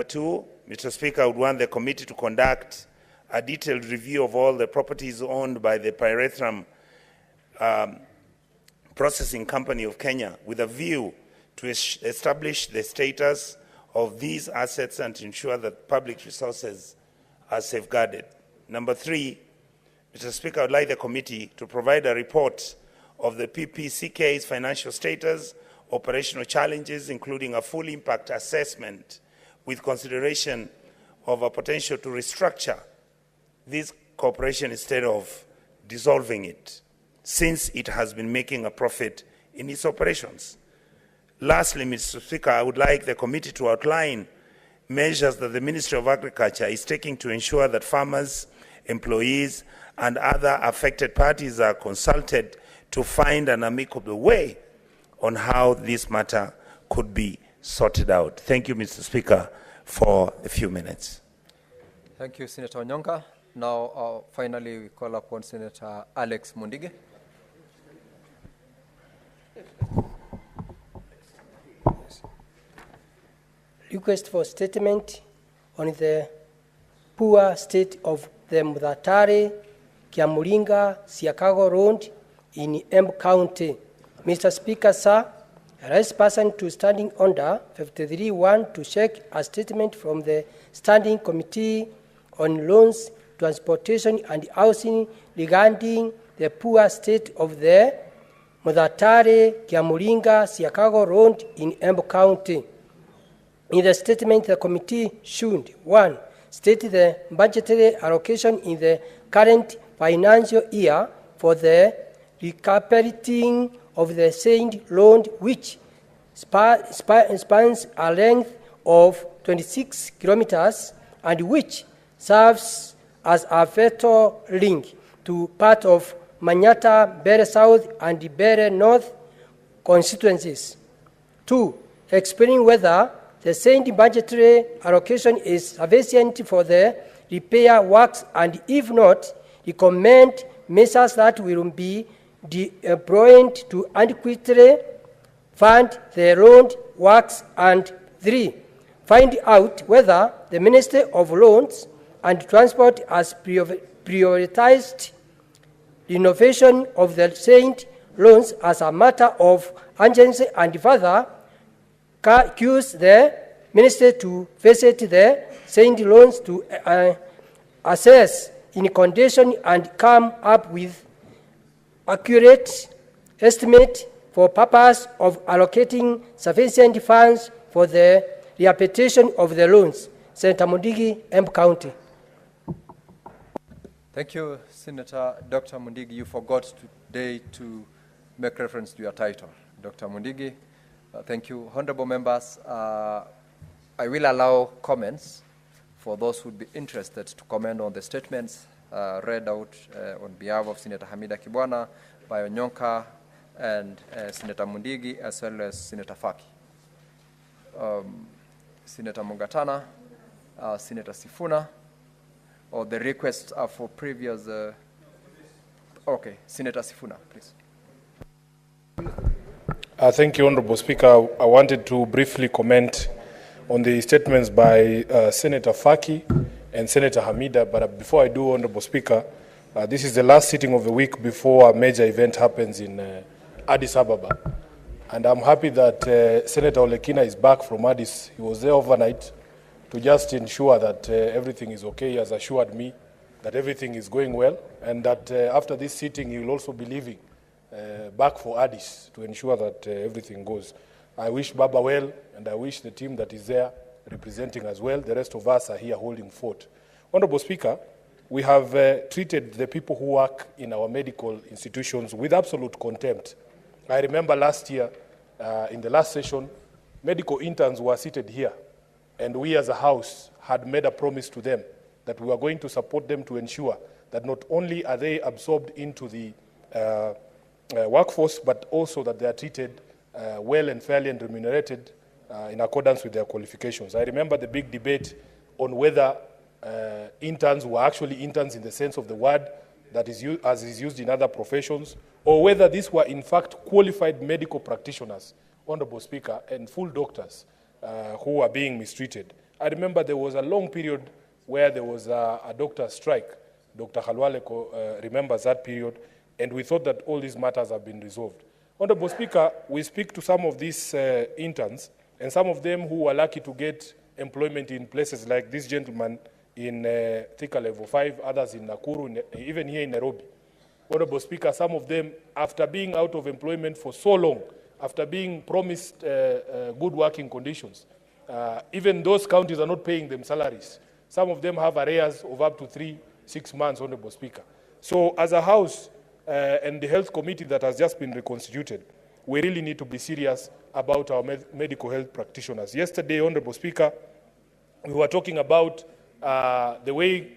2, Mr. Speaker, I would want the committee to conduct a detailed review of all the properties owned by the Pyrethrum Processing Company of Kenya with a view to establish the status of these assets and to ensure that public resources are safeguarded. Number 3, Mr. Speaker, I would like the committee to provide a report of the PPPK's financial status, operational challenges, including a full impact assessment with consideration of a potential to restructure this corporation instead of dissolving it, since it has been making a profit in its operations. Lastly, Mr. Speaker, I would like the committee to outline measures that the Ministry of Agriculture is taking to ensure that farmers, employees, and other affected parties are consulted to find an amicable way on how this matter could be sorted out. Thank you, Mr. Speaker, for a few minutes. Thank you, Senator Onyonka. Now, finally, we call upon Senator Alex Mundige. Request for statement on the poor state of the Muthatare, Kiamuringa, Siakago Road in Embu County. Mr. Speaker, sir, I rise person to standing order 53-1 to check a statement from the Standing Committee on Loans, Transportation and Housing regarding the poor state of the Muthatare, Kiamuringa, Siakago Road in Embu County. In the statement, the committee should, 1, state the budgetary allocation in the current financial year for the recuperating of the said loan, which spans a length of 26 kilometers and which serves as a vital link to part of Manyata, Bere South and Bere North constituencies. 2, explaining whether the said budgetary allocation is sufficient for the repair works, and if not, recommend measures that will be deployed to adequately fund the road works. And 3, find out whether the Ministry of Loans and Transport has prioritized renovation of the said loans as a matter of urgency, and further accuse the Ministry to visit the said loans to assess in condition and come up with accurate estimate for purpose of allocating sufficient funds for the rehabilitation of the loans. Senator Mundigi, Embu County. Thank you, Senator Dr. Mundigi. You forgot today to make reference to your title, Dr. Mundigi. Thank you. Honorable members, I will allow comments for those who would be interested to comment on the statements read out on behalf of Senator Hamida Kibwana, by Onyonka, and Senator Mundigi, as well as Senator Faki. Senator Mungatana, Senator Sifuna, or the requests are for previous... okay, Senator Sifuna, please. Thank you, Honorable Speaker. I wanted to briefly comment on the statements by Senator Faki and Senator Hamida, but before I do, Honorable Speaker, this is the last sitting of the week before a major event happens in Addis Ababa. And I'm happy that Senator Olekina is back from Addis. He was there overnight to just ensure that everything is okay. He has assured me that everything is going well, and that after this sitting, he will also be leaving back for Addis to ensure that everything goes. I wish Baba well, and I wish the team that is there representing as well. The rest of us are here holding fort. Honorable Speaker, we have treated the people who work in our medical institutions with absolute contempt. I remember last year, in the last session, medical interns were seated here, and we as a House had made a promise to them that we were going to support them to ensure that not only are they absorbed into the workforce, but also that they are treated well and fairly and remunerated in accordance with their qualifications. I remember the big debate on whether interns were actually interns in the sense of the word that is used, as is used in other professions, or whether these were in fact qualified medical practitioners, Honorable Speaker, and full doctors who are being mistreated. I remember there was a long period where there was a doctor strike. Dr. Khalwale remembers that period, and we thought that all these matters have been resolved. Honorable Speaker, we speak to some of these interns, and some of them who were lucky to get employment in places like this gentleman in Thika Level 5, others in Nakuru, even here in Nairobi. Honorable Speaker, some of them, after being out of employment for so long, after being promised good working conditions, even those counties are not paying them salaries. Some of them have arrears of up to 3-6 months, Honorable Speaker. So as a House and the Health Committee that has just been reconstituted, we really need to be serious about our medical health practitioners. Yesterday, Honorable Speaker, we were talking about the way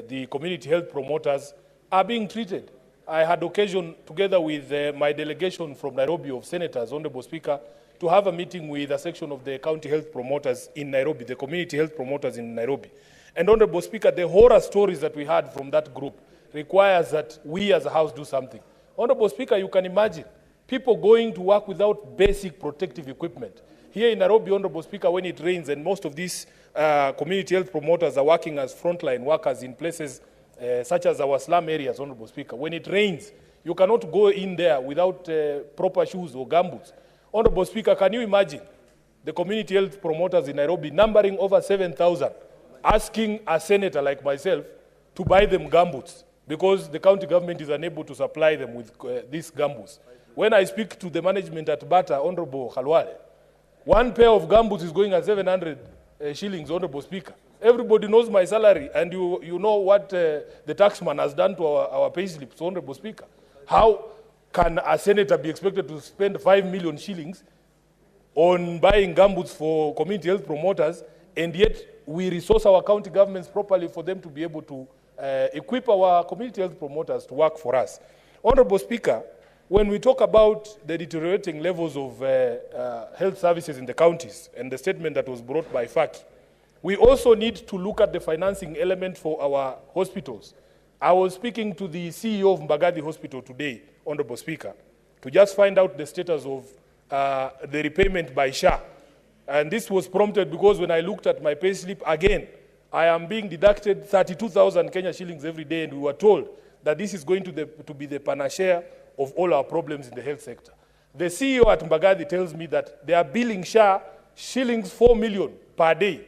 the community health promoters are being treated. I had occasion, together with my delegation from Nairobi of senators, Honorable Speaker, to have a meeting with a section of the county health promoters in Nairobi, the community health promoters in Nairobi. And Honorable Speaker, the horror stories that we had from that group requires that we as a House do something. Honorable Speaker, you can imagine people going to work without basic protective equipment. Here in Nairobi, Honorable Speaker, when it rains, and most of these community health promoters are working as frontline workers in places such as our slum areas, Honorable Speaker. When it rains, you cannot go in there without proper shoes or gumboots. Honorable Speaker, can you imagine the community health promoters in Nairobi, numbering over 7,000, asking a senator like myself to buy them gumboots because the county government is unable to supply them with these gumboots? When I speak to the management at Bata, Honorable Khalwale, one pair of gumboots is going at 700 shillings, Honorable Speaker. Everybody knows my salary, and you know what the taxman has done to our pay slips, Honorable Speaker. How can a senator be expected to spend 5 million shillings on buying gumboots for community health promoters, and yet we resource our county governments properly for them to be able to equip our community health promoters to work for us? Honorable Speaker, when we talk about the deteriorating levels of health services in the counties and the statement that was brought by FACI, we also need to look at the financing element for our hospitals. I was speaking to the CEO of Mbagathi Hospital today, Honorable Speaker, to just find out the status of the repayment by SHA. And this was prompted because when I looked at my pay slip again, I am being deducted 32,000 Kenya shillings every day, and we were told that this is going to be the panacea of all our problems in the health sector. The CEO at Mbagathi tells me that they are billing SHA shillings 4 million per day.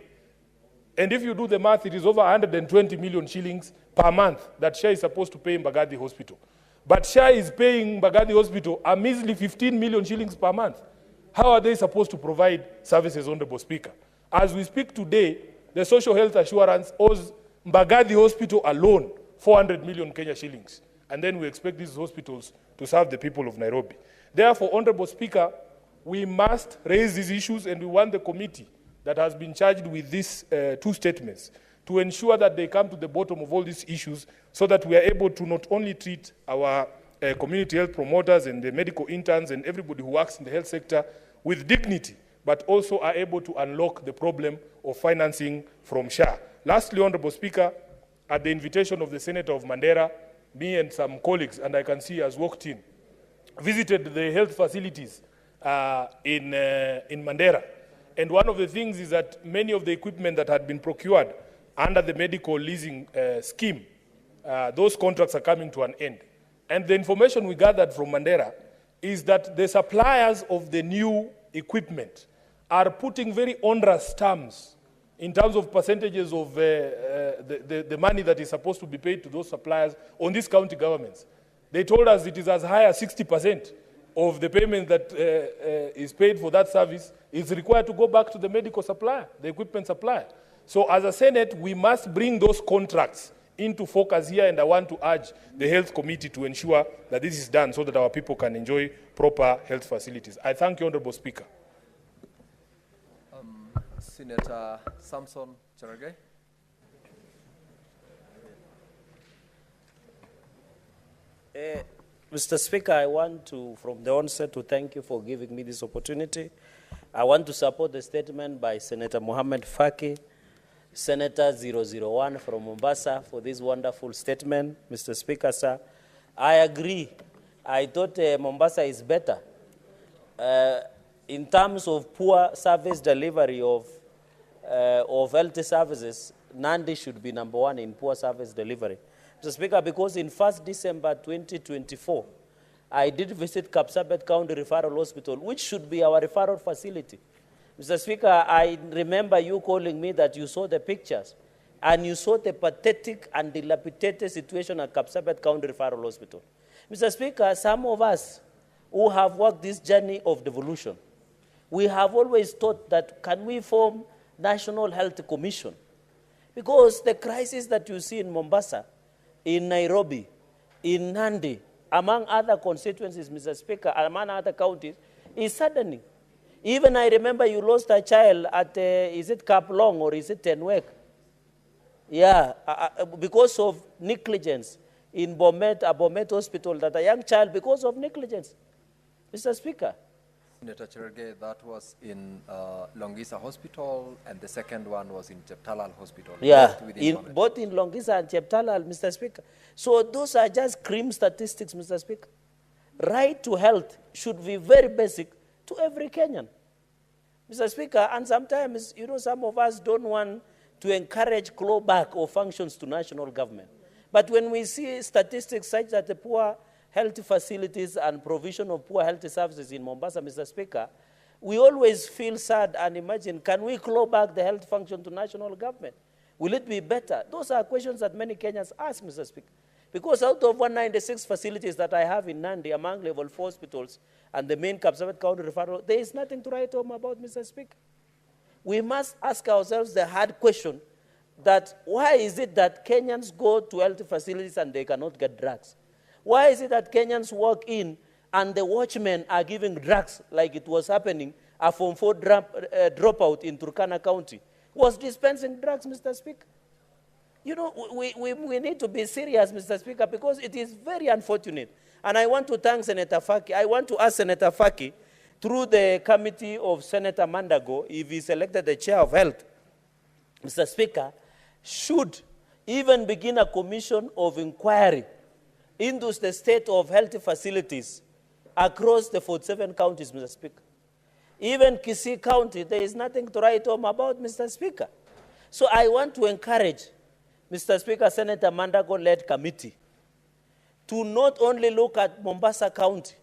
And if you do the math, it is over 120 million shillings per month that SHA is supposed to pay Mbagathi Hospital. But SHA is paying Mbagathi Hospital a measly 15 million shillings per month. How are they supposed to provide services, Honorable Speaker? As we speak today, the social health assurance owes Mbagathi Hospital alone 400 million Kenya shillings. And then we expect these hospitals to serve the people of Nairobi. Therefore, Honorable Speaker, we must raise these issues, and we want the committee that has been charged with these two statements to ensure that they come to the bottom of all these issues so that we are able to not only treat our community health promoters and the medical interns and everybody who works in the health sector with dignity, but also are able to unlock the problem of financing from SHA. Lastly, Honorable Speaker, at the invitation of the Senator of Mandera, me and some colleagues, and I can see has walked in, visited the health facilities in Mandera. And one of the things is that many of the equipment that had been procured under the medical leasing scheme, those contracts are coming to an end. And the information we gathered from Mandera is that the suppliers of the new equipment are putting very onerous terms in terms of percentages of the money that is supposed to be paid to those suppliers on these county governments. They told us it is as high as 60% of the payment that is paid for that service is required to go back to the medical supplier, the equipment supplier. So as a Senate, we must bring those contracts into focus here, and I want to urge the Health Committee to ensure that this is done so that our people can enjoy proper health facilities. I thank you, Honorable Speaker. Senator Samson Cherargei. Mr. Speaker, I want to, from the onset, to thank you for giving me this opportunity. I want to support the statement by Senator Mohamed Faki, Senator 001 from Mombasa, for this wonderful statement. Mr. Speaker, sir, I agree. I thought Mombasa is better. In terms of poor service delivery of of health services, Nandi should be number one in poor service delivery. Mr. Speaker, because in 1st December 2024, I did visit Kapsabet County Referral Hospital, which should be our referral facility. Mr. Speaker, I remember you calling me that you saw the pictures and you saw the pathetic and dilapidated situation at Kapsabet County Referral Hospital. Mr. Speaker, some of us who have worked this journey of devolution, we have always thought that can we form National Health Commission? Because the crisis that you see in Mombasa, in Nairobi, in Nandi, among other constituencies, Mr. Speaker, among other counties, is saddening. Even I remember you lost a child at, is it Kaplong or is it Tenwek? Yeah, because of negligence in Bomet Hospital, that a young child, because of negligence. Mr. Speaker. Senator Cherargei, that was in Longisa Hospital, and the second one was in Cheptalal Hospital. Yeah, both in Longisa and Cheptalal, Mr. Speaker. So those are just grim statistics, Mr. Speaker. Right to health should be very basic to every Kenyan. Mr. Speaker, and sometimes, you know, some of us don't want to encourage clawback or functions to national government. But when we see statistics such that the poor health facilities and provision of poor health services in Mombasa, Mr. Speaker, we always feel sad and imagine, can we claw back the health function to national government? Will it be better? Those are questions that many Kenyans ask, Mr. Speaker. Because out of 196 facilities that I have in Nandi, among level 4 hospitals and the main Kapsabet County referral, there is nothing to write home about, Mr. Speaker. We must ask ourselves the hard question that why is it that Kenyans go to health facilities and they cannot get drugs? Why is it that Kenyans walk in and the watchmen are giving drugs like it was happening? A Form 4 dropout in Turkana County was dispensing drugs, Mr. Speaker. You know, we need to be serious, Mr. Speaker, because it is very unfortunate. And I want to thank Senator Faki. I want to ask Senator Faki, through the committee of Senator Mandago, if he's elected the chair of health, Mr. Speaker, should even begin a commission of inquiry into the state of health facilities across the 47 counties, Mr. Speaker. Even Kisii County, there is nothing to write home about, Mr. Speaker. So I want to encourage, Mr. Speaker, Senator Mandago-led committee to not only look at Mombasa County,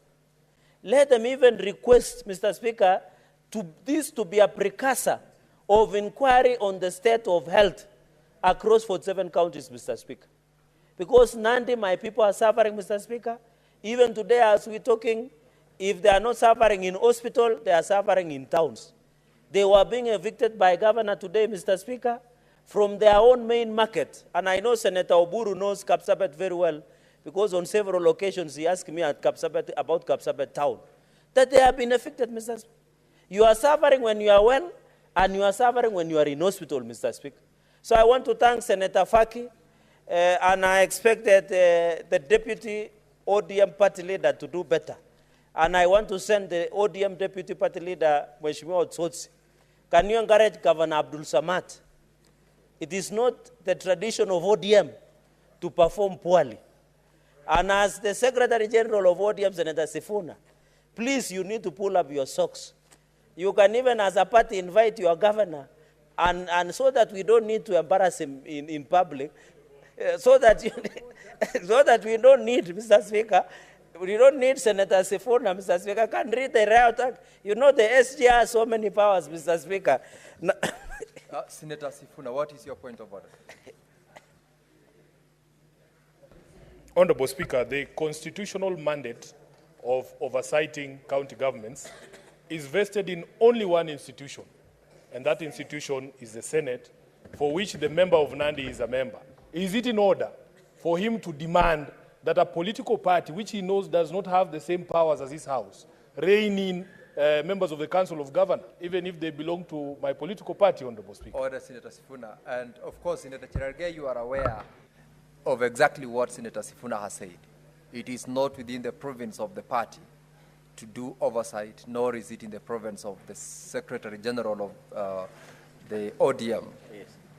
let them even request, Mr. Speaker, this to be a precursor of inquiry on the state of health across 47 counties, Mr. Speaker. Because Nandi, my people are suffering, Mr. Speaker. Even today, as we're talking, if they are not suffering in hospital, they are suffering in towns. They were being evicted by governor today, Mr. Speaker, from their own main market. And I know Senator Oburu knows Kapsabet very well, because on several occasions he asked me at Kapsabet about Kapsabet town, that they have been affected, Mr. Speaker. You are suffering when you are well, and you are suffering when you are in hospital, Mr. Speaker. So I want to thank Senator Faki, and I expect that the deputy ODM party leader to do better. And I want to send the ODM deputy party leader, Mheshimiwa Otsotsi. Can you encourage Governor Abdul Samad? It is not the tradition of ODM to perform poorly. And as the Secretary General of ODM, Senator Sifuna, please, you need to pull up your socks. You can even, as a party, invite your governor, and so that we don't need to embarrass him in public, so that we don't need, Mr. Speaker, we don't need Senator Sifuna, Mr. Speaker, can read the riot act. You know the SG has so many powers, Mr. Speaker. Senator Sifuna, what is your point of order? Honorable Speaker, the constitutional mandate of oversighting county governments is vested in only one institution, and that institution is the Senate, for which the member of Nandi is a member. Is it in order for him to demand that a political party, which he knows does not have the same powers as his house, rein in members of the Council of Governors, even if they belong to my political party, Honorable Speaker? Order, Senator Sifuna. And of course, Senator Cherargei, you are aware of exactly what Senator Sifuna has said. It is not within the province of the party to do oversight, nor is it in the province of the Secretary General of the ODM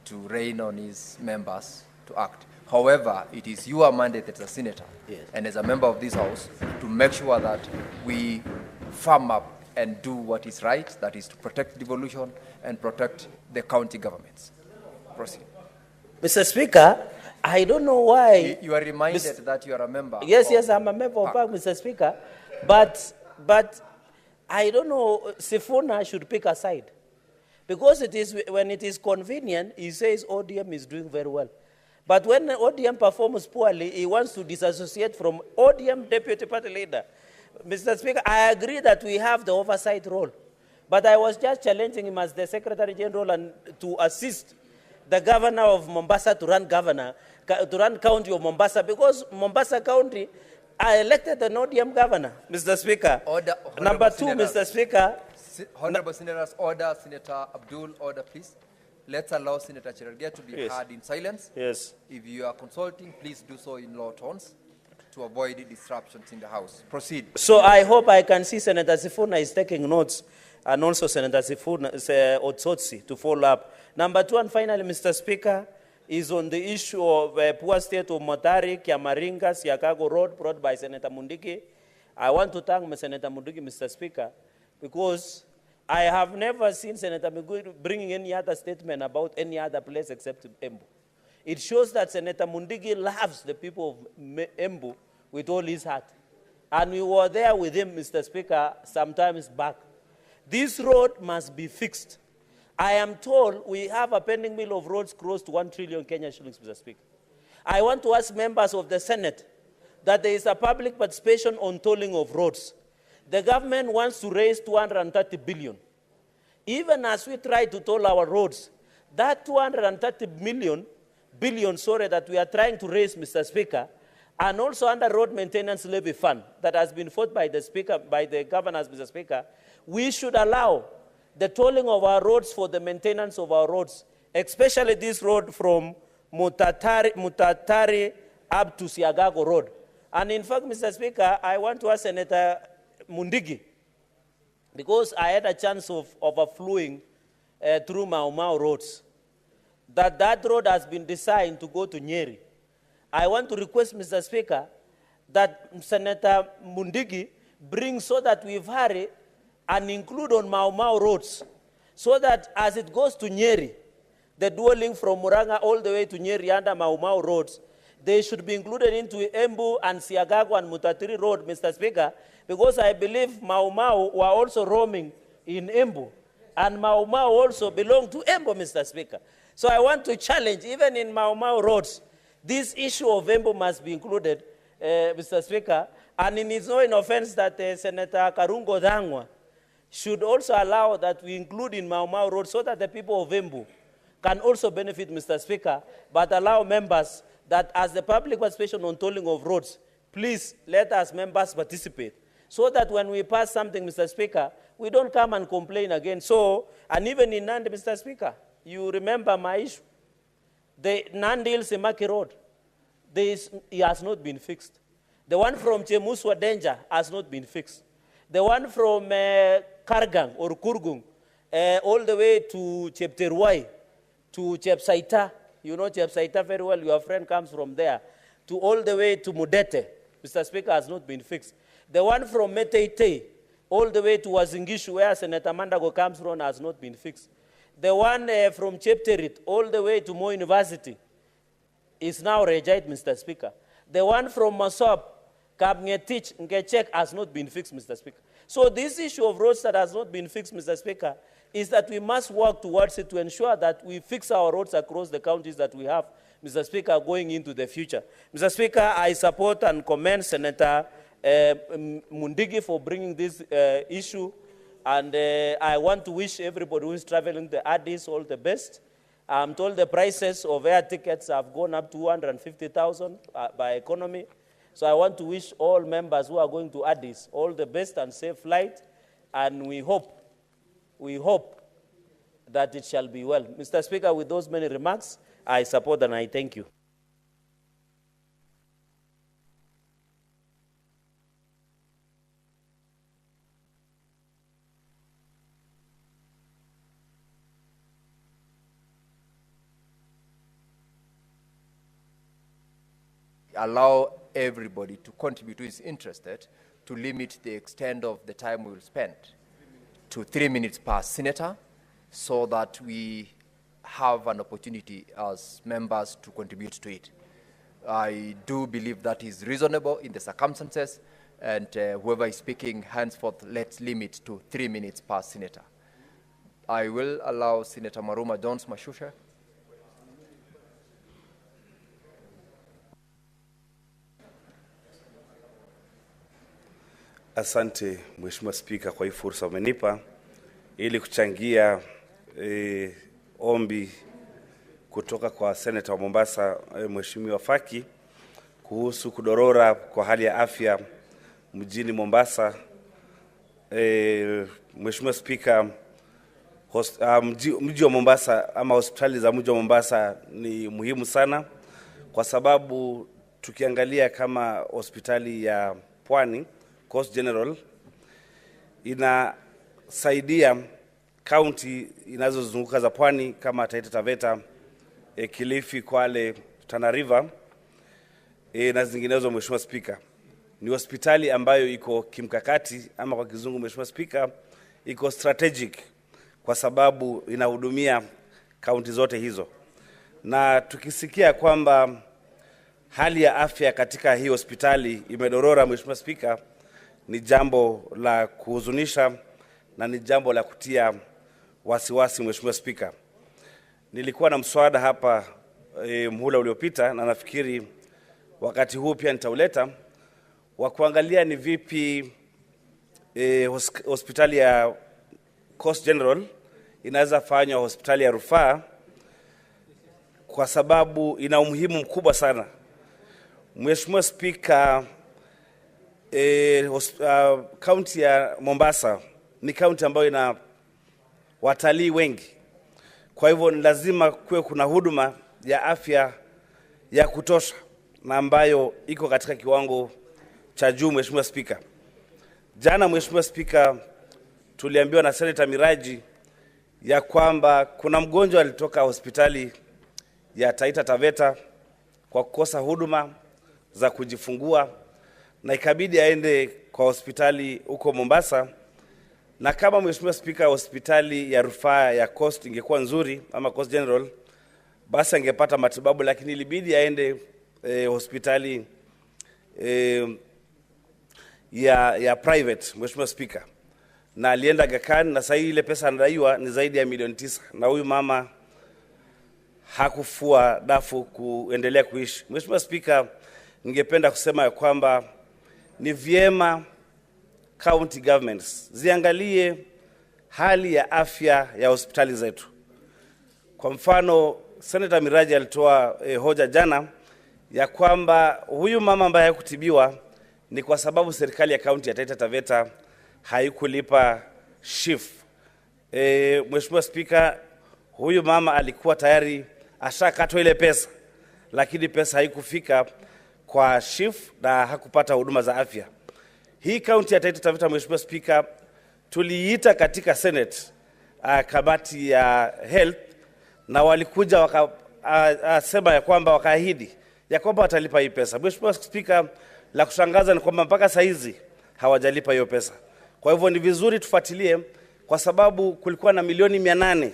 to rein on his members to act. However, it is your mandate as a senator and as a member of this House to make sure that we firm up and do what is right, that is to protect devolution and protect the county governments. Proceed. Mr. Speaker, I don't know why. You are reminded that you are a member. Yes, I'm a member of PAC, Mr. Speaker. But I don't know, Sifuna should pick a side. Because when it is convenient, he says ODM is doing very well. But when ODM performs poorly, he wants to disassociate from ODM deputy party leader. Mr. Speaker, I agree that we have the oversight role. But I was just challenging him as the Secretary General and to assist the governor of Mombasa to run county of Mombasa, because Mombasa County, I elected an ODM governor, Mr. Speaker. Number two, Mr. Speaker. Honorable Senators, order. Senator Abdul, order, please. Let's allow Senator Cherargei to be heard in silence. Yes. If you are consulting, please do so in low tones to avoid disruptions in the House. Proceed. So I hope I can see Senator Sifuna is taking notes, and also Senator Sifuna, Otsotsi, to follow up. Number two, and finally, Mr. Speaker, is on the issue of poor state of Motari, Kiamaringa, Siakago Road, brought by Senator Mundigi. I want to thank Senator Mundigi, Mr. Speaker, because I have never seen Senator Mundigi bringing any other statement about any other place except Embu. It shows that Senator Mundigi loves the people of Embu with all his heart. And we were there with him, Mr. Speaker, sometimes back. This road must be fixed. I am told we have a pending bill of roads close to 1 trillion Kenya shillings, Mr. Speaker. I want to ask members of the Senate that there is a public participation on tolling of roads. The government wants to raise 230 billion. Even as we try to toll our roads, that 230 billion that we are trying to raise, Mr. Speaker, and also under road maintenance levy fund that has been fought by the Speaker, by the governors, Mr. Speaker, we should allow the tolling of our roads for the maintenance of our roads, especially this road from Mutatari up to Siagago Road. And in fact, Mr. Speaker, I want to ask Senator Mundigi, because I had a chance of overflowing through Mau Mau roads, that road has been designed to go to Nyeri. I want to request, Mr. Speaker, that Senator Mundigi bring so that we vary and include on Mau Mau roads, so that as it goes to Nyeri, the dual link from Muranga all the way to Nyeri under Mau Mau roads, they should be included into Embu and Siagago and Mutatiri Road, Mr. Speaker, because I believe Mau Mau were also roaming in Embu, and Mau Mau also belong to Embu, Mr. Speaker. So I want to challenge, even in Mau Mau roads, this issue of Embu must be included, Mr. Speaker, and it is no offense that Senator Karungo Dhangwa should also allow that we include in Mau Mau Road so that the people of Embu can also benefit, Mr. Speaker, but allow members that as the public participation on tolling of roads, please let us members participate so that when we pass something, Mr. Speaker, we don't come and complain again. So, and even in Nandi, Mr. Speaker, you remember my issue. The Nandi-Ilsimaki Road, it has not been fixed. The one from Chemuswa Danger has not been fixed. The one from Kargang or Kurgung, all the way to Chepterwai, to Chepsaita, you know Chepsaita very well, your friend comes from there, to all the way to Mudete, Mr. Speaker, has not been fixed. The one from Meteite, all the way to Wazingishu, where Senator Mandago comes from, has not been fixed. The one from Chepterit, all the way to Mo University, is now rejected, Mr. Speaker. The one from Masop, Kabngetich, Ngechek, has not been fixed, Mr. Speaker. So this issue of roads that has not been fixed, Mr. Speaker, is that we must work towards it to ensure that we fix our roads across the counties that we have, Mr. Speaker, going into the future. Mr. Speaker, I support and commend Senator Mundigi for bringing this issue, and I want to wish everybody who is traveling the Addis all the best. I'm told the prices of air tickets have gone up to 250,000 by economy. So I want to wish all members who are going to Addis all the best and safe flight, and we hope that it shall be well. Mr. Speaker, with those many remarks, I support and I thank you. Allow everybody to contribute who is interested to limit the extent of the time we will spend. to 3 minutes per senator, so that we have an opportunity as members to contribute to it. I do believe that is reasonable in the circumstances, and whoever is speaking henceforth, let's limit to 3 minutes per senator. I will allow Senator Maruma Jones Mashusha. Asante Mheshimiwa Spika kwa hii fursa umenipa ili kuchangia ombi kutoka kwa Senator wa Mombasa Mheshimiwa Faki kuhusu kudorora kwa hali ya afya mjini Mombasa. Mheshimiwa Spika, mji wa Mombasa ama hospitali za mji wa Mombasa ni muhimu sana, kwa sababu tukiangalia kama hospitali ya Pwani Coast General inasaidia county inazozunguka za Pwani kama Taita Taveta, Kilifi, Kwale, Tana River na zinginezo. Mheshimiwa Spika, ni hospitali ambayo iko kimkakati, ama kwa kizungu Mheshimiwa Spika, iko strategic, kwa sababu inahudumia county zote hizo. Na tukisikia kwamba hali ya afya katika hii hospitali imedorora, Mheshimiwa Spika, ni jambo la kuhuzunisha na ni jambo la kutia wasiwasi. Mheshimiwa Spika, nilikuwa na mswada hapa mhula uliopita, na nafikiri wakati huu pia nitauleta, wa kuangalia ni vipi hospitali ya Coast General inaweza fanywa hospitali ya rufaa, kwa sababu ina umuhimu mkubwa sana. Mheshimiwa Spika, kaunti ya Mombasa ni kaunti ambayo ina watalii wengi. Kwa hivyo ni lazima kuwe kuna huduma ya afya ya kutosha na ambayo iko katika kiwango cha juu. Mheshimiwa Spika, jana Mheshimiwa Spika, tuliambiwa na Senator Miraji ya kwamba kuna mgonjwa alitoka hospitali ya Taita Taveta kwa kukosa huduma za kujifungua, na ikabidi aende kwa hospitali huko Mombasa. Na kama Mheshimiwa Spika, hospitali ya rufaa ya Coast ingekuwa nzuri ama Coast General, basi angepata matibabu, lakini ilibidi aende hospitali ya private. Mheshimiwa Spika, na alienda Aga Khan, na sasa ile pesa anadaiwa ni zaidi ya milioni 9, na huyu mama hakufua dafu kuendelea kuishi. Mheshimiwa Spika, ningependa kusema ya kwamba ni vyema county governments ziangalie hali ya afya ya hospitali zetu. Kwa mfano, Senator Miraji alitoa hoja jana ya kwamba huyu mama ambaye hakutibiwa ni kwa sababu serikali ya kaunti ya Taita Taveta haikulipa SHIF. Mheshimiwa Spika, huyu mama alikuwa tayari ashakatwa ile pesa, lakini pesa haikufika kwa SHIF na hakupata huduma za afya. Hii kaunti ya Taita Taveta, Mheshimiwa Spika, tuliita katika Senate kamati ya health, na walikuja wakasema ya kwamba wakaahidi ya kwamba watalipa hii pesa. Mheshimiwa Spika, la kushangaza ni kwamba mpaka saa hizi hawajalipa hiyo pesa. Kwa hivyo ni vizuri tufuatilie, kwa sababu kulikuwa na milioni 800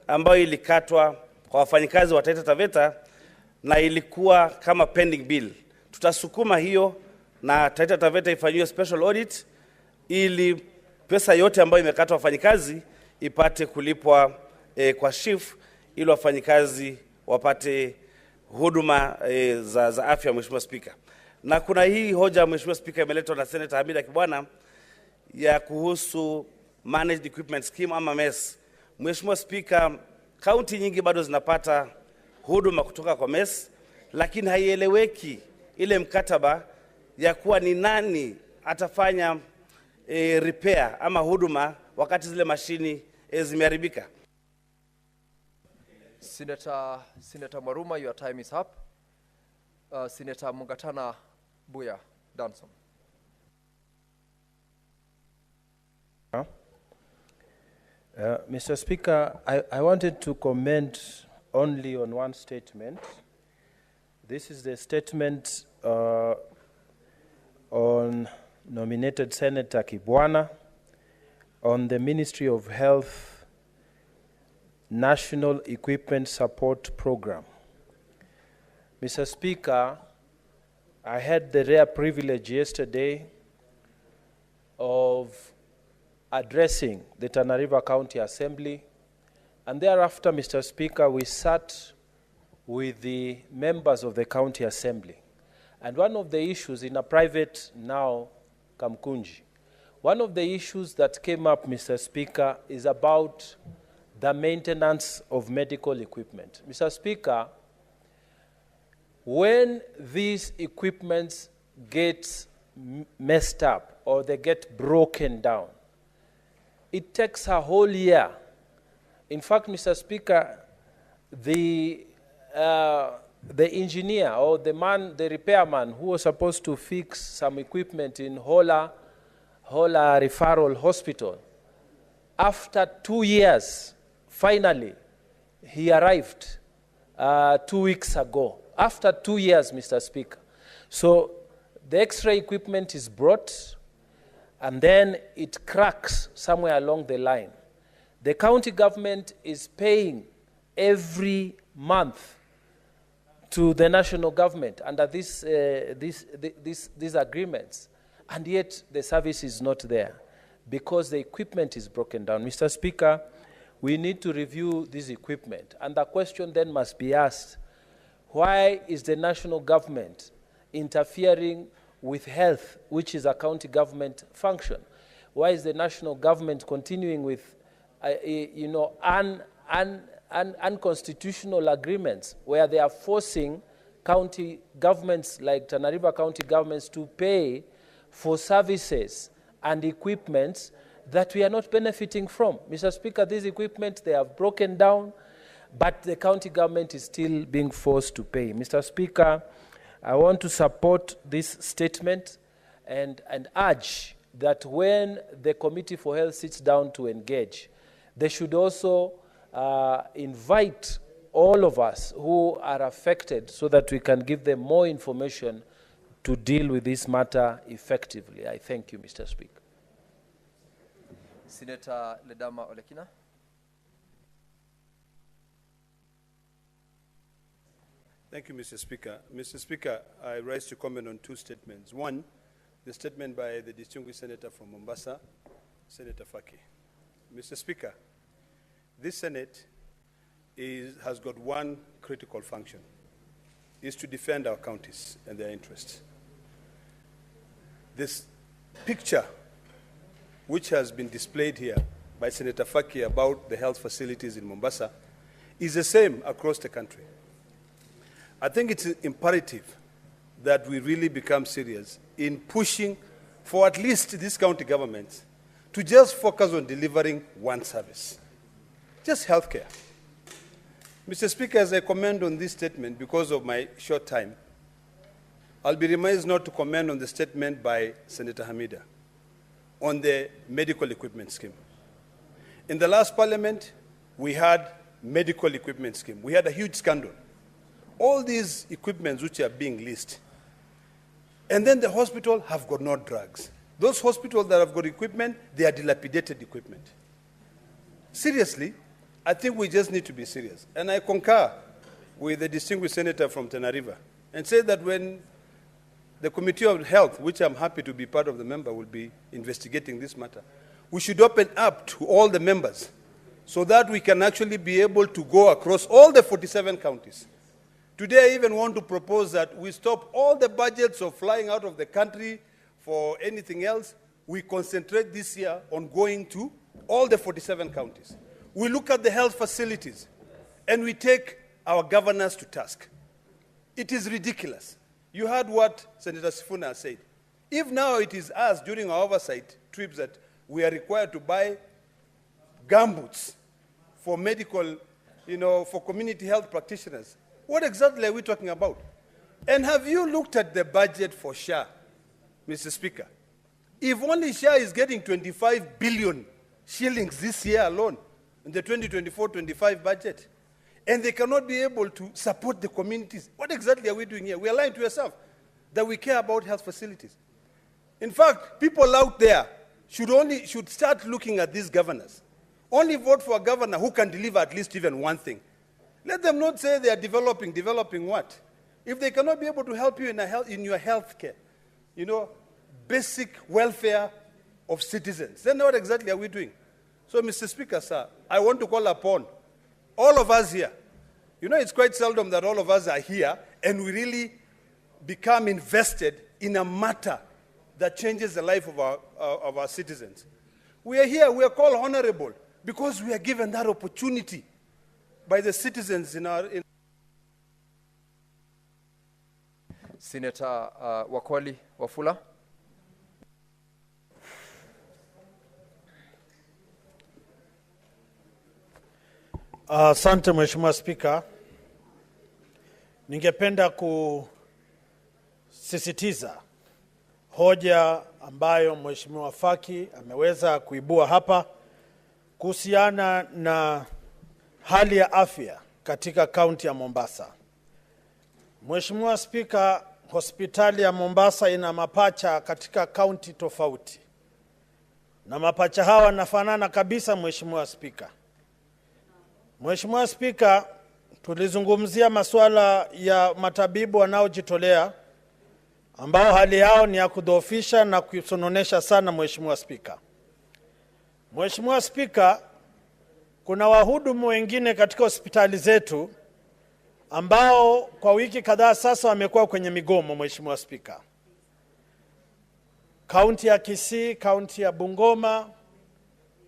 ambayo ilikatwa kwa wafanyikazi wa Taita Taveta na ilikuwa kama pending bill. Tutasukuma hiyo na Taita Taveta ifanyiwe special audit ili pesa yote ambayo imekatwa wafanyikazi ipate kulipwa kwa SHIF, ili wafanyikazi wapate huduma za afya. Mheshimiwa Spika, na kuna hii hoja Mheshimiwa Spika imeletwa na Senator Hamida Kibwana ya kuhusu Managed Equipment Scheme ama MES. Mheshimiwa Spika, kaunti nyingi bado zinapata huduma kutoka kwa MES, lakini haieleweki ile mkataba ya kuwa ni nani atafanya repair ama huduma wakati zile mashini zimeharibika. Senator Maruma, your time is up. Senator Mungatana Buya Danson. Mr. Speaker, I wanted to comment only on one statement. This is the statement on nominated Senator Kibwana on the Ministry of Health National Equipment Support Program. Mr. Speaker, I had the rare privilege yesterday of addressing the Tana River County Assembly, and thereafter, Mr. Speaker, we sat with the members of the County Assembly. And one of the issues in a private now, Kamkunji, one of the issues that came up, Mr. Speaker, is about the maintenance of medical equipment. Mr. Speaker, when these equipments get messed up or they get broken down, it takes a whole year. In fact, Mr. Speaker, the engineer or the repairman who was supposed to fix some equipment in Hola Referral Hospital, after 2 years, finally, he arrived 2 weeks ago. After 2 years, Mr. Speaker. So the X-ray equipment is brought, and then it cracks somewhere along the line. The county government is paying every month to the national government under these agreements, and yet the service is not there because the equipment is broken down. Mr. Speaker, we need to review this equipment, and the question then must be asked, why is the national government interfering with health, which is a county government function? Why is the national government continuing with unconstitutional agreements where they are forcing county governments like Tana River county governments to pay for services and equipment that we are not benefiting from? Mr. Speaker, these equipment, they have broken down, but the county government is still being forced to pay. Mr. Speaker, I want to support this statement and urge that when the Committee for Health sits down to engage, they should also invite all of us who are affected so that we can give them more information to deal with this matter effectively. I thank you, Mr. Speaker. Senator Ledama Olekina. Thank you, Mr. Speaker. Mr. Speaker, I rise to comment on two statements. One, the statement by the distinguished senator from Mombasa, Senator Faki. Mr. Speaker, this Senate has got one critical function, is to defend our counties and their interests. This picture, which has been displayed here by Senator Faki about the health facilities in Mombasa, is the same across the country. I think it's imperative that we really become serious in pushing for at least these county governments to just focus on delivering one service, just healthcare. Mr. Speaker, as I comment on this statement, because of my short time, I'll be remiss not to comment on the statement by Senator Hamida on the medical equipment scheme. In the last parliament, we had medical equipment scheme. We had a huge scandal. All these equipments which are being leased, and then the hospital have got no drugs. Those hospitals that have got equipment, they are dilapidated equipment. Seriously, I think we just need to be serious. And I concur with the distinguished senator from Tana River and say that when the Committee of Health, which I'm happy to be part of the member, will be investigating this matter, we should open up to all the members so that we can actually be able to go across all the 47 counties. Today, I even want to propose that we stop all the budgets of flying out of the country for anything else. We concentrate this year on going to all the 47 counties. We look at the health facilities, and we take our governors to task. It is ridiculous. You heard what Senator Sifuna said. If now it is us during our oversight trips that we are required to buy gumboots for medical, for community health practitioners, what exactly are we talking about? And have you looked at the budget for SHA, Mr. Speaker? If only SHA is getting 25 billion shillings this year alone in the 2024-25 budget, and they cannot be able to support the communities, what exactly are we doing here? We are lying to yourself that we care about health facilities. In fact, people out there should start looking at these governors. Only vote for a governor who can deliver at least even one thing. Let them not say they are developing what? If they cannot be able to help you in your health care, basic welfare of citizens, then what exactly are we doing? So, Mr. Speaker, sir, I want to call upon all of us here. It's quite seldom that all of us are here and we really become invested in a matter that changes the life of our citizens. We are here, we are called honorable because we are given that opportunity by the citizens in our... Senator Wakwali Wafula. Asante Mheshimiwa Spika. Ningependa kusisitiza hoja ambayo Mheshimiwa Faki ameweza kuibua hapa kuhusiana na hali ya afya katika kaunti ya Mombasa. Mheshimiwa Spika, hospitali ya Mombasa ina mapacha katika kaunti tofauti. Na mapacha hawa wanafanana kabisa Mheshimiwa Spika. Mheshimiwa Spika, tulizungumzia masuala ya matabibu wanaojitolea ambao hali yao ni ya kudhoofisha na kusononesha sana Mheshimiwa Spika. Mheshimiwa Spika, kuna wahudumu wengine katika hospitali zetu ambao kwa wiki kadhaa sasa wamekuwa kwenye migomo Mheshimiwa Spika. Kaunti ya Kisii, kaunti ya Bungoma,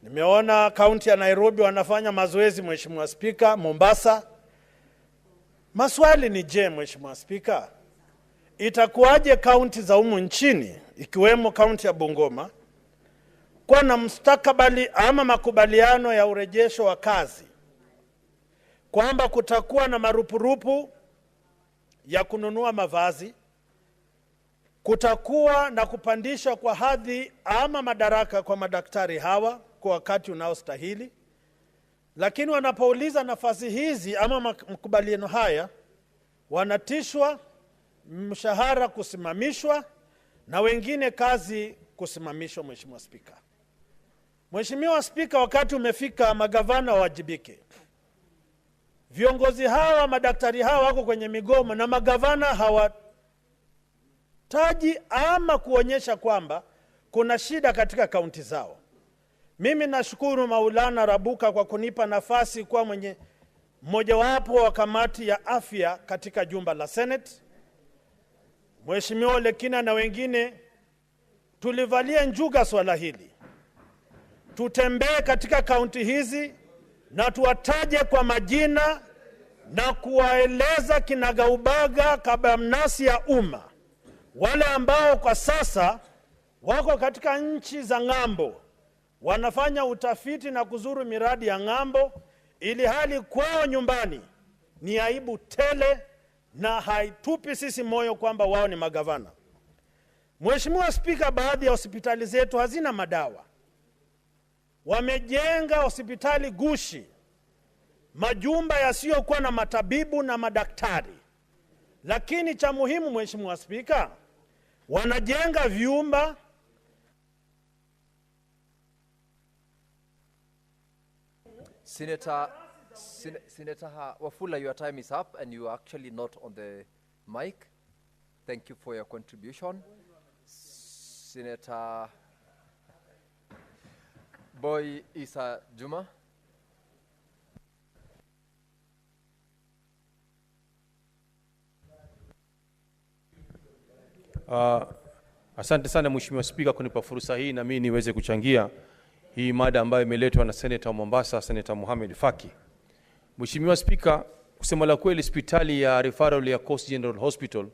nimeona kaunti ya Nairobi wanafanya mazoezi Mheshimiwa Spika, Mombasa. Maswali ni je, Mheshimiwa Spika, itakuwaje kaunti za humu nchini ikiwemo kaunti ya Bungoma kwa na mustakabali ama makubaliano ya urejesho wa kazi kwamba kutakuwa na marupurupu ya kununua mavazi, kutakuwa na kupandisha kwa hadhi ama madaraka kwa madaktari hawa kwa wakati unaostahili, lakini wanapouliza nafasi hizi ama makubaliano haya wanatishwa mshahara kusimamishwa na wengine kazi kusimamishwa Mheshimiwa Spika. Mheshimiwa Spika, wakati umefika magavana wajibike. Viongozi hawa, madaktari hawa wako kwenye migomo na magavana hawataji ama kuonyesha kwamba kuna shida katika kaunti zao. Mimi nashukuru Maulana Rabuka kwa kunipa nafasi kwa mmojawapo wa kamati ya afya katika jumba la Senate. Mheshimiwa Lekina na wengine tulivalia njuga swala hili. Tutembee katika kaunti hizi na tuwataje kwa majina na kuwaeleza kinagaubaga kabamnasi ya umma wale ambao kwa sasa wako katika nchi za ng'ambo wanafanya utafiti na kuzuru miradi ya ng'ambo, ili hali kwao nyumbani ni aibu tele na haitupi sisi moyo kwamba wao ni magavana. Mheshimiwa Spika, baadhi ya hospitali zetu hazina madawa. Wamejenga hospitali gushi, majumba yasiyokuwa na matabibu na madaktari. Lakini cha muhimu Mheshimiwa Spika, wanajenga vyumba Senator Wafula, your time is up and you are actually not on the mic. Thank you for your contribution. Senator Boy Isa Juma. Asante sana Mheshimiwa Spika kunipa fursa hii na mimi niweze kuchangia hii mada ambayo imeletwa na Senator wa Mombasa, Senator Mohamed Faki. Mheshimiwa Spika, kusema la kweli hospitali ya referral ya Coast General Hospital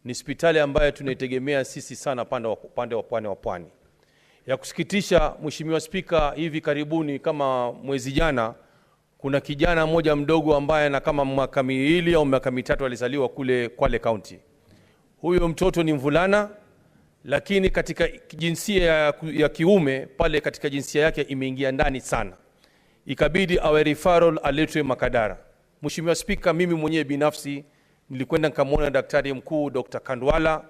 ni hospitali ambayo tunaitegemea sisi sana pande wa pwani. Ya kusikitisha Mheshimiwa Spika, hivi karibuni kama mwezi jana kuna kijana mmoja mdogo ambaye na kama mwaka miwili au miaka mitatu alizaliwa kule Kwale County. Huyo mtoto ni mvulana, lakini katika jinsia ya kiume pale katika jinsia yake imeingia ndani sana. Ikabidi awe referral aletwe Makadara. Mheshimiwa Spika, mimi mwenyewe binafsi nilikwenda nikamwona daktari mkuu Dr. Kandwala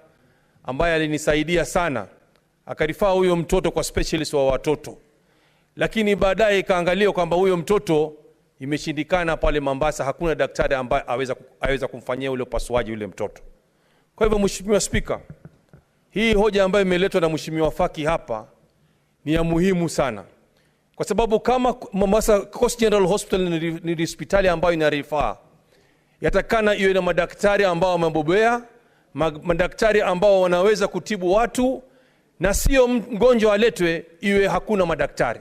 ambaye alinisaidia sana. akarifaa huyo mtoto kwa specialist wa watoto, lakini baadaye ikaangaliwa kwamba huyo mtoto imeshindikana pale Mombasa, hakuna daktari ambaye aweza kumfanyia ule upasuaji ule mtoto. Kwa hivyo Mheshimiwa Spika, hii hoja ambayo imeletwa na Mheshimiwa Faki hapa ni ya muhimu sana, kwa sababu kama Mombasa Coast General Hospital ni hospitali ambayo inarifaa, yatakana iwe na madaktari ambao wamebobea, madaktari ambao wanaweza kutibu watu, na sio mgonjwa aletwe iwe hakuna madaktari.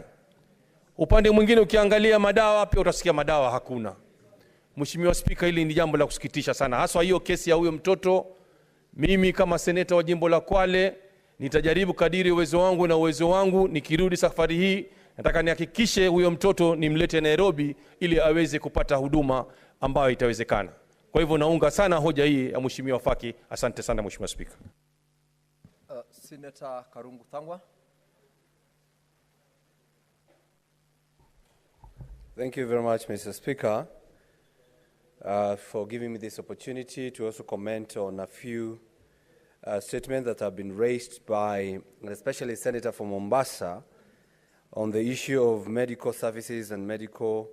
Upande mwingine ukiangalia madawa, pia utasikia madawa hakuna. Mheshimiwa Spika, hili ni jambo la kusikitisha sana, hasa hiyo kesi ya huyo mtoto. Mimi kama seneta wa jimbo la Kwale nitajaribu kadiri uwezo wangu, nikirudi safari hii nataka nihakikishe huyo mtoto nimlete Nairobi ili aweze kupata huduma ambayo itawezekana. Kwa hivyo naunga sana hoja hii ya Mheshimiwa Faki. Asante sana Mheshimiwa Spika. Senator Karungu Thangwa. Thank you very much, Mr. Speaker, for giving me this opportunity to also comment on a few statements that have been raised by especially Senator from Mombasa on the issue of medical services and medical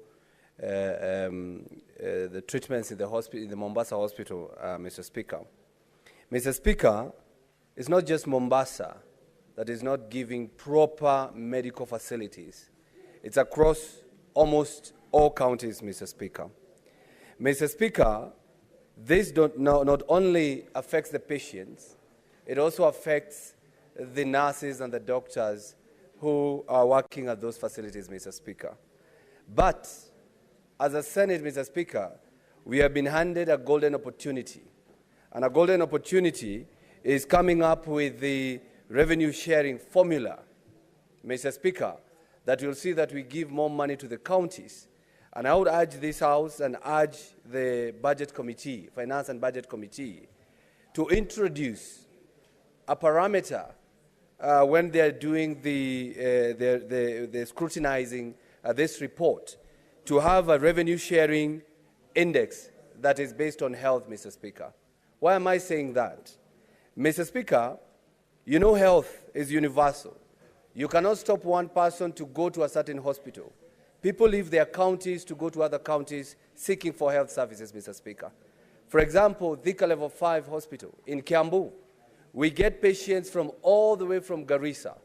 the treatments in the hospital, in the Mombasa hospital, Mr. Speaker. Mr. Speaker, it's not just Mombasa that is not giving proper medical facilities. It's across almost all counties, Mr. Speaker. Mr. Speaker, this not only affects the patients, it also affects the nurses and the doctors who are working at those facilities, Mr. Speaker. But as a Senate, Mr. Speaker, we have been handed a golden opportunity. And a golden opportunity is coming up with the revenue sharing formula, Mr. Speaker, that you'll see that we give more money to the counties. And I would urge this House and urge the Budget Committee, Finance and Budget Committee, to introduce a parameter when they're doing the scrutinizing this report, to have a revenue sharing index that is based on health, Mr. Speaker. Why am I saying that? Mr. Speaker, you know health is universal. You cannot stop one person to go to a certain hospital. People leave their counties to go to other counties seeking for health services, Mr. Speaker. For example, Thika Level 5 Hospital in Kiambu, we get patients from all the way from Garissa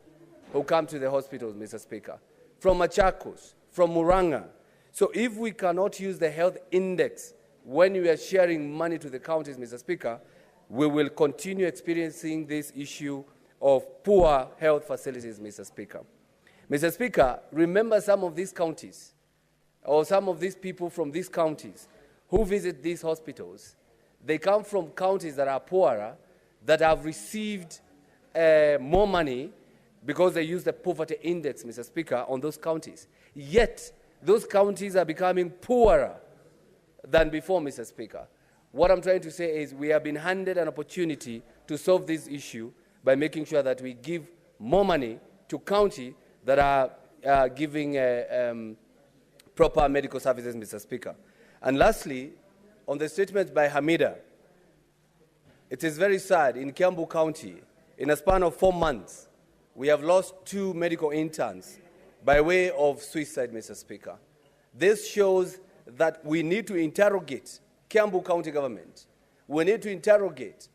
who come to the hospitals, Mr. Speaker, from Machakos, from Muranga. So if we cannot use the health index when we are sharing money to the counties, Mr. Speaker, we will continue experiencing this issue of poor health facilities, Mr. Speaker. Mr. Speaker, remember some of these counties, or some of these people from these counties who visit these hospitals. They come from counties that are poorer, that have received more money because they use the poverty index, Mr. Speaker, on those counties. Yet, those counties are becoming poorer than before, Mr. Speaker. What I'm trying to say is we have been handed an opportunity to solve this issue by making sure that we give more money to counties that are giving proper medical services, Mr. Speaker. And lastly, on the statement by Hamida, it is very sad in Kiambu County, in a span of 4 months, we have lost 2 medical interns by way of suicide, Mr. Speaker. This shows that we need to interrogate Kiambu County government. We need to interrogate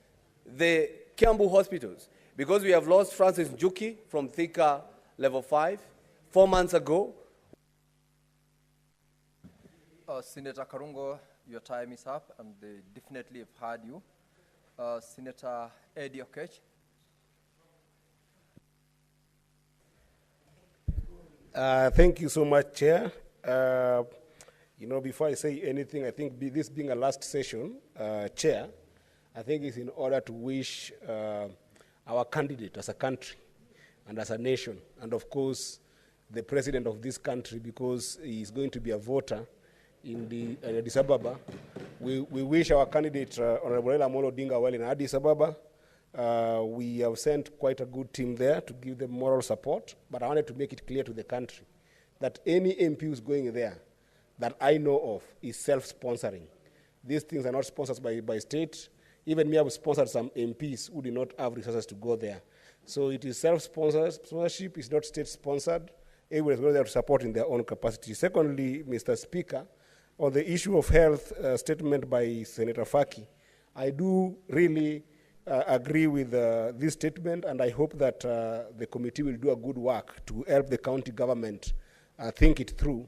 the Kiambu hospitals, because we have lost Francis Njuki from Thika Level 5 4 months ago. Senator Karungo, your time is up, and they definitely have heard you. Senator Eddie Okech. Thank you so much, Chair. You know, before I say anything, I think this being a last session, Chair, I think it's in order to wish our candidate as a country and as a nation, and of course, the president of this country, because he's going to be a voter in Addis Ababa. We wish our candidate, Honorable Raila Amolo Odinga, well in Addis Ababa. We have sent quite a good team there to give them moral support, but I wanted to make it clear to the country that any MP who's going there that I know of is self-sponsoring. These things are not sponsored by state. Even me, I've sponsored some MPs who do not have resources to go there. So it is self-sponsorship, it's not state-sponsored. Everyone is going there to support in their own capacity. Secondly, Mr. Speaker, on the issue of health statement by Senator Faki, I do really agree with this statement, and I hope that the committee will do a good work to help the county government think it through.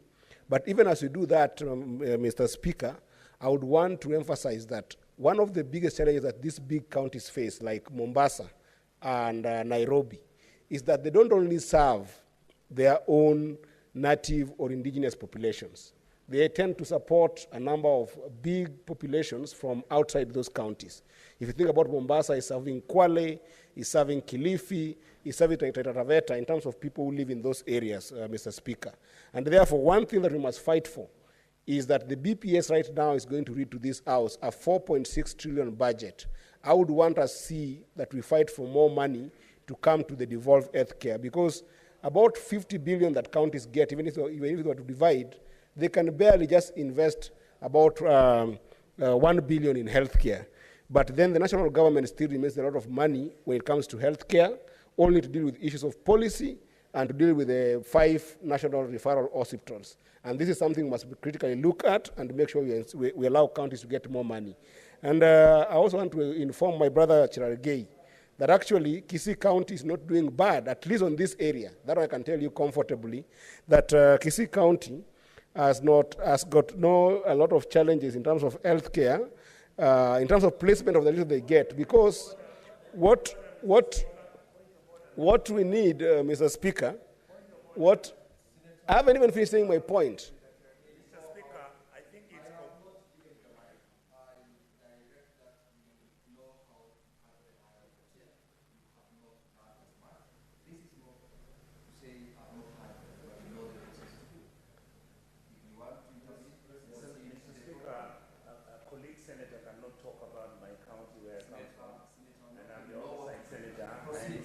But even as we do that, Mr. Speaker, I would want to emphasize that one of the biggest challenges that these big counties face, like Mombasa and Nairobi, is that they don't only serve their own native or indigenous populations. They tend to support a number of big populations from outside those counties. If you think about Mombasa, it's serving Kwale, it's serving Kilifi, it's serving Taita Taveta in terms of people who live in those areas, Mr. Speaker. And therefore, one thing that we must fight for is that the BPS right now is going to read to this House a 4.6 trillion budget. I would want us to see that we fight for more money to come to the devolved healthcare, because about 50 billion that counties get, even if they were to divide, they can barely just invest about 1 billion in healthcare. But then the national government still remains a lot of money when it comes to healthcare, only to deal with issues of policy and to deal with the 5 national referral hospitals. And this is something we must critically look at and make sure we allow counties to get more money. And I also want to inform my brother Chirargei that actually Kisii County is not doing bad, at least on this area. That I can tell you comfortably, that Kisii County has got a lot of challenges in terms of healthcare, in terms of placement of the little they get, because what we need, Mr. Speaker, I haven't even finished saying my point. Mr. Speaker, I think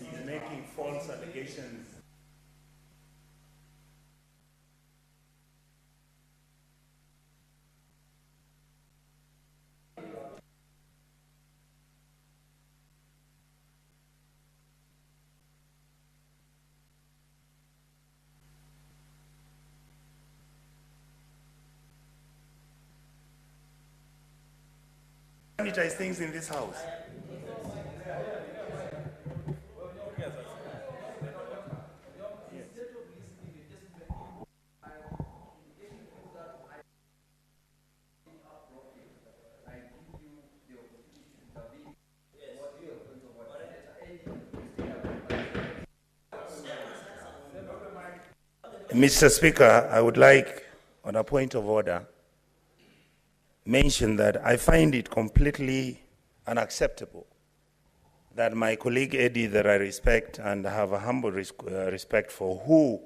it's making false allegations. Sanitize things in this house. Mr. Speaker, I would like, on a point of order, mention that I find it completely unacceptable that my colleague Eddie, that I respect and have a humble respect for, who,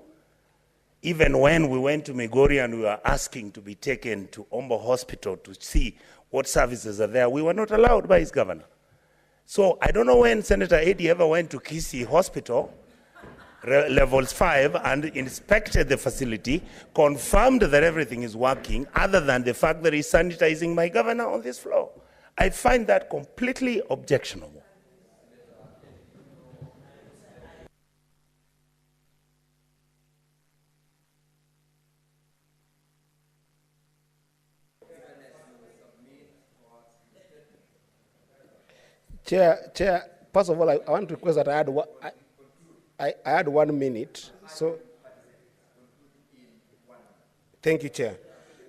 even when we went to Migori and we were asking to be taken to Ombo Hospital to see what services are there, we were not allowed by his governor. So I don't know when Senator Eddie ever went to Kisii Hospital, levels 5, and inspected the facility, confirmed that everything is working, other than the fact that he's sanitizing my governor on this floor. I find that completely objectionable. Chair, first of all, I want to request that I had 1 minute. So, thank you, Chair.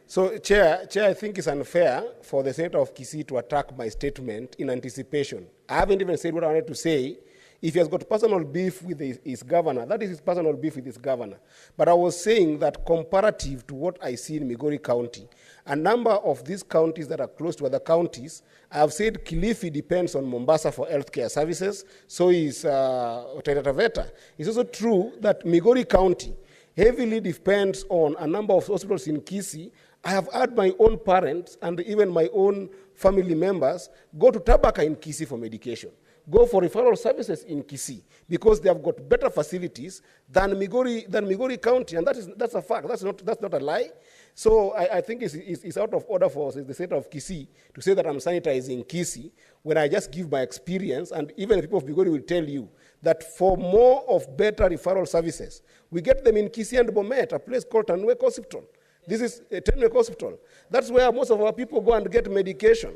So, Chair, I think it's unfair for the Senator of Kisii to attack my statement in anticipation. I haven't even said what I wanted to say. If he has got personal beef with his governor, that is his personal beef with his governor. But I was saying that comparative to what I see in Migori County, a number of these counties that are close to other counties, I have said Kilifi depends on Mombasa for healthcare services, so is Taita Taveta. It's also true that Migori County heavily depends on a number of hospitals in Kisii. I have had my own parents and even my own family members go to Tabaka in Kisii for medication, go for referral services in Kisii, because they have got better facilities than Migori County, and that's a fact. That's not a lie. So I think it's out of order for the Senator of Kisii to say that I'm sanitizing Kisii when I just give my experience, and even the people of Migori will tell you that for more of better referral services, we get them in Kisii and Bomet, a place called Tanwek Hospital. This is a Tanwek Hospital. That's where most of our people go and get medication,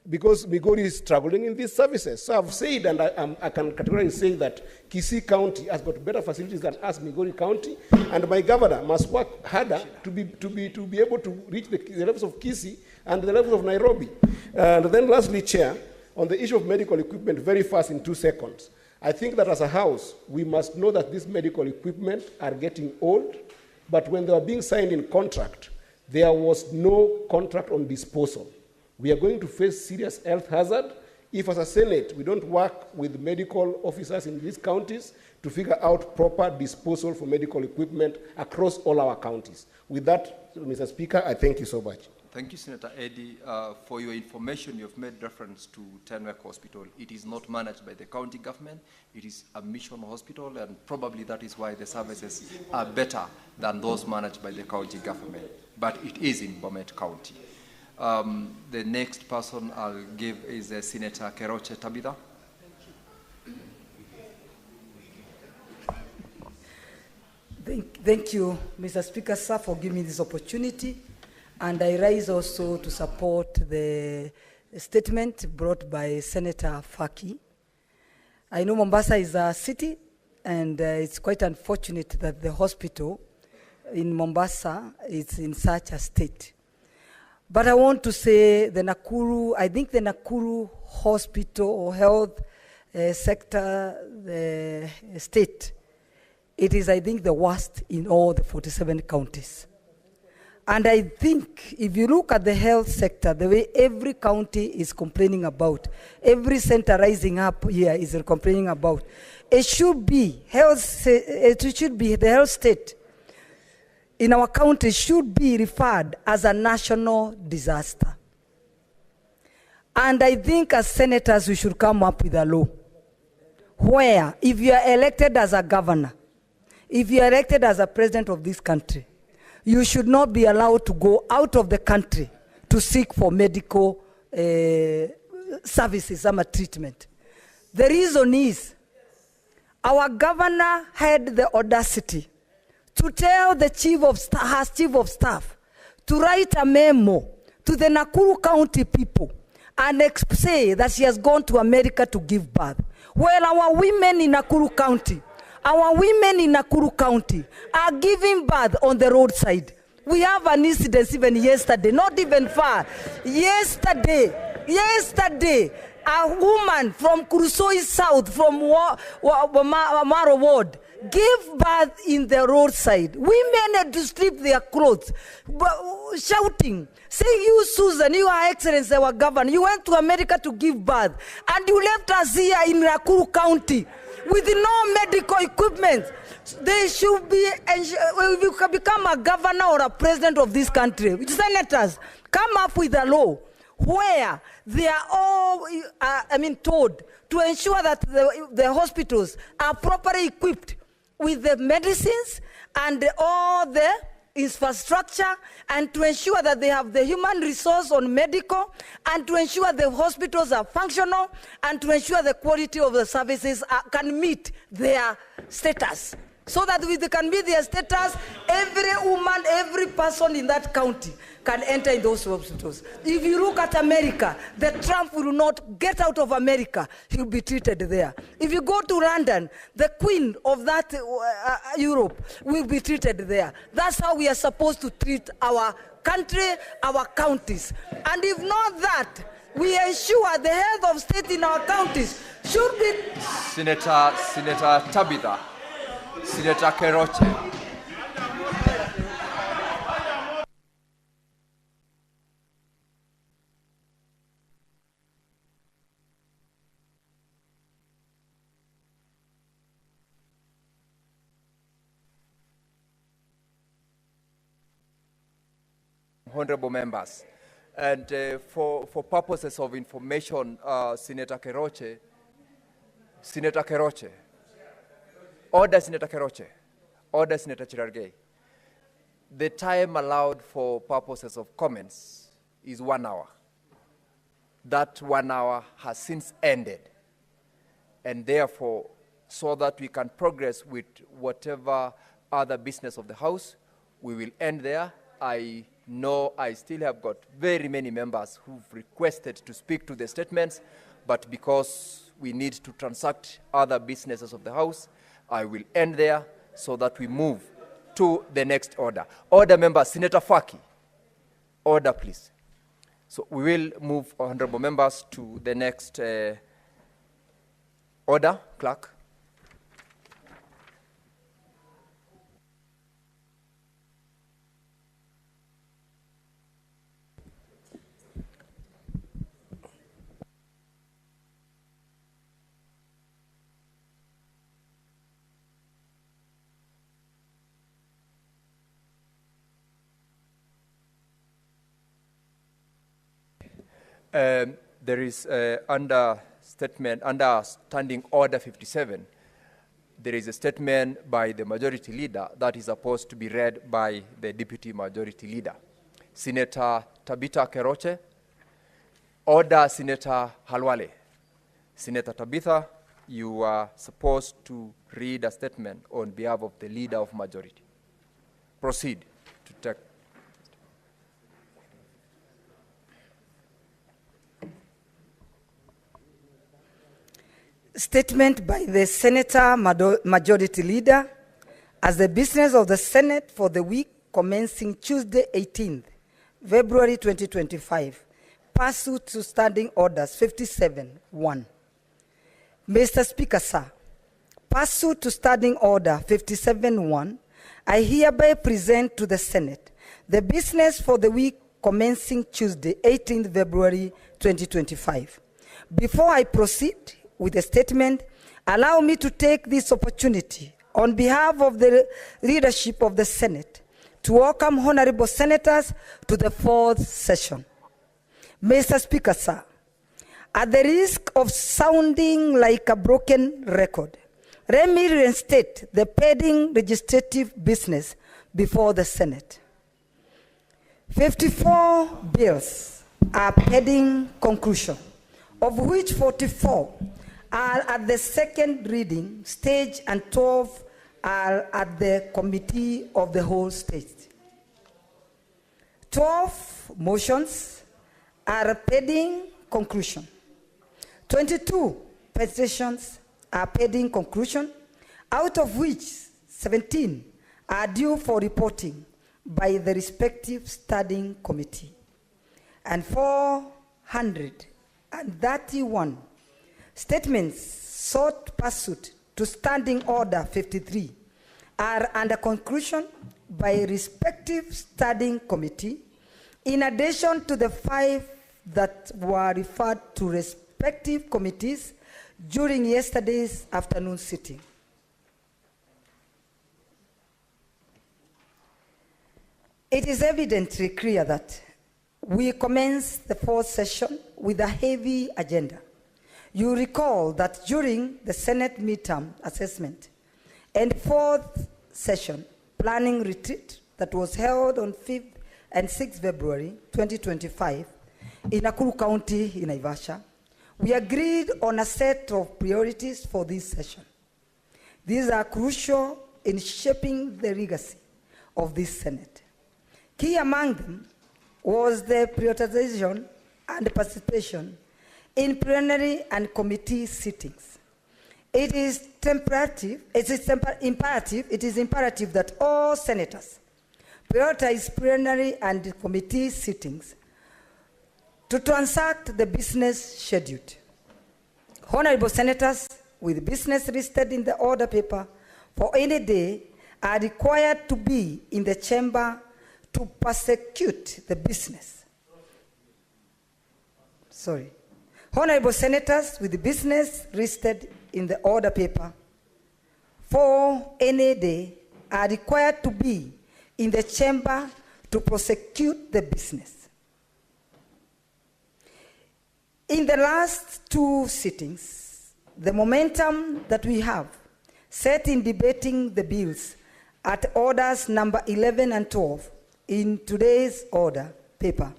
because Migori is struggling in these services. So I've said, and I can categorically say that Kisii County has got better facilities than us, Migori County, and my governor must work harder to be able to reach the levels of Kisii and the levels of Nairobi. And then lastly, Chair, on the issue of medical equipment, very fast in 2 seconds. I think that as a house, we must know that these medical equipment are getting old, but when they were being signed in contract, there was no contract on disposal. We are going to face serious health hazard if, as a Senate, we don't work with medical officers in these counties to figure out proper disposal for medical equipment across all our counties. With that, Mr. Speaker, I thank you so much. Thank you, Senator Eddy. For your information, you've made reference to Tanwek Hospital. It is not managed by the county government. It is a mission hospital, and probably that is why the services are better than those managed by the county government. But it is in Bomet County. The next person I'll give is Senator Keroche Tabitha. Thank you, Mr. Speaker, sir, for giving me this opportunity. And I rise also to support the statement brought by Senator Faki. I know Mombasa is a city, and it's quite unfortunate that the hospital in Mombasa is in such a state. But I want to say I think the Nakuru hospital or health sector, the state, it is, I think, the worst in all the 47 counties. And I think if you look at the health sector, the way every county is complaining about, every center rising up here is complaining about, it should be the health state in our county should be referred as a national disaster. And I think as senators, we should come up with a law where if you are elected as a governor, if you are elected as a president of this country, you should not be allowed to go out of the country to seek for medical services or treatment. The reason is our governor had the audacity to tell the chief of staff to write a memo to the Nakuru County people and say that she has gone to America to give birth. Well, our women in Nakuru County are giving birth on the roadside. We have an incident even yesterday, not even far. Yesterday, a woman from Kurusoi South, from Wamaro Ward, gave birth in the roadside. Women had to strip their clothes, shouting, saying, "You, Susan, you are Excellency, our governor, you went to America to give birth, and you left us here in Nakuru County with no medical equipment." They should be, if you can become a governor or a president of this country, senators, come up with a law where they are all, told to ensure that the hospitals are properly equipped with the medicines and all the infrastructure, and to ensure that they have the human resource on medical, and to ensure the hospitals are functional, and to ensure the quality of the services can meet their status. So that they can meet their status, every woman, every person in that county can enter in those hospitals. If you look at America, the Trump will not get out of America. He'll be treated there. If you go to London, the queen of that Europe will be treated there. That's how we are supposed to treat our country, our counties. And if not that, we ensure the health of state in our counties should be... Senator Tabitha. Senator Keroche. Honorable members, and for purposes of information, Senator Keroche, Order, Senator Keroche. Order, Senator Chirargei. The time allowed for purposes of comments is 1 hour. That 1 hour has since ended, and therefore so that we can progress with whatever other business of the House. We will end there. I know I still have got very many members who've requested to speak to the statements, but because we need to transact other businesses of the House, I will end there so that we move to the next order. Order, members. Senator Faki. Order, please. So we will move, honorable members, to the next order. Clerk. There is under Standing Order 57, there is a statement by the Majority Leader that is supposed to be read by the Deputy Majority Leader. Senator Tabitha Keroche. Order, Senator Halwale. Senator Tabitha, you are supposed to read a statement on behalf of the Leader of Majority. Proceed to take. Statement by the Senator Majority Leader as the business of the Senate for the week commencing Tuesday 18th, February 2025, pursuant to Standing Orders 57-1. Mr. Speaker, sir, pursuant to Standing Order 57-1, I hereby present to the Senate the business for the week commencing Tuesday 18th, February 2025. Before I proceed with a statement, allow me to take this opportunity on behalf of the leadership of the Senate to welcome honorable senators to the fourth session. Mr. Speaker, sir, at the risk of sounding like a broken record, let me reinstate the pending legislative business before the Senate. 54 bills are pending conclusion, of which 44 are at the second reading stage and 12 are at the committee of the whole stage. 12 motions are pending conclusion. 22 petitions are pending conclusion, out of which 17 are due for reporting by the respective standing committee. And 431 statements sought pursuant to Standing Order 53 are under conclusion by respective standing committee, in addition to the 5 that were referred to respective committees during yesterday's afternoon sitting. It is evidently clear that we commence the fourth session with a heavy agenda. You recall that during the Senate midterm assessment and fourth session planning retreat that was held on 5th and 6th February 2025 in Nakuru County in Naivasha, we agreed on a set of priorities for this session. These are crucial in shaping the legacy of this Senate. Key among them was the prioritization and participation in plenary and committee sittings. It is imperative that all senators prioritize plenary and committee sittings to transact the business scheduled. Honorable senators with business listed in the order paper for any day are required to be in the chamber to prosecute the business. Honorable senators with the business listed in the order paper for any day are required to be in the chamber to prosecute the business. In the last 2 sittings, the momentum that we have set in debating the bills at orders number 11 and 12 in today's order paper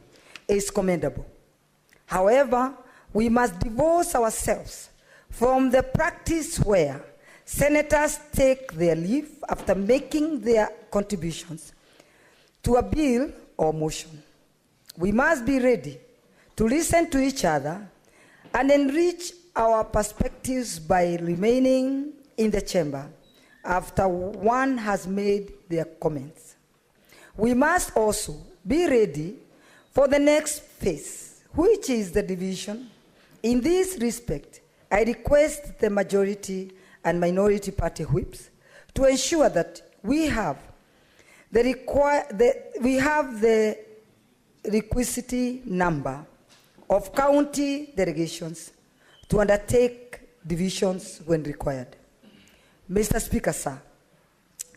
is commendable. However, we must divorce ourselves from the practice where senators take their leave after making their contributions to a bill or motion. We must be ready to listen to each other and enrich our perspectives by remaining in the chamber after one has made their comments. We must also be ready for the next phase, which is the division. In this respect, I request the majority and minority party whips to ensure that we have the requisite number of county delegations to undertake divisions when required. Mr. Speaker, sir,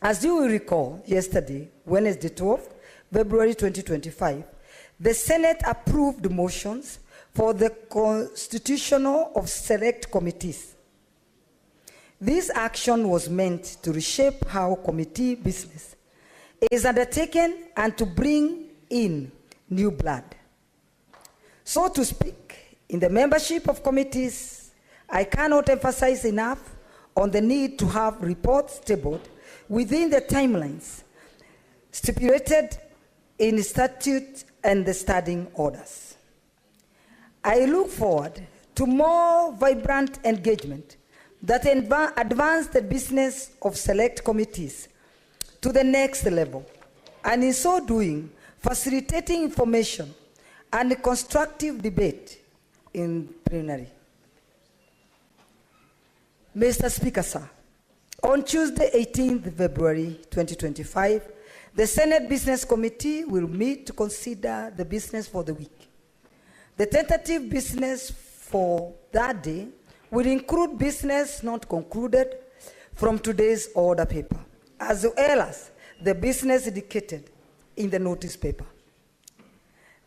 as you will recall, yesterday, Wednesday 12th, February 2025, the Senate approved motions for the constitutional of select committees. This action was meant to reshape how committee business is undertaken and to bring in new blood. So to speak, in the membership of committees, I cannot emphasize enough on the need to have reports tabled within the timelines stipulated in statute and the standing orders. I look forward to more vibrant engagement that advance the business of select committees to the next level, and in so doing, facilitating information and constructive debate in plenary. Mr. Speaker, sir, on Tuesday, 18th February 2025, the Senate Business Committee will meet to consider the business for the week. The tentative business for that day will include business not concluded from today's order paper, as well as the business indicated in the notice paper.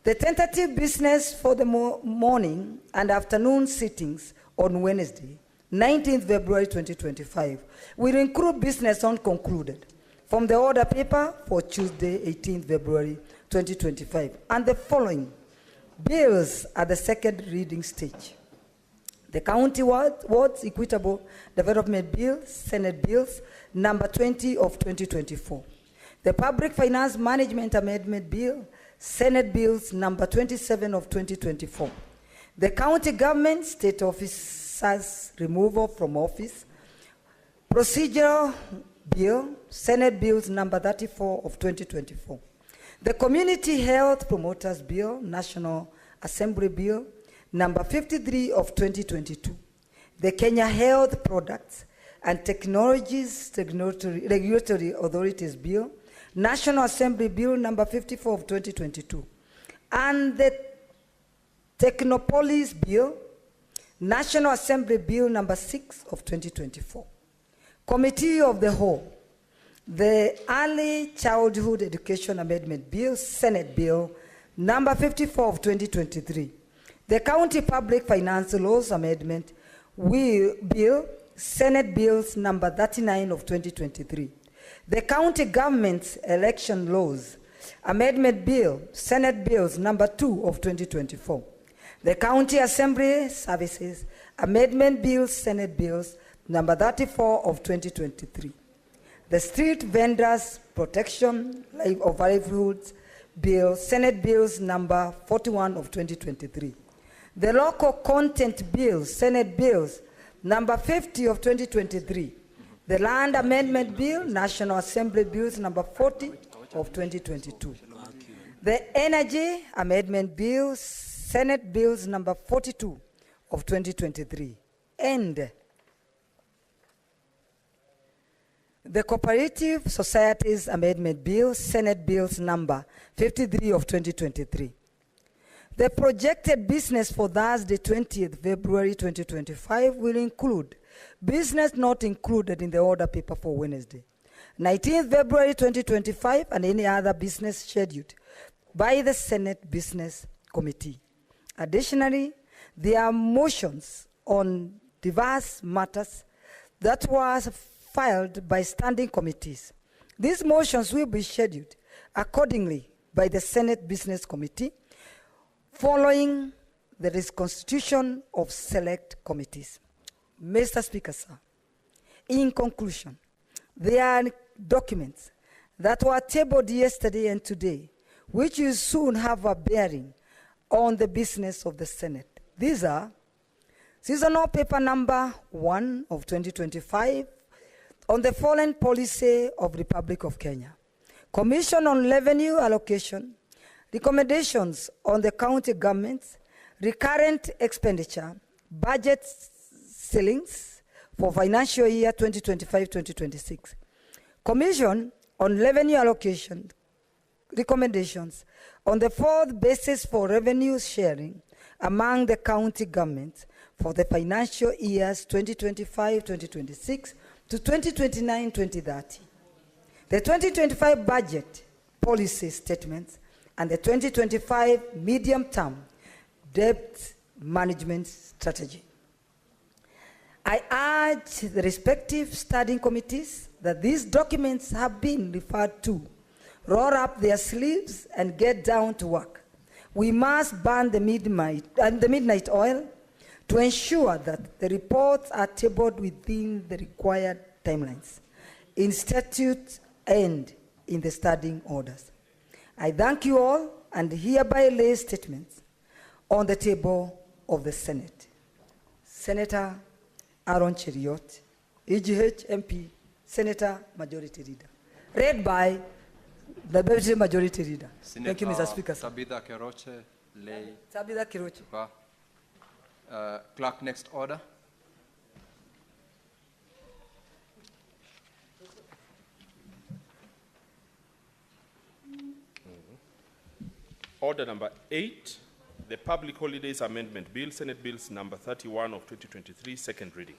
The tentative business for the morning and afternoon sittings on Wednesday, 19th February 2025, will include business unconcluded from the order paper for Tuesday, 18th February 2025, and the following bills at the second reading stage: the County Wards Equitable Development Bill, Senate Bills number 20 of 2024, the Public Finance Management Amendment Bill, Senate Bills number 27 of 2024, the County Government State Officers Removal from Office Procedural Bill, Senate Bills number 34 of 2024, the Community Health Promoters Bill, National Assembly Bill number 53 of 2022, the Kenya Health Products and Technologies Regulatory Authorities Bill, National Assembly Bill number 54 of 2022, and the Technopolis Bill, National Assembly Bill number 6 of 2024. Committee of the Whole, the Early Childhood Education Amendment Bill, Senate Bill number 54 of 2023, the County Public Finance Laws Amendment Bill, Senate Bills number 39 of 2023, the County Government's Election Laws Amendment Bill, Senate Bills number 2 of 2024, the County Assembly Services Amendment Bill, Senate Bills number 34 of 2023, the Street Vendors Protection of Livelihoods Bill, Senate Bills number 41 of 2023, the Local Content Bill, Senate Bills number 50 of 2023, the Land Amendment Bill, National Assembly Bills number 40 of 2022, the Energy Amendment Bill, Senate Bills number 42 of 2023, and the Cooperative Societies Amendment Bill, Senate Bills number 53 of 2023. The projected business for Thursday, 20th February 2025 will include business not included in the order paper for Wednesday, 19th February 2025, and any other business scheduled by the Senate Business Committee. Additionally, there are motions on diverse matters that was filed by standing committees. These motions will be scheduled accordingly by the Senate Business Committee following the reconstitution of select committees. Mr. Speaker, sir, In conclusion, there are documents that were tabled yesterday and today, which will soon have a bearing on the business of the Senate. These are Seasonal Paper Number 1 of 2025 on the Foreign Policy of Republic of Kenya, Commission on Revenue Allocation, Recommendations on the County Governments, Recurrent Expenditure, Budget Ceilings for Financial Year 2025-2026, Commission on Revenue Allocation, Recommendations on the fourth basis for revenue sharing among the county governments for the financial years 2025-2026 to 2029-2030, the 2025 budget policy statements, and the 2025 medium-term debt management strategy. I urge the respective studying committees that these documents have been referred to roll up their sleeves and get down to work. We must burn the midnight oil to ensure that the reports are tabled within the required timelines, in statutes and in the standing orders. I thank you all and hereby lay statements on the table of the Senate. Senator Aaron Cheriot, EGH MP, Senator Majority Leader. Read by the Deputy Majority Leader. Thank you, Mr. Speaker. Tabitha Keroche, lay. Tabitha Keroche. Clerk, next order. Order number 8, the Public Holidays Amendment Bill, Senate Bills number 31 of 2023, second reading.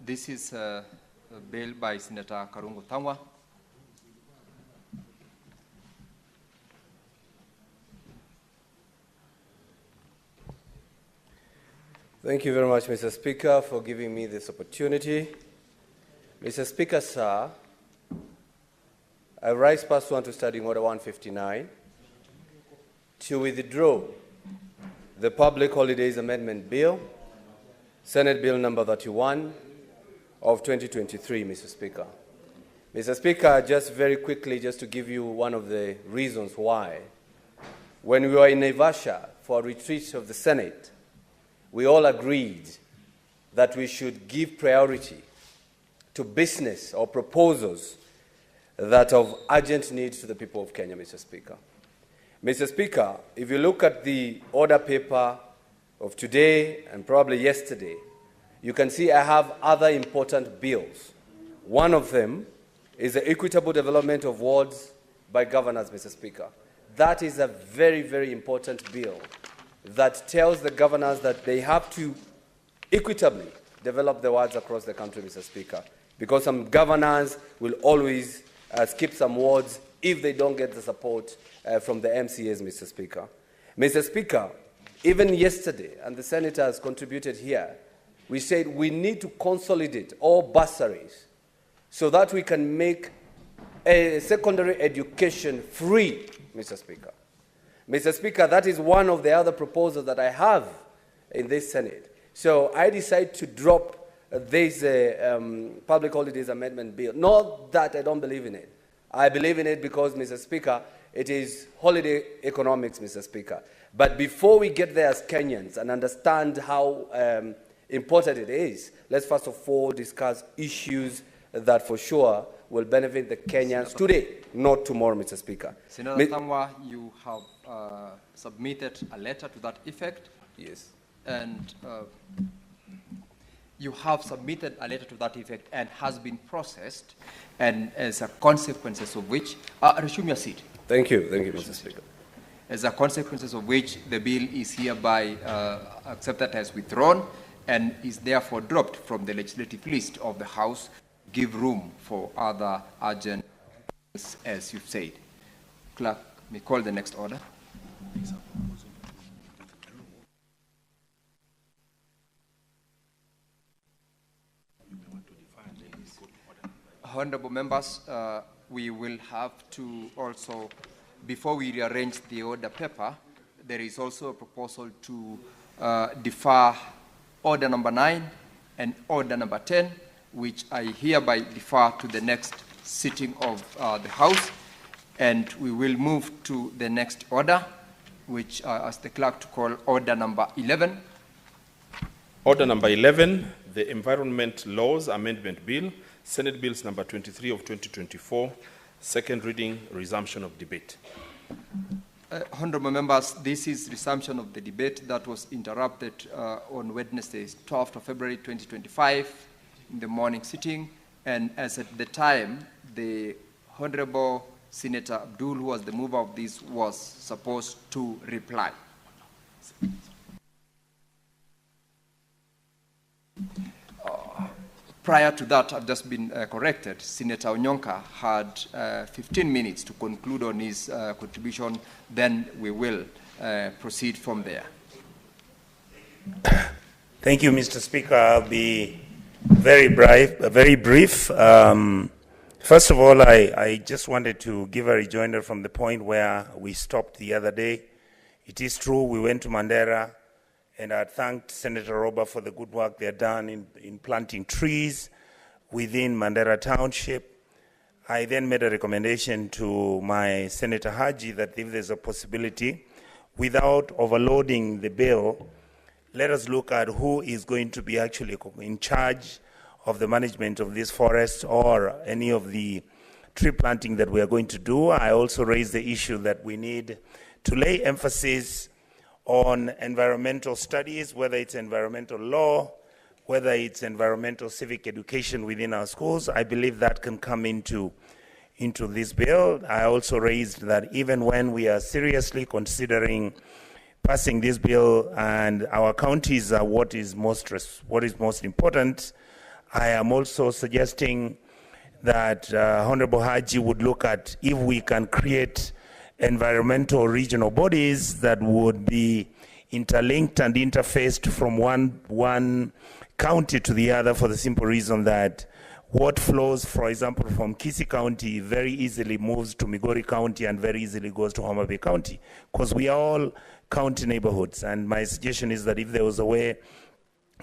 This is a bill by Senator Karungo Tangwa. Thank you very much, Mr. Speaker, for giving me this opportunity. Mr. Speaker, sir, I rise pursuant to Standing Order 159 to withdraw the Public Holidays Amendment Bill, Senate Bill number 31 of 2023, Mr. Speaker. Mr. Speaker, just very quickly, just to give you one of the reasons why. When we were in Naivasha for a retreat of the Senate, we all agreed that we should give priority to business or proposals that are of urgent need to the people of Kenya, Mr. Speaker. Mr. Speaker, if you look at the order paper of today and probably yesterday, you can see I have other important bills. One of them is the equitable development of wards by governors, Mr. Speaker. That is a very, very important bill that tells the governors that they have to equitably develop the wards across the country, Mr. Speaker, because some governors will always skip some wards if they don't get the support from the MCAs, Mr. Speaker. Mr. Speaker, even yesterday, and the senators contributed here, we said we need to consolidate all bursaries so that we can make a secondary education free, Mr. Speaker. Mr. Speaker, that is one of the other proposals that I have in this Senate. So I decided to drop this Public Holidays Amendment Bill. Not that I don't believe in it. I believe in it because, Mr. Speaker, it is holiday economics, Mr. Speaker. But before we get there as Kenyans and understand how important it is, let's first of all discuss issues that for sure will benefit the Kenyans today, not tomorrow, Mr. Speaker. Senator Tangwa, you have submitted a letter to that effect. Yes. And you have submitted a letter to that effect and has been processed, and as a consequences of which, resume your seat. Thank you, Mr. Speaker. As a consequences of which, the bill is hereby accepted as withdrawn and is therefore dropped from the legislative list of the House. Give room for other urgent, as you've said. Clerk, may call the next order. Honorable members, we will have to also, before we rearrange the order paper, there is also a proposal to defer order number 9 and order number 10, which I hereby defer to the next sitting of the House. And we will move to the next order, which I ask the clerk to call order number 11. Order number 11, the Environment Laws Amendment Bill, Senate Bills number 23 of 2024, second reading, resumption of debate. Honorable members, this is resumption of the debate that was interrupted on Wednesday, 12th of February 2025 in the morning sitting. And as at the time, the Honorable Senator Abdul, who was the mover of this, was supposed to reply. Prior to that, I've just been corrected. Senator Onyonka had 15 minutes to conclude on his contribution. Then we will proceed from there. Thank you, Mr. Speaker. I'll be very brief. First of all, I just wanted to give a rejoinder from the point where we stopped the other day. It is true we went to Mandera, and I thanked Senator Roba for the good work they've done in planting trees within Mandera Township. I then made a recommendation to my Senator Haji that if there's a possibility, without overloading the bill, let us look at who is going to be actually in charge of the management of this forest or any of the tree planting that we are going to do. I also raised the issue that we need to lay emphasis on environmental studies, whether it's environmental law, whether it's environmental civic education within our schools. I believe that can come into this bill. I also raised that even when we are seriously considering passing this bill and our counties are what is most important, I am also suggesting that Honorable Haji would look at if we can create environmental regional bodies that would be interlinked and interfaced from one county to the other, for the simple reason that what flows, for example, from Kisii County very easily moves to Migori County and very easily goes to Homa Bay County, because we are all county neighborhoods. And my suggestion is that if there was a way,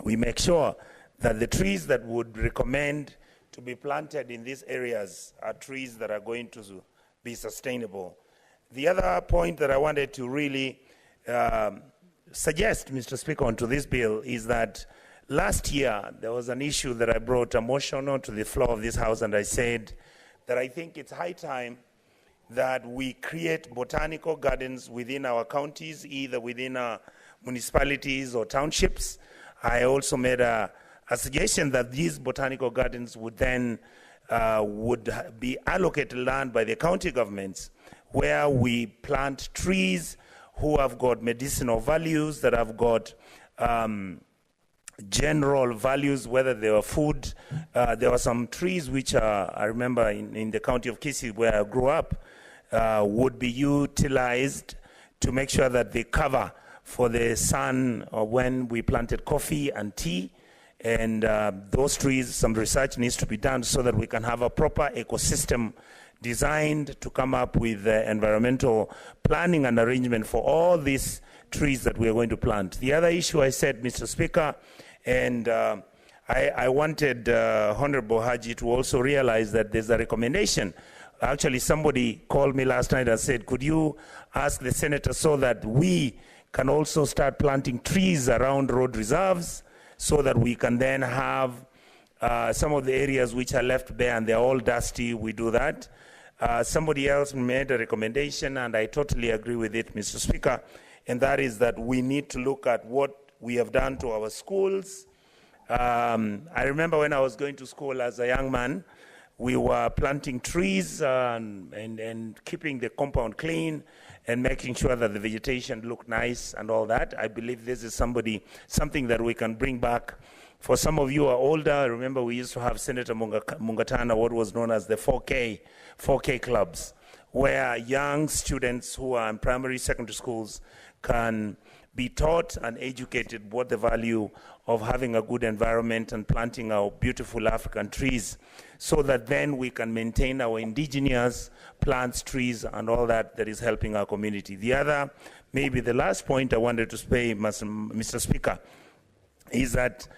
we make sure that the trees that would recommend to be planted in these areas are trees that are going to be sustainable. The other point that I wanted to really suggest, Mr. Speaker, onto this bill is that last year there was an issue that I brought a motion onto the floor of this House, and I said that I think it's high time that we create botanical gardens within our counties, either within our municipalities or townships. I also made a suggestion that these botanical gardens would then would be allocated land by the county governments, where we plant trees who have got medicinal values, that have got general values, whether they were food. There were some trees which I remember in the county of Kisii, where I grew up, would be utilized to make sure that they cover for the sun when we planted coffee and tea. And those trees, some research needs to be done so that we can have a proper ecosystem designed to come up with environmental planning and arrangement for all these trees that we are going to plant. The other issue I said, Mr. Speaker, and I wanted Honorable Haji to also realize that there's a recommendation. Actually, somebody called me last night and said, could you ask the senator so that we can also start planting trees around road reserves, so that we can then have some of the areas which are left bare and they're all dusty, we do that. Somebody else made a recommendation, and I totally agree with it, Mr. Speaker, and that is that we need to look at what we have done to our schools. I remember when I was going to school as a young man, we were planting trees and keeping the compound clean and making sure that the vegetation looked nice and all that. I believe this is something that we can bring back. For some of you who are older, remember we used to have Senator Mungatana, what was known as the 4K clubs, where young students who are in primary, secondary schools can be taught and educated what the value of having a good environment and planting our beautiful African trees, so that then we can maintain our indigenous plants, trees, and all that is helping our community. The other, maybe the last point I wanted to say, Mr. Speaker, is that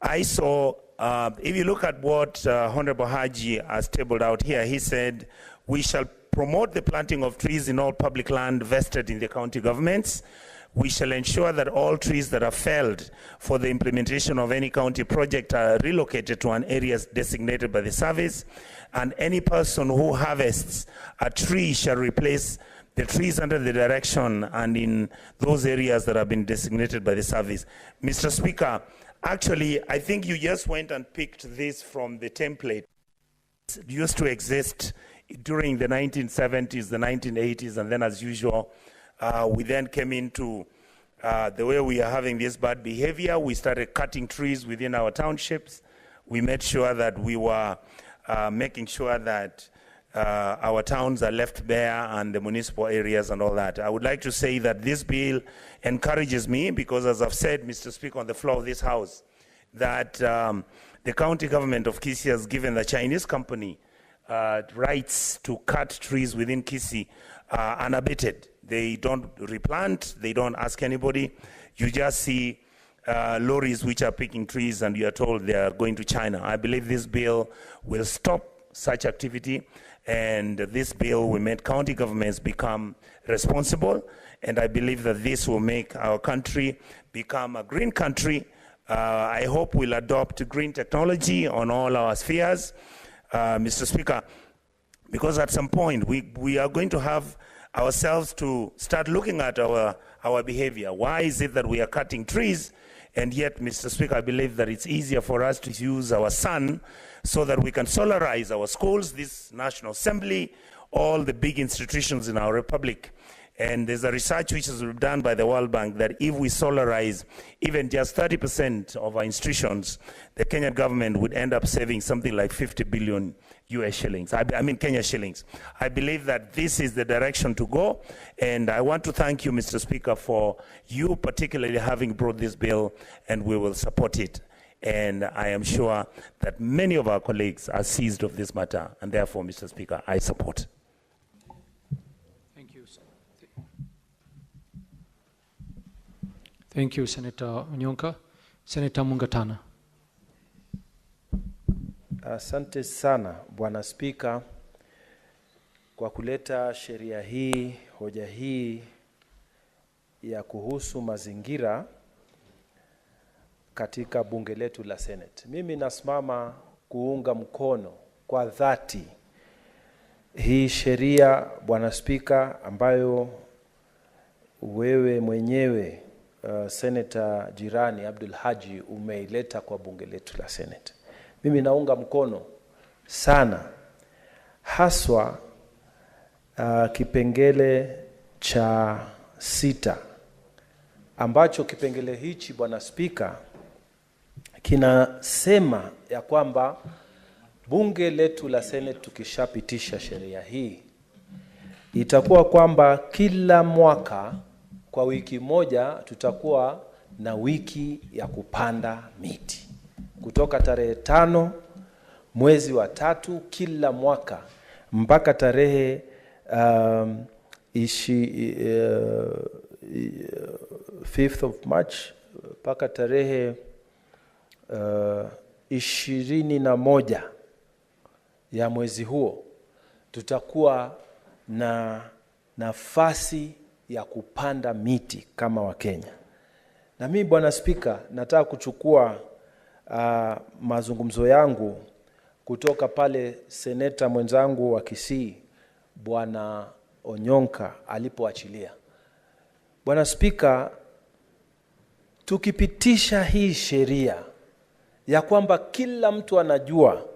I saw, if you look at what Honorable Haji has tabled out here, he said, we shall promote the planting of trees in all public land vested in the county governments. We shall ensure that all trees that are felled for the implementation of any county project are relocated to an area designated by the service, and any person who harvests a tree shall replace the trees under the direction and in those areas that have been designated by the service. Mr. Speaker, actually, I think you just went and picked this from the template. It used to exist during the 1970s, the 1980s, and then as usual, we then came into the way we are having this bad behavior. We started cutting trees within our townships. We made sure that we were making sure that our towns are left bare and the municipal areas and all that. I would like to say that this bill encourages me because, as I've said, Mr. Speaker, on the floor of this House, that the county government of Kisii has given the Chinese company rights to cut trees within Kisii unabated. They don't replant, they don't ask anybody. You just see lorries which are picking trees and you are told they are going to China. I believe this bill will stop such activity, and this bill will make county governments become responsible, and I believe that this will make our country become a green country. I hope we'll adopt green technology on all our spheres, Mr. Speaker, because at some point we are going to have ourselves to start looking at our behavior. Why is it that we are cutting trees? And yet, Mr. Speaker, I believe that it's easier for us to use our sun so that we can solarize our schools, this National Assembly, all the big institutions in our republic. And there's a research which is done by the World Bank that if we solarize even just 30% of our institutions, the Kenyan government would end up saving something like 50 billion US shillings. I mean Kenya shillings. I believe that this is the direction to go, and I want to thank you, Mr. Speaker, for you particularly having brought this bill, and we will support it. And I am sure that many of our colleagues are seized of this matter, and therefore, Mr. Speaker, I support. Thank you. Thank you, Senator Onyonka. Senator Mungatana. Asante sana Bwana Spika kwa kuleta sheria hii, hoja hii ya kuhusu mazingira katika bunge letu la Senate. Mimi nasimama kuunga mkono kwa dhati hii sheria, Bwana Spika, ambayo wewe mwenyewe Senator jirani Abdul Haji umeileta kwa bunge letu la Senate. Mimi naunga mkono sana haswa kipengele cha 6 ambacho kipengele hichi, Bwana Spika, kinasema ya kwamba bunge letu la Senate tukishapitisha sheria hii itakuwa kwamba kila mwaka kwa wiki moja tutakuwa na wiki ya kupanda miti. Kutoka tarehe 5 mwezi wa 3 kila mwaka mpaka tarehe 5th of March mpaka tarehe 21 ya mwezi huo tutakuwa na nafasi ya kupanda miti kama Wakenya. Na mimi, Bwana Spika, nataka kuchukua mazungumzo yangu kutoka pale seneta mwenzangu wa Kisii Bwana Onyonka alipoachilia. Bwana Spika, tukipitisha hii sheria ya kwamba kila mtu anajua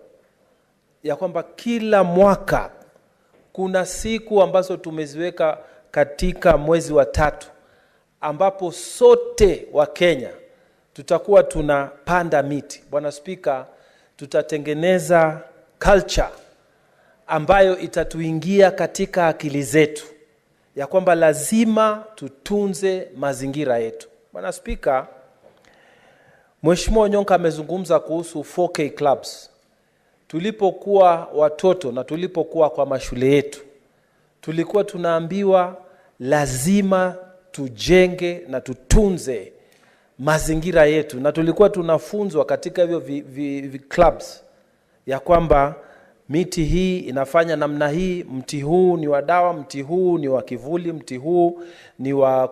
ya kwamba kila mwaka kuna siku ambazo tumeziweka katika mwezi wa 3 ambapo sote wa Kenya tutakuwa tunapanda miti. Bwana Spika, tutatengeneza culture ambayo itatuingia katika akili zetu ya kwamba lazima tutunze mazingira yetu. Bwana Spika, Mheshimiwa Onyonka amezungumza kuhusu 4K clubs. Tulipokuwa watoto na tulipokuwa kwa mashule yetu, tulikuwa tunaambiwa lazima tujenge na tutunze mazingira yetu, na tulikuwa tunafunzwa katika hivyo clubs ya kwamba miti hii inafanya namna hii, mti huu ni wa dawa, mti huu ni wa kivuli, mti huu ni wa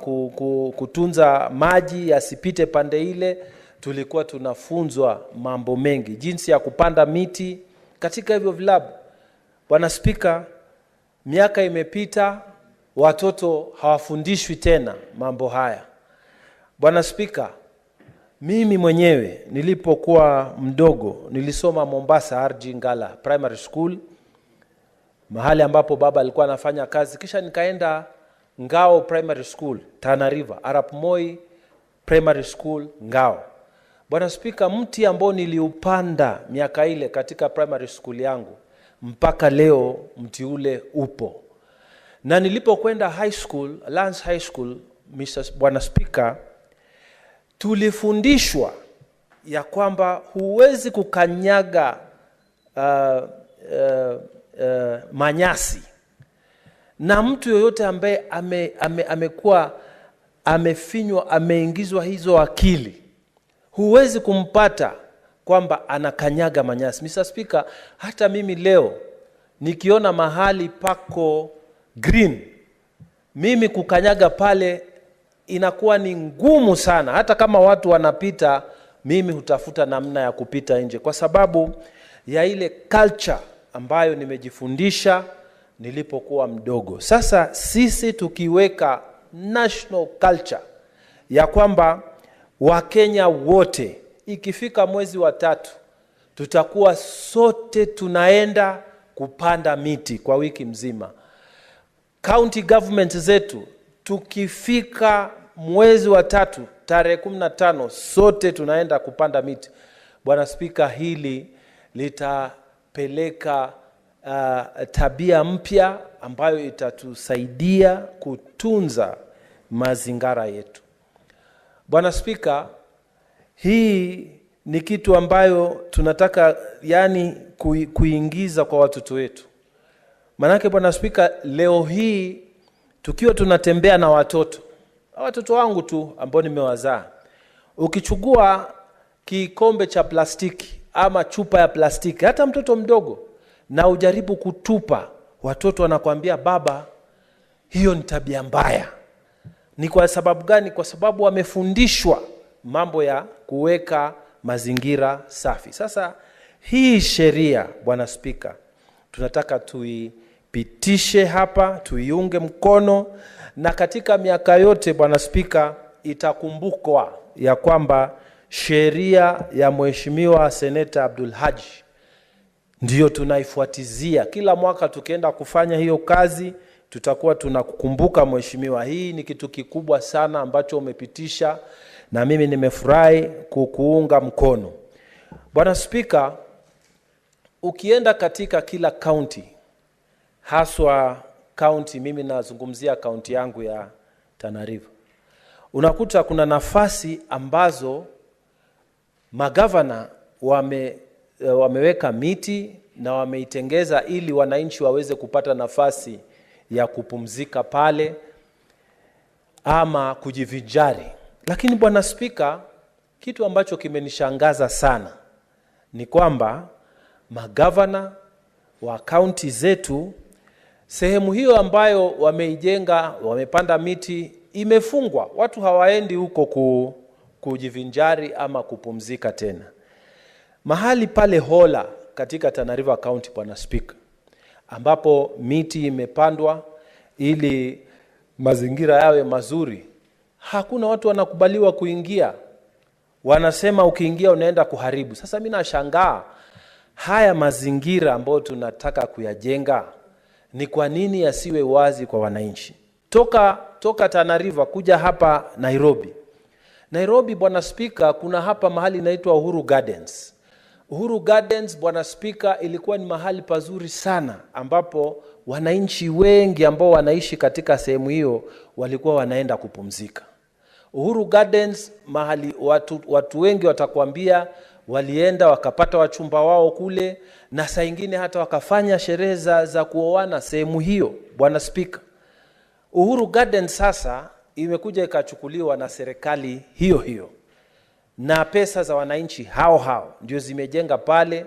kutunza maji yasipite pande ile. Tulikuwa tunafunzwa mambo mengi, jinsi ya kupanda miti katika hivyo vilabu. Bwana Spika, miaka imepita, watoto hawafundishwi tena mambo haya. Bwana Spika, mimi mwenyewe nilipokuwa mdogo nilisoma Mombasa RG Ngala Primary School, mahali ambapo baba alikuwa anafanya kazi. Kisha nikaenda Ngao Primary School Tana River, Arap Moi Primary School Ngao. Bwana Spika, mti ambao niliupanda miaka ile katika primary school yangu, mpaka leo mti ule upo. Na nilipokwenda high school, Lance High School, Bwana Spika, tulifundishwa ya kwamba huwezi kukanyaga manyasi, na mtu yoyote ambaye amekuwa amefinywa, ameingizwa hizo akili, huwezi kumpata kwamba anakanyaga manyasi. Mr. Speaker, hata mimi leo nikiona mahali pako green, mimi kukanyaga pale inakuwa ni ngumu sana. Hata kama watu wanapita, mimi hutafuta namna ya kupita nje, kwa sababu ya ile culture ambayo nimejifundisha nilipokuwa mdogo. Sasa sisi tukiweka national culture ya kwamba Wakenya wote ikifika mwezi wa 3 tutakuwa sote tunaenda kupanda miti kwa wiki mzima. County government zetu tukifika mwezi wa 3 tarehe 15 sote tunaenda kupanda miti. Bwana Spika, hili litapeleka tabia mpya ambayo itatusaidia kutunza mazingira yetu. Bwana Spika, hii ni kitu ambayo tunataka kuingiza kwa watoto wetu. Manake Bwana Spika, leo hii tukiwa tunatembea na watoto wangu tu ambao nimewazaa, ukichukua kikombe cha plastiki ama chupa ya plastiki, hata mtoto mdogo, na ujaribu kutupa, watoto wanakuambia, baba, hiyo ni tabia mbaya. Ni kwa sababu gani? Kwa sababu wamefundishwa mambo ya kuweka mazingira safi. Sasa hii sheria, Bwana Spika, tunataka tuipitishe hapa, tuiunge mkono, na katika miaka yote Bwana Spika itakumbukwa ya kwamba sheria ya Mheshimiwa Seneta Abdul Haji ndiyo tunaifuatizia. Kila mwaka tukienda kufanya hiyo kazi, tutakuwa tunakukumbuka Mheshimiwa. Hii ni kitu kikubwa sana ambacho umepitisha, na mimi nimefurahi kukuunga mkono. Bwana Spika, ukienda katika kila county, haswa county, mimi nazungumzia county yangu ya Tana River, unakuta kuna nafasi ambazo magavana wameweka miti na wameitengeza ili wananchi waweze kupata nafasi ya kupumzika pale ama kujivinjari. Lakini Bwana Spika, kitu ambacho kimenishangaza sana ni kwamba magavana wa kaunti zetu, sehemu hiyo ambayo wameijenga, wamepanda miti, imefungwa. Watu hawaendi huko kujivinjari ama kupumzika tena. Mahali pale Hola katika Tana River County, Bwana Spika, ambapo miti imepandwa ili mazingira yawe mazuri, hakuna watu wanakubaliwa kuingia. Wanasema ukiingia unaenda kuharibu. Sasa mimi nashangaa, haya mazingira ambayo tunataka kuyajenga, ni kwa nini yasiwe wazi kwa wananchi? Toka Tana River kuja hapa Nairobi, Bwana Spika, kuna hapa mahali inaitwa Uhuru Gardens. Uhuru Gardens, Bwana Spika, ilikuwa ni mahali pazuri sana ambapo wananchi wengi ambao wanaishi katika sehemu hiyo walikuwa wanaenda kupumzika. Uhuru Gardens, mahali watu wengi watakwambia walienda wakapata wachumba wao kule, na saa ingine hata wakafanya sherehe za kuoana sehemu hiyo. Bwana Spika, Uhuru Gardens sasa imekuja ikachukuliwa na serikali hiyo hiyo, na pesa za wananchi hao ndio zimejenga pale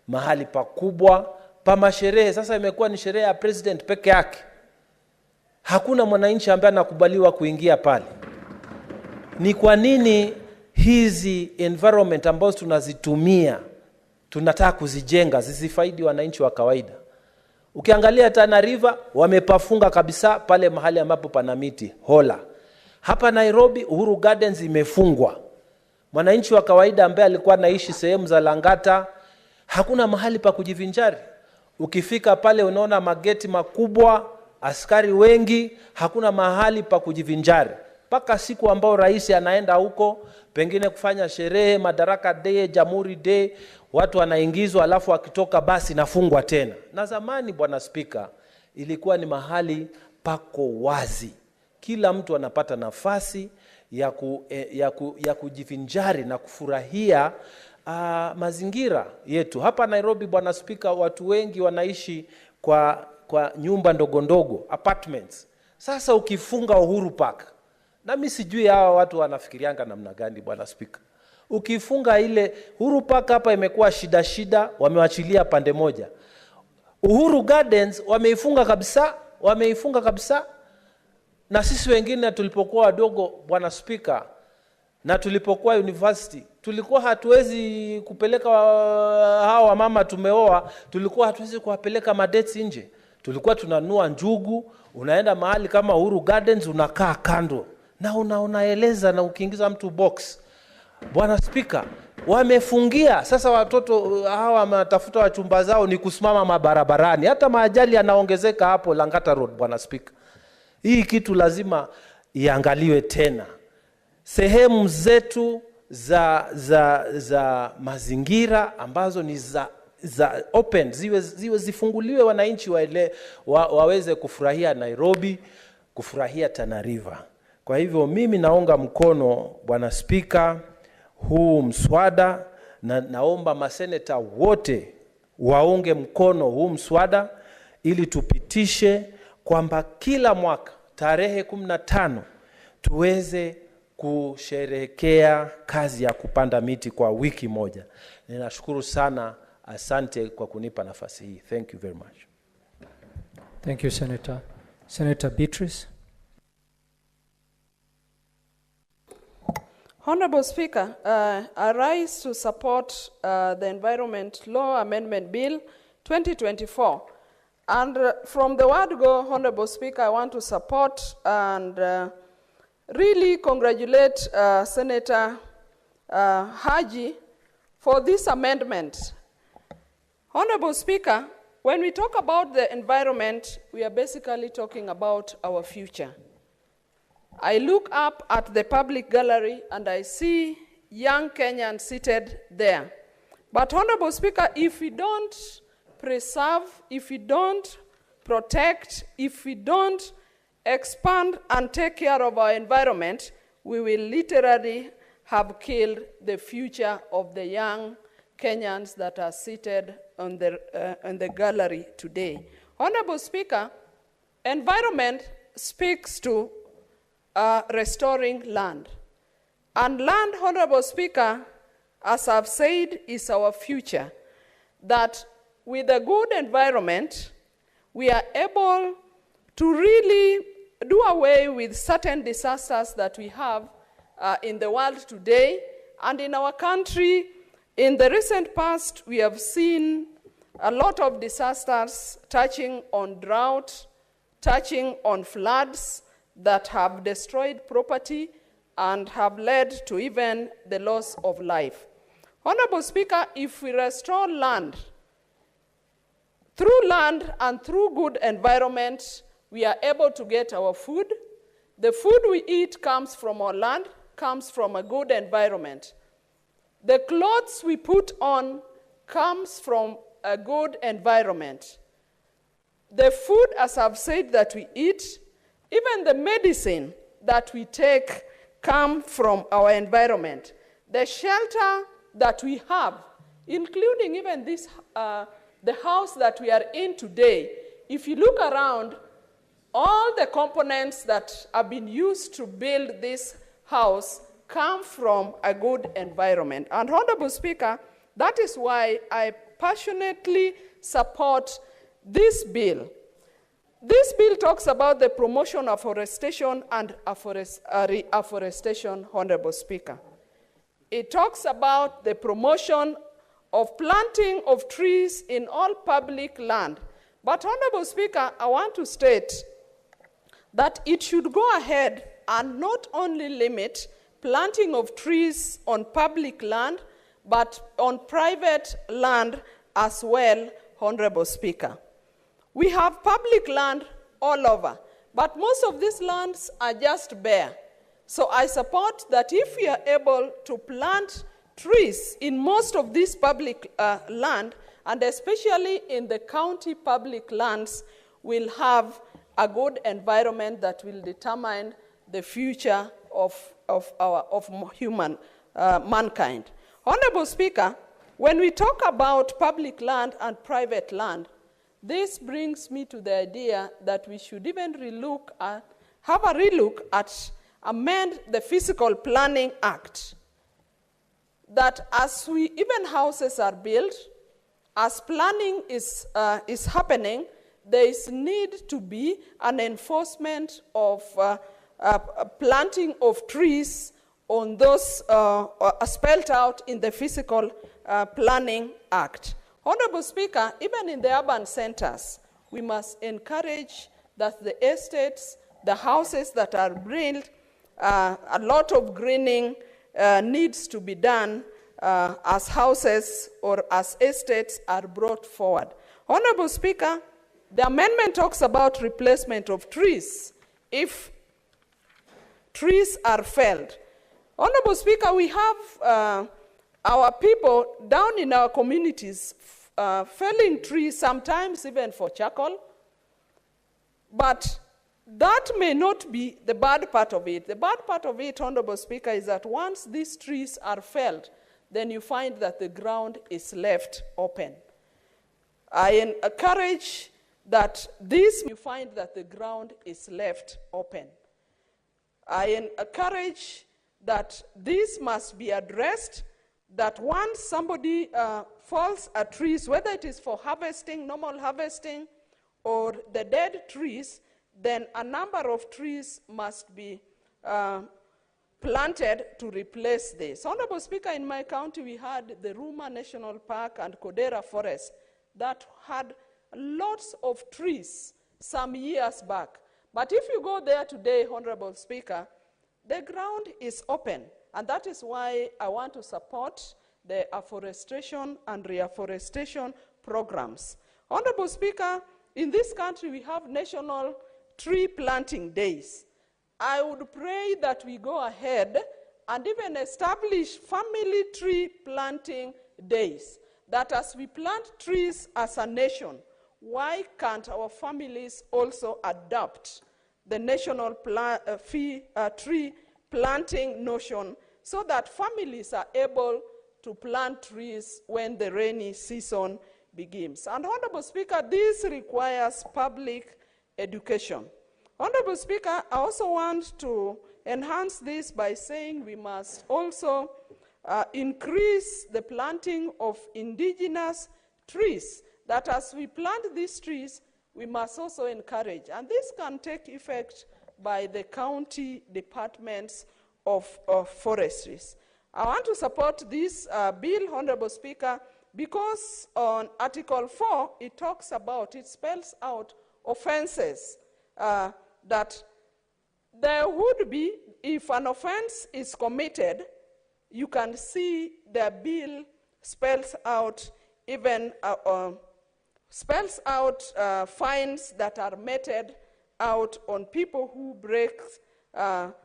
mahali pakubwa pa masherehe. Sasa imekuwa ni sherehe ya president peke yake, hakuna mwananchi ambaye anakubaliwa kuingia pale. Ni kwa nini hizi environment ambazo tunazitumia tunataka kuzijenga zisifaidi wananchi wa kawaida? Ukiangalia Tana River wamepafunga kabisa pale mahali ambapo pana miti hola. Hapa Nairobi Uhuru Gardens imefungwa. Mwananchi wa kawaida ambaye alikuwa anaishi sehemu za Langata hakuna mahali pa kujivinjari. Ukifika pale unaona mageti makubwa, askari wengi, hakuna mahali pa kujivinjari. Paka siku ambao rais anaenda huko pengine kufanya sherehe, Madaraka Day, Jamhuri Day, watu wanaingizwa alafu akitoka basi nafungwa tena. Na zamani Bwana Spika ilikuwa ni mahali pako wazi. Kila mtu anapata nafasi ya kujivinjari na kufurahia mazingira yetu. Hapa Nairobi Bwana Spika, watu wengi wanaishi kwa nyumba ndogo ndogo, apartments. Sasa ukifunga Uhuru Park, na mimi sijui hawa watu wanafikirianga namna gani Bwana Spika. Ukifunga ile Uhuru Park hapa imekuwa shida, wamewachilia pande moja. Uhuru Gardens wameifunga kabisa. Na sisi wengine tulipokuwa wadogo Bwana Spika, na tulipokuwa university, tulikuwa hatuwezi kupeleka hawa mama tumeoa, tulikuwa hatuwezi kuwapeleka madeti nje. Tulikuwa tunanua njugu, unaenda mahali kama Uhuru Gardens unakaa kando na unaeleza na ukiingiza mtu box. Bwana Spika, wamefungia. Sasa watoto hawa wanatafuta wachumba zao ni kusimama mabarabarani. Hata maajali yanaongezeka hapo Langata Road Bwana Spika. Hii kitu lazima iangaliwe tena. Sehemu zetu za mazingira ambazo ni za open zifunguliwe, wananchi waweze kufurahia Nairobi, kufurahia Tana River. Kwa hivyo mimi naunga mkono Bwana Spika huu mswada, na naomba maseneta wote waunge mkono huu mswada ili tupitishe kwamba kila mwaka tarehe 15 tuweze kusherehekea kazi ya kupanda miti kwa wiki moja. Ninashukuru sana, asante kwa kunipa nafasi hii. Thank you very much. Thank you, Senator. Senator Beatrice. Honorable Speaker, I rise to support the Environment Law Amendment Bill 2024. And from the word go, Honorable Speaker, I want to support and really congratulate Senator Haji for this amendment. Honorable Speaker, when we talk about the environment, we are basically talking about our future. I look up at the public gallery and I see young Kenyans seated there. But Honorable Speaker, if we don't preserve, if we don't protect, if we don't expand and take care of our environment, we will literally have killed the future of the young Kenyans that are seated on the gallery today. Honorable Speaker, environment speaks to restoring land. And land, Honorable Speaker, as I've said, is our future. That with a good environment, we are able to really do away with certain disasters that we have in the world today. And in our country, in the recent past, we have seen a lot of disasters touching on drought, touching on floods that have destroyed property and have led to even the loss of life. Honorable Speaker, if we restore land, through land and through good environment, we are able to get our food. The food we eat comes from our land, comes from a good environment. The clothes we put on comes from a good environment. The food, as I've said, that we eat, even the medicine that we take come from our environment. The shelter that we have, including even this, the house that we are in today, if you look around, all the components that have been used to build this house come from a good environment. And Honorable Speaker, that is why I passionately support this bill. This bill talks about the promotion of afforestation and afforestation, Honorable Speaker. It talks about the promotion of planting of trees in all public land. But Honorable Speaker, I want to state that it should go ahead and not only limit planting of trees on public land, but on private land as well, Honorable Speaker. We have public land all over, but most of these lands are just bare. So I support that if we are able to plant trees in most of this public land, and especially in the county public lands, we'll have a good environment that will determine the future of mankind. Honorable Speaker, when we talk about public land and private land, this brings me to the idea that we should even have a relook at amend the Physical Planning Act. That as even houses are built, as planning is happening, there is need to be an enforcement of planting of trees on those spelled out in the Physical Planning Act. Honorable Speaker, even in the urban centers, we must encourage that the estates, the houses that are built, a lot of greening needs to be done as houses or as estates are brought forward. Honorable Speaker, the amendment talks about replacement of trees if trees are felled. Honorable Speaker, we have our people down in our communities felling trees, sometimes even for charcoal. But that may not be the bad part of it. The bad part of it, Honorable Speaker, is that once these trees are felled, then you find that the ground is left open. I encourage that you find that the ground is left open. I encourage that this must be addressed, that once somebody falls a trees, whether it is for harvesting, normal harvesting, or the dead trees, then a number of trees must be planted to replace this. Honorable Speaker, in my county, we had the Ruma National Park and Kodera Forest that had lots of trees some years back. But if you go there today, Honorable Speaker, the ground is open. And that is why I want to support the afforestation and reforestation programs. Honorable Speaker, in this country, we have national tree planting days. I would pray that we go ahead and even establish family tree planting days. That as we plant trees as a nation, why can't our families also adopt the national tree planting notion so that families are able to plant trees when the rainy season begins? And Honorable Speaker, this requires public education. Honorable Speaker, I also want to enhance this by saying we must also increase the planting of indigenous trees, that as we plant these trees, we must also encourage. And this can take effect by the county departments of forestries. I want to support this bill, Honorable Speaker, because on Article 4, it talks about, it spells out offenses that there would be, if an offense is committed, you can see the bill spells out even fines that are meted out on people who break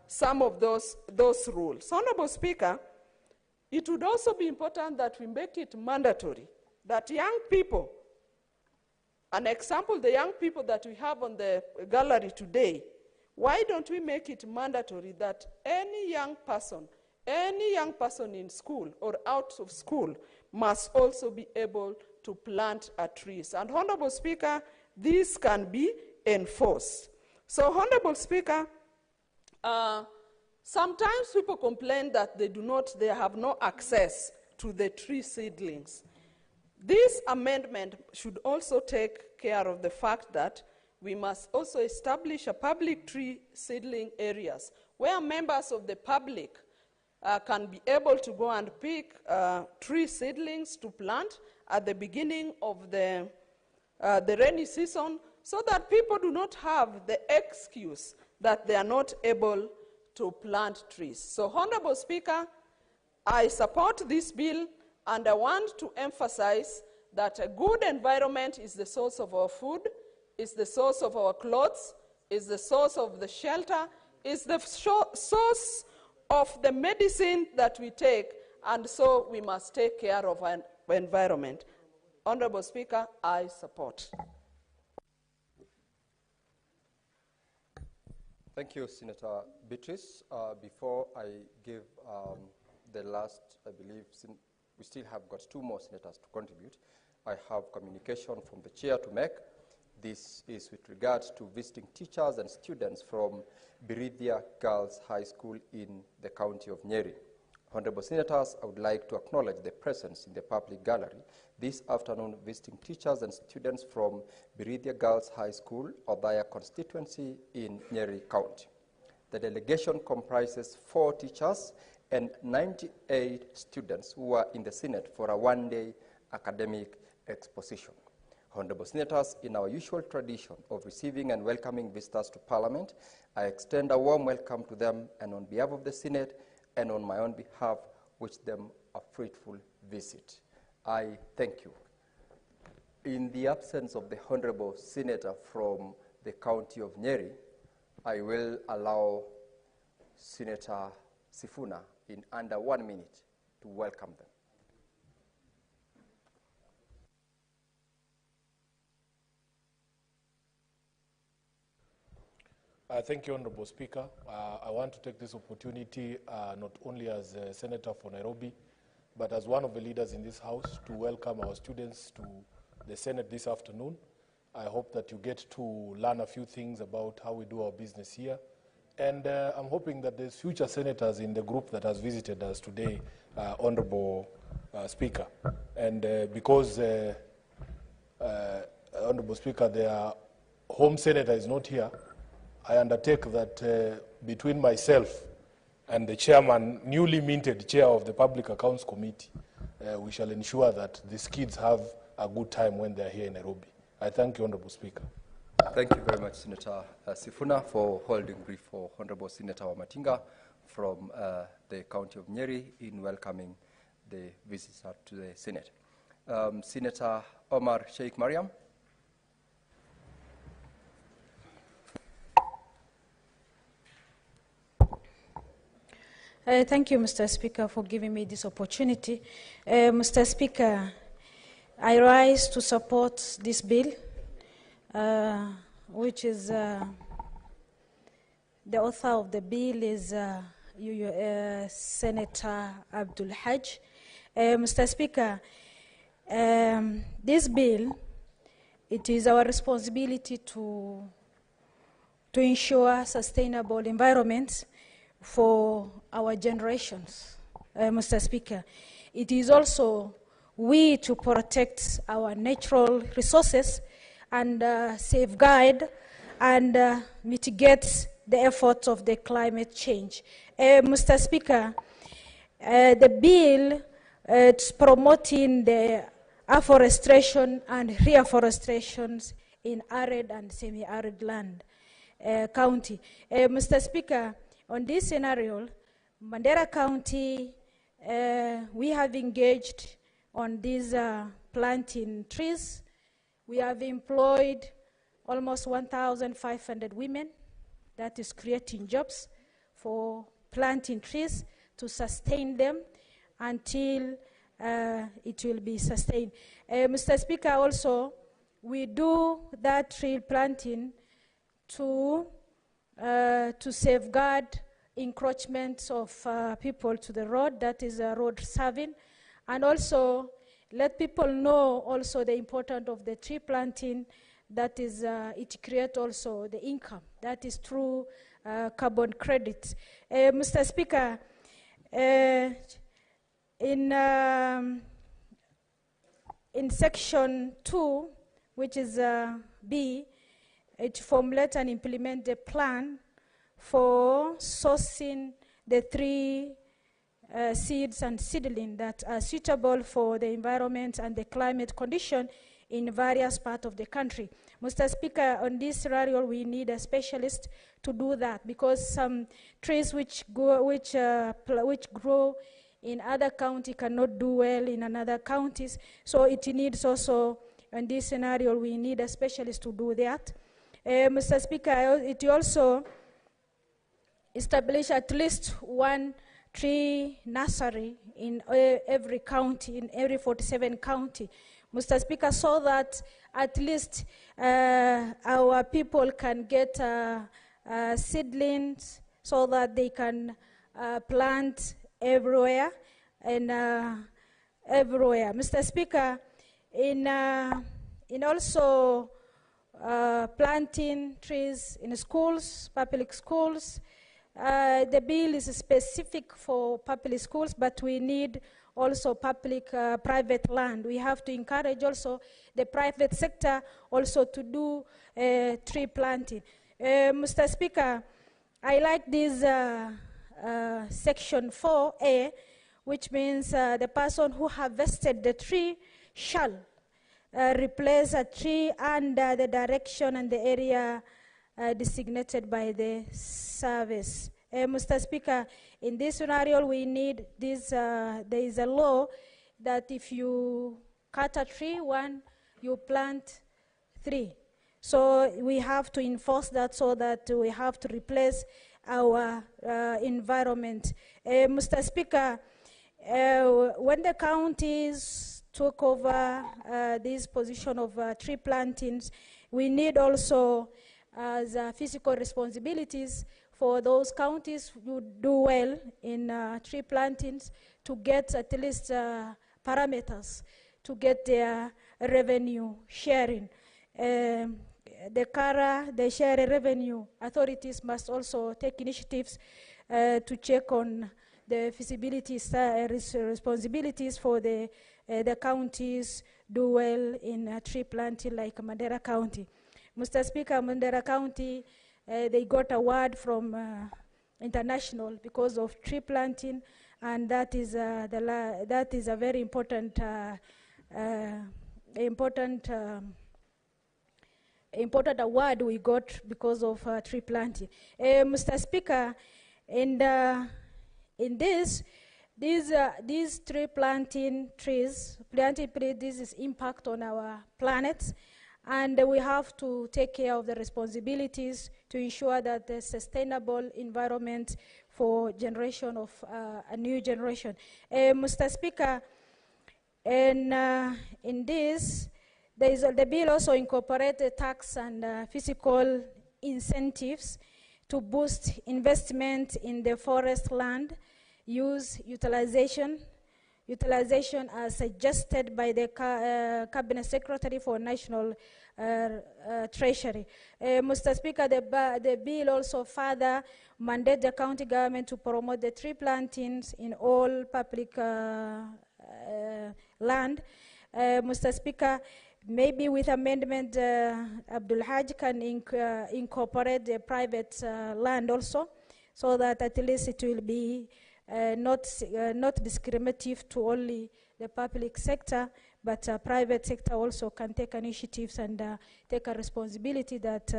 some of those rules. Honorable Speaker, it would also be important that we make it mandatory that young people, an example, the young people that we have on the gallery today, why don't we make it mandatory that any young person in school or out of school must also be able to plant a trees? And Honorable Speaker, this can be enforced. So, Honorable Speaker, sometimes people complain that they have no access to the tree seedlings. This amendment should also take care of the fact that we must also establish a public tree seedling areas where members of the public can be able to go and pick tree seedlings to plant at the beginning of the rainy season, so that people do not have the excuse that they are not able to plant trees. So, Honorable Speaker, I support this bill, and I want to emphasize that a good environment is the source of our food, is the source of our clothes, is the source of the shelter, is the source of the medicine that we take, and so we must take care of our environment. Honorable Speaker, I support. Thank you, Senator Beatrice. Before I give the last, I believe, we still have got 2 more senators to contribute. I have communication from the chair to make. This is with regards to visiting teachers and students from Birithia Girls High School in the county of Nyeri. Honorable Senators, I would like to acknowledge the presence in the public gallery this afternoon visiting teachers and students from Birithia Girls High School, Othaya constituency in Nyeri County. The delegation comprises 4 teachers and 98 students who are in the Senate for a 1-day academic exposition. Honorable Senators, in our usual tradition of receiving and welcoming visitors to Parliament, I extend a warm welcome to them, and on behalf of the Senate and on my own behalf, wish them a fruitful visit. I thank you. In the absence of the Honorable Senator from the county of Nyeri, I will allow Senator Sifuna in under 1 minute to welcome them. Thank you, Honorable Speaker. I want to take this opportunity not only as a Senator for Nairobi, but as one of the leaders in this House to welcome our students to the Senate this afternoon. I hope that you get to learn a few things about how we do our business here. And I'm hoping that there's future senators in the group that has visited us today, Honorable Speaker. And because, Honorable Speaker, their home senator is not here, I undertake that between myself and the chairman, newly minted chair of the Public Accounts Committee, we shall ensure that these kids have a good time when they're here in Nairobi. I thank you, Honorable Speaker. Thank you very much, Senator Sifuna, for holding brief for Honorable Senator Wamatinga from the county of Nyeri in welcoming the visitor to the Senate. Senator Omar Sheikh Mariam. Thank you, Mr. Speaker, for giving me this opportunity. Mr. Speaker, I rise to support this bill, which is the author of the bill is Senator Abdul Haj. Mr. Speaker, this bill, it is our responsibility to ensure sustainable environments for our generations, Mr. Speaker. It is also we to protect our natural resources and safeguard and mitigate the efforts of the climate change. Mr. Speaker, the bill is promoting the afforestation and reforestation in arid and semi-arid land county. Mr. Speaker, on this scenario, Mandera County, we have engaged on these planting trees. We have employed almost 1,500 women. That is creating jobs for planting trees to sustain them until it will be sustained. Mr. Speaker, also, we do that tree planting to safeguard encroachments of people to the road, that is road serving, and also let people know also the importance of the tree planting, that is, it creates also the income, that is through carbon credits. Mr. Speaker, in section 2, which is B, it formulates and implements the plan for sourcing the 3 seeds and seedlings that are suitable for the environment and the climate condition in various parts of the country. Mr. Speaker, on this scenario, we need a specialist to do that, because some trees which grow in other counties cannot do well in another counties. So it needs also, in this scenario, we need a specialist to do that. Mr. Speaker, it also establish at least 1 tree nursery in every county, in every 47 county. Mr. Speaker, so that at least our people can get seedlings so that they can plant everywhere and everywhere. Mr. Speaker, in also planting trees in schools, public schools, the bill is specific for public schools, but we need also private land. We have to encourage also the private sector also to do tree planting. Mr. Speaker, I like this section 4A, which means the person who harvested the tree shall replace a tree under the direction and the area designated by the service. Mr. Speaker, in this scenario, we need this. There is a law that if you cut a tree, 1, you plant 3. So we have to enforce that, so that we have to replace our environment. Mr. Speaker, when the counties took over this position of tree plantings, we need also as physical responsibilities for those counties who do well in tree plantings to get at least parameters to get their revenue sharing. The CARA, the share revenue authorities must also take initiatives to check on the feasibility responsibilities for the counties do well in tree planting, like Mandera County. Mr. Speaker, Mandera County, they got award from international because of tree planting, and that is a very important important award we got because of tree planting. Mr. Speaker, in these tree planting trees, this is impact on our planet, and we have to take care of the responsibilities to ensure that the sustainable environment for generation of a new generation. Mr. Speaker, in this, the bill also incorporates tax and fiscal incentives to boost investment in the forest land utilization as suggested by the Cabinet Secretary for National Treasury. Mr. Speaker, the bill also further mandates the county government to promote the tree plantings in all public land. Mr. Speaker, maybe with amendment, Abdul Haj can incorporate the private land also, so that at least it will be not discriminative to only the public sector, but private sector also can take initiatives and take a responsibility that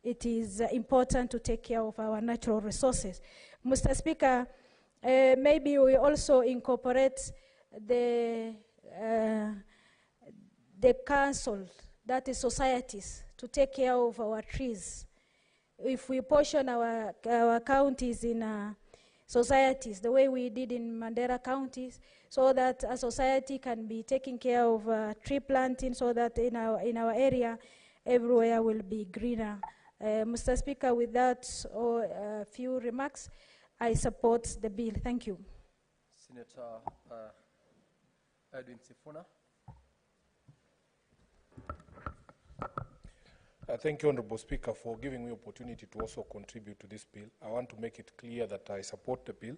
it is important to take care of our natural resources. Mr. Speaker, maybe we also incorporate the council, that is societies, to take care of our trees. If we portion our counties in societies, the way we did in Mandera counties, so that a society can be taking care of tree planting, so that in our area, everywhere will be greener. Mr. Speaker, with that few remarks, I support the bill. Thank you. Senator Edwin Sifuna. Thank you, Honorable Speaker, for giving me opportunity to also contribute to this bill. I want to make it clear that I support the bill.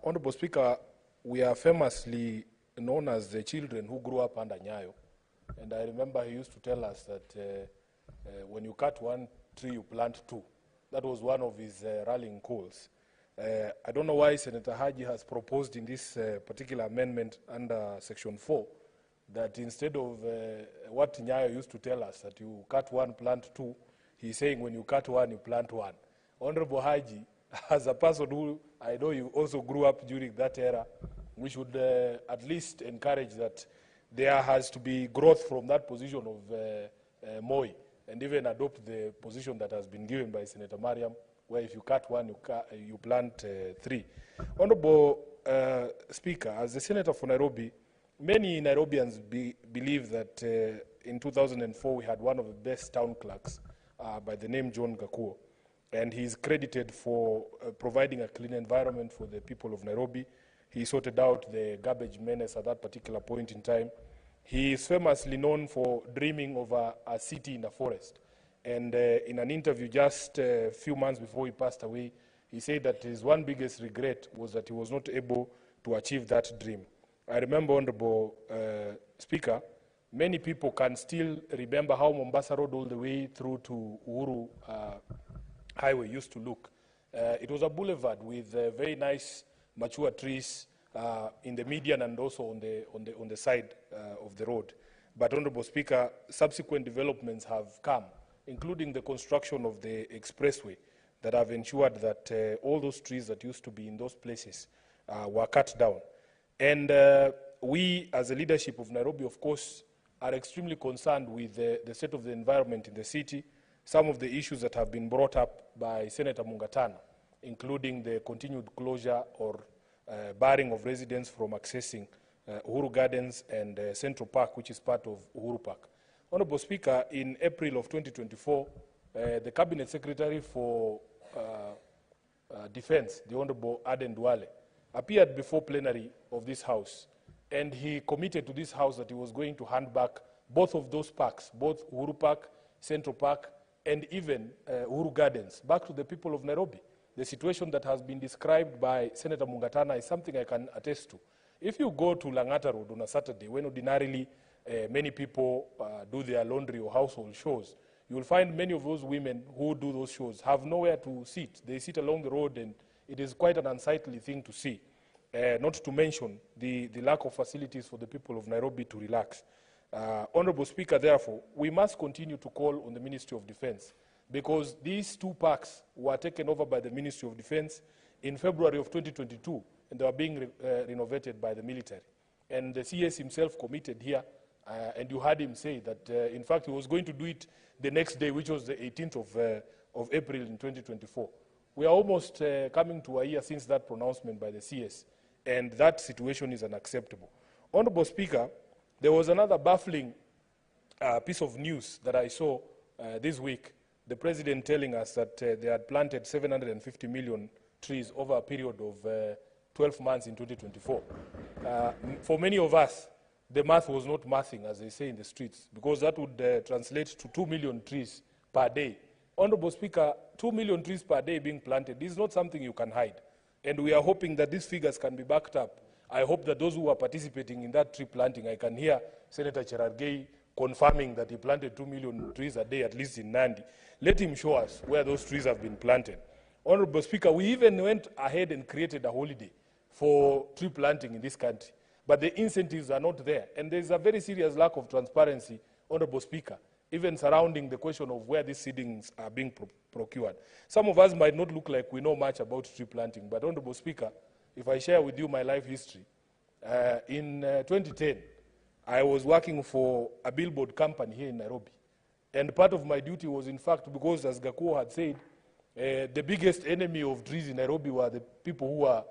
Honorable Speaker, we are famously known as the children who grew up under Nyayo. And I remember he used to tell us that when you cut one tree, you plant two. That was one of his rallying calls. I don't know why Senator Haji has proposed in this particular amendment under Section 4 that instead of what Nyayo used to tell us, that you cut one, plant two, he's saying when you cut one, you plant one. Honorable Haji, as a person who I know you also grew up during that era, we should at least encourage that there has to be growth from that position of Moi, and even adopt the position that has been given by Senator Mariam, where if you cut one, you plant three. Honorable Speaker, as the Senator for Nairobi, many Nairobians believe that in 2004 we had one of the best town clerks by the name John Gakuo, and he's credited for providing a clean environment for the people of Nairobi. He sorted out the garbage menace at that particular point in time. He is famously known for dreaming of a city in a forest. And in an interview just a few months before he passed away, he said that his one biggest regret was that he was not able to achieve that dream. I remember, Honorable Speaker, many people can still remember how Mombasa Road all the way through to Uhuru Highway used to look. It was a boulevard with very nice mature trees in the median and also on the side of the road. But, Honorable Speaker, subsequent developments have come, including the construction of the expressway, that have ensured that all those trees that used to be in those places were cut down. And we, as a leadership of Nairobi, of course, are extremely concerned with the state of the environment in the city, some of the issues that have been brought up by Senator Mungatana, including the continued closure or barring of residents from accessing Uhuru Gardens and Central Park, which is part of Uhuru Park. Honorable Speaker, in April of 2024, the Cabinet Secretary for Defense, the Honorable Aden Duale, appeared before plenary of this House, and he committed to this House that he was going to hand back both of those parks, both Uhuru Park, Central Park, and even Uhuru Gardens, back to the people of Nairobi. The situation that has been described by Senator Mungatana is something I can attest to. If you go to Langata Road on a Saturday, when ordinarily many people do their laundry or household chores, you will find many of those women who do those chores have nowhere to sit. They sit along the road, and it is quite an unsightly thing to see, not to mention the lack of facilities for the people of Nairobi to relax. Honorable Speaker, therefore, we must continue to call on the Ministry of Defense, because these two parks were taken over by the Ministry of Defense in February of 2022, and they are being renovated by the military. And the CS himself committed here, and you heard him say that, in fact, he was going to do it the next day, which was the 18th of April in 2024. We are almost coming to a year since that pronouncement by the CS, and that situation is unacceptable. Honorable Speaker, there was another baffling piece of news that I saw this week. The President telling us that they had planted 750 million trees over a period of 12 months in 2024. For many of us, the math was not mathing, as they say in the streets, because that would translate to 2 million trees per day. Honorable Speaker, 2 million trees per day being planted, this is not something you can hide. And we are hoping that these figures can be backed up. I hope that those who are participating in that tree planting, I can hear Senator Cherargei confirming that he planted 2 million trees a day, at least in Nandi. Let him show us where those trees have been planted. Honorable Speaker, we even went ahead and created a holiday for tree planting in this country. But the incentives are not there. And there's a very serious lack of transparency, Honorable Speaker, even surrounding the question of where these seedlings are being procured. Some of us might not look like we know much about tree planting, but Honorable Speaker, if I share with you my life history, in 2010, I was working for a billboard company here in Nairobi. And part of my duty was, in fact, because as Gakuo had said, The biggest enemy of trees in Nairobi were the people who were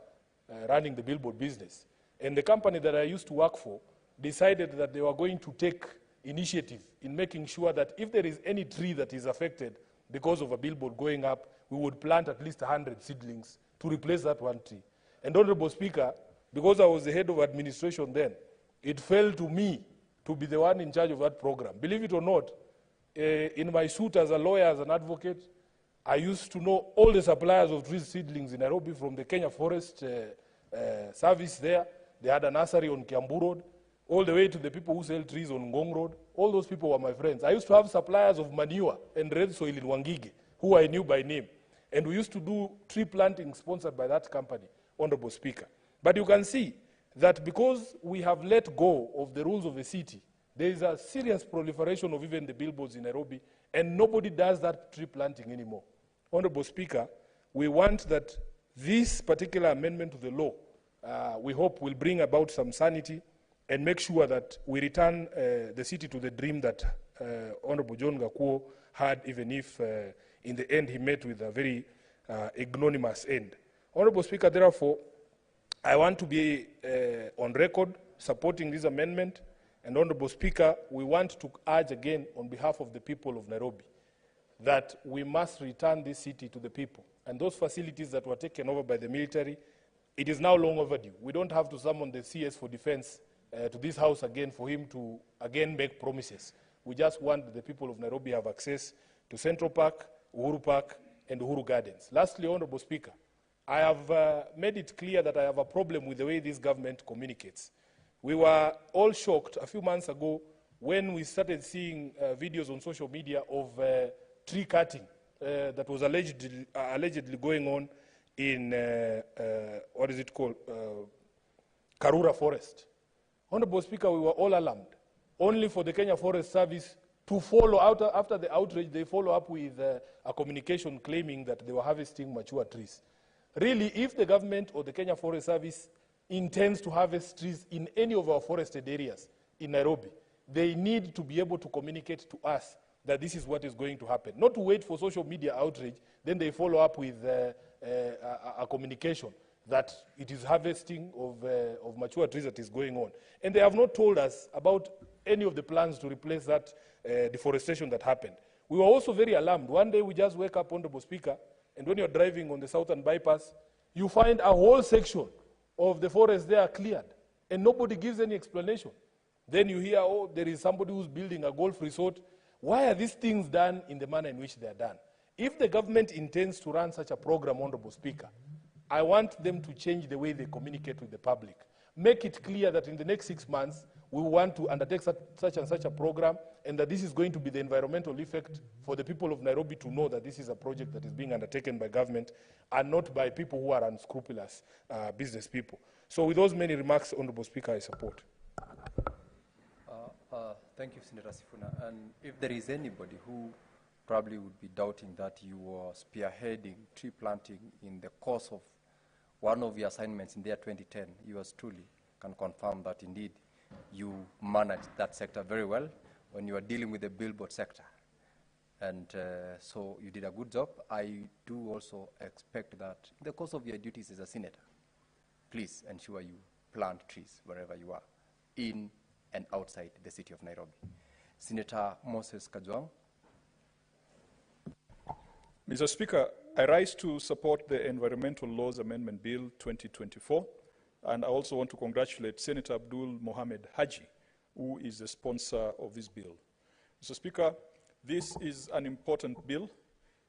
running the billboard business. And the company that I used to work for decided that they were going to take initiative in making sure that if there is any tree that is affected because of a billboard going up, we would plant at least 100 seedlings to replace that one tree. And Honorable Speaker, because I was the head of administration then, it fell to me to be the one in charge of that program. Believe it or not, in my suit as a lawyer, as an advocate, I used to know all the suppliers of tree seedlings in Nairobi from the Kenya Forest Service there. They had a nursery on Kiambu Road, all the way to the people who sell trees on Ngong Road. All those people were my friends. I used to have suppliers of manure and red soil in Wangige, who I knew by name. And we used to do tree planting sponsored by that company, Honorable Speaker. But you can see that because we have let go of the rules of the city, there is a serious proliferation of even the billboards in Nairobi, and nobody does that tree planting anymore. Honorable Speaker, we want that this particular amendment to the law, we hope will bring about some sanity and make sure that we return the city to the dream that Honorable John Gakuo had, even if in the end he met with a very ignominious end. Honorable Speaker, therefore, I want to be on record supporting this amendment. And Honorable Speaker, we want to urge again on behalf of the people of Nairobi that we must return this city to the people. And those facilities that were taken over by the military, it is now long overdue. We don't have to summon the CS for Defense to this house again for him to again make promises. We just want that the people of Nairobi have access to Central Park, Uhuru Park, and Uhuru Gardens. Lastly, Honorable Speaker, I have made it clear that I have a problem with the way this government communicates. We were all shocked a few months ago when we started seeing videos on social media of tree cutting that was allegedly going on in, what is it called, Karura Forest. Honorable Speaker, we were all alarmed, only for the Kenya Forest Service to follow out after the outrage. They follow up with a communication claiming that they were harvesting mature trees. Really, if the government or the Kenya Forest Service intends to harvest trees in any of our forested areas in Nairobi, they need to be able to communicate to us that this is what is going to happen. Not to wait for social media outrage, then they follow up with a communication that it is harvesting of mature trees that is going on. And they have not told us about any of the plans to replace that deforestation that happened. We were also very alarmed. One day we just wake up, Honorable Speaker, and when you're driving on the Southern Bypass, you find a whole section of the forest there cleared, and nobody gives any explanation. Then you hear, oh, there is somebody who's building a golf resort. Why are these things done in the manner in which they are done? If the government intends to run such a program, Honorable Speaker, I want them to change the way they communicate with the public. Make it clear that in the next 6 months, we want to undertake such and such a program, and that this is going to be the environmental effect for the people of Nairobi to know that this is a project that is being undertaken by government and not by people who are unscrupulous business people. So with those many remarks, Honorable Speaker, I support. Thank you, Senator Sifuna. And if there is anybody who probably would be doubting that you were spearheading tree planting in the course of one of your assignments in the year 2010, yours truly can confirm that indeed you managed that sector very well when you were dealing with the billboard sector. And so you did a good job. I do also expect that in the course of your duties as a senator, please ensure you plant trees wherever you are, in and outside the city of Nairobi. Senator Moses Kajwang. Mr. Speaker, I rise to support the Environmental Laws Amendment Bill 2024, and I also want to congratulate Senator Abdul Mohamed Haji, who is the sponsor of this bill. Mr. Speaker, this is an important bill.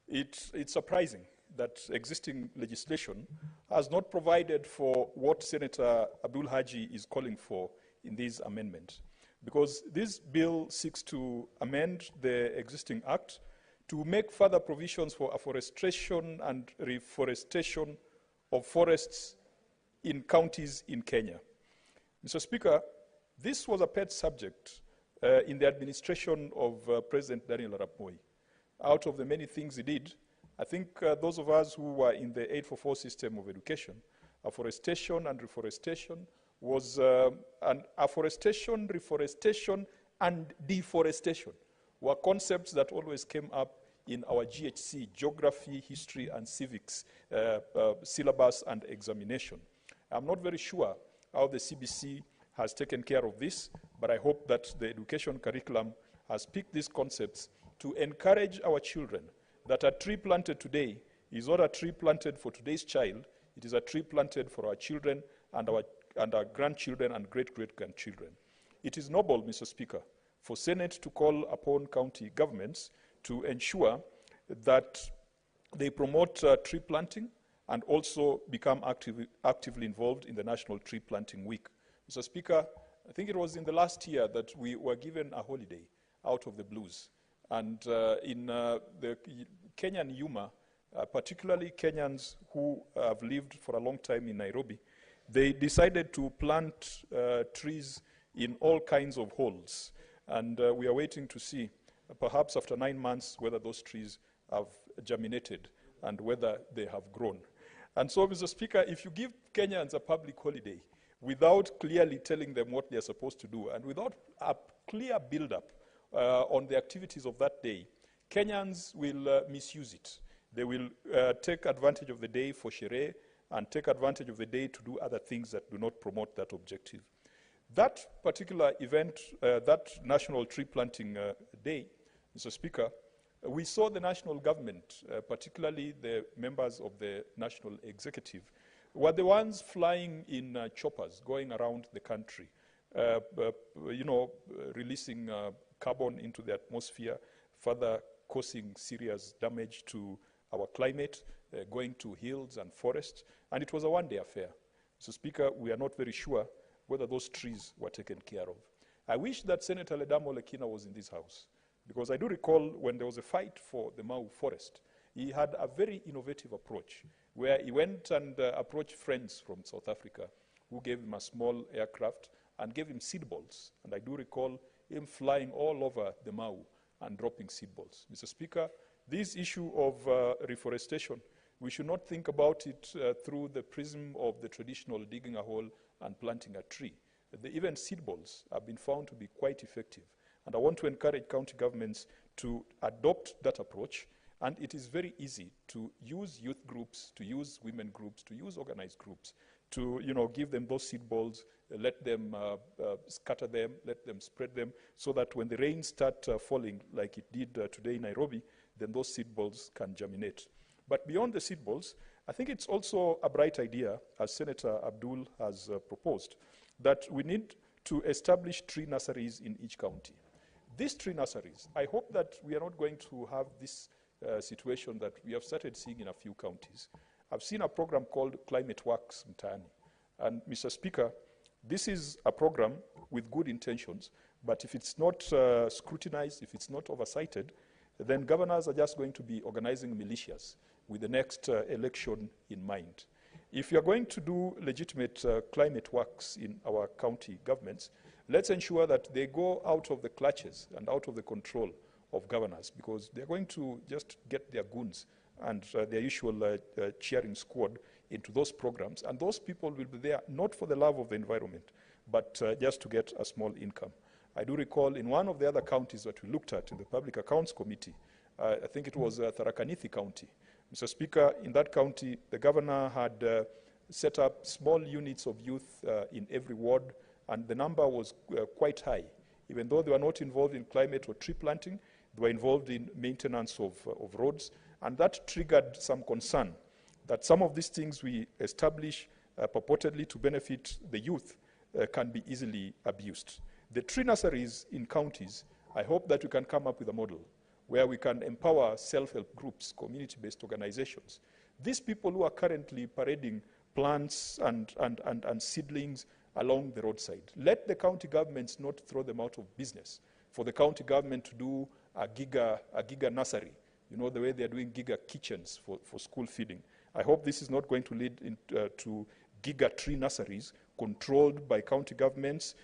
It's surprising that existing legislation has not provided for what Senator Abdul Haji is calling for in this amendment, because this bill seeks to amend the existing act to make further provisions for afforestation and reforestation of forests in counties in Kenya. Mr. Speaker, this was a pet subject in the administration of President Daniel Arap Moi. Out of the many things he did, I think those of us who were in the 844 system of education, afforestation and reforestation was afforestation, reforestation, and deforestation were concepts that always came up in our GHC, Geography, History, and Civics syllabus and examination. I'm not very sure how the CBC has taken care of this, but I hope that the education curriculum has picked these concepts to encourage our children that a tree planted today is not a tree planted for today's child, it is a tree planted for our children and our grandchildren and great-great-grandchildren. It is noble, Mr. Speaker, for Senate to call upon county governments to ensure that they promote tree planting and also become actively involved in the National Tree Planting Week. Mr. Speaker, I think it was in the last year that we were given a holiday out of the blues. And in the Kenyan humor, particularly Kenyans who have lived for a long time in Nairobi, they decided to plant trees in all kinds of holes. And we are waiting to see, perhaps after 9 months, whether those trees have germinated and whether they have grown. And so, Mr. Speaker, if you give Kenyans a public holiday without clearly telling them what they're supposed to do and without a clear build-up on the activities of that day, Kenyans will misuse it. They will take advantage of the day for sherehe and take advantage of the day to do other things that do not promote that objective. That particular event, that National Tree Planting Day, Mr. Speaker, we saw the national government, particularly the members of the National Executive, were the ones flying in choppers going around the country, releasing carbon into the atmosphere, further causing serious damage to our climate, going to hills and forests, and it was a one-day affair. So, Speaker, we are not very sure whether those trees were taken care of. I wish that Senator Ledamo Lekina was in this house, because I do recall when there was a fight for the Mau forest, he had a very innovative approach, where he went and approached friends from South Africa who gave him a small aircraft and gave him seed balls. And I do recall him flying all over the Mau and dropping seed balls. Mr. Speaker, this issue of reforestation, we should not think about it through the prism of the traditional digging a hole and planting a tree. Even seed balls have been found to be quite effective. And I want to encourage county governments to adopt that approach. And it is very easy to use youth groups, to use women groups, to use organized groups, to give them those seed balls, let them scatter them, let them spread them, so that when the rains start falling, like it did today in Nairobi, then those seed balls can germinate. But beyond the seed balls, I think it's also a bright idea, as Senator Abdul has proposed, that we need to establish tree nurseries in each county. These tree nurseries, I hope that we are not going to have this situation that we have started seeing in a few counties. I've seen a program called Climate Works Mtaani. And Mr. Speaker, this is a program with good intentions, but if it's not scrutinized, if it's not oversighted, then governors are just going to be organizing militias with the next election in mind. If you're going to do legitimate climate works in our county governments, let's ensure that they go out of the clutches and out of the control of governors, because they're going to just get their goons and their usual cheering squad into those programs. And those people will be there not for the love of the environment, but just to get a small income. I do recall in one of the other counties that we looked at in the Public Accounts Committee, I think it was Tharaka Nithi County. Mr. Speaker, in that county, the governor had set up small units of youth in every ward, and the number was quite high. Even though they were not involved in climate or tree planting, they were involved in maintenance of roads, and that triggered some concern that some of these things we establish purportedly to benefit the youth can be easily abused. The tree nurseries in counties, I hope that we can come up with a model where we can empower self-help groups, community-based organizations. These people who are currently parading plants and seedlings along the roadside, let the county governments not throw them out of business. For the county government to do a giga nursery, the way they're doing giga kitchens for school feeding. I hope this is not going to lead to giga tree nurseries controlled by county governments,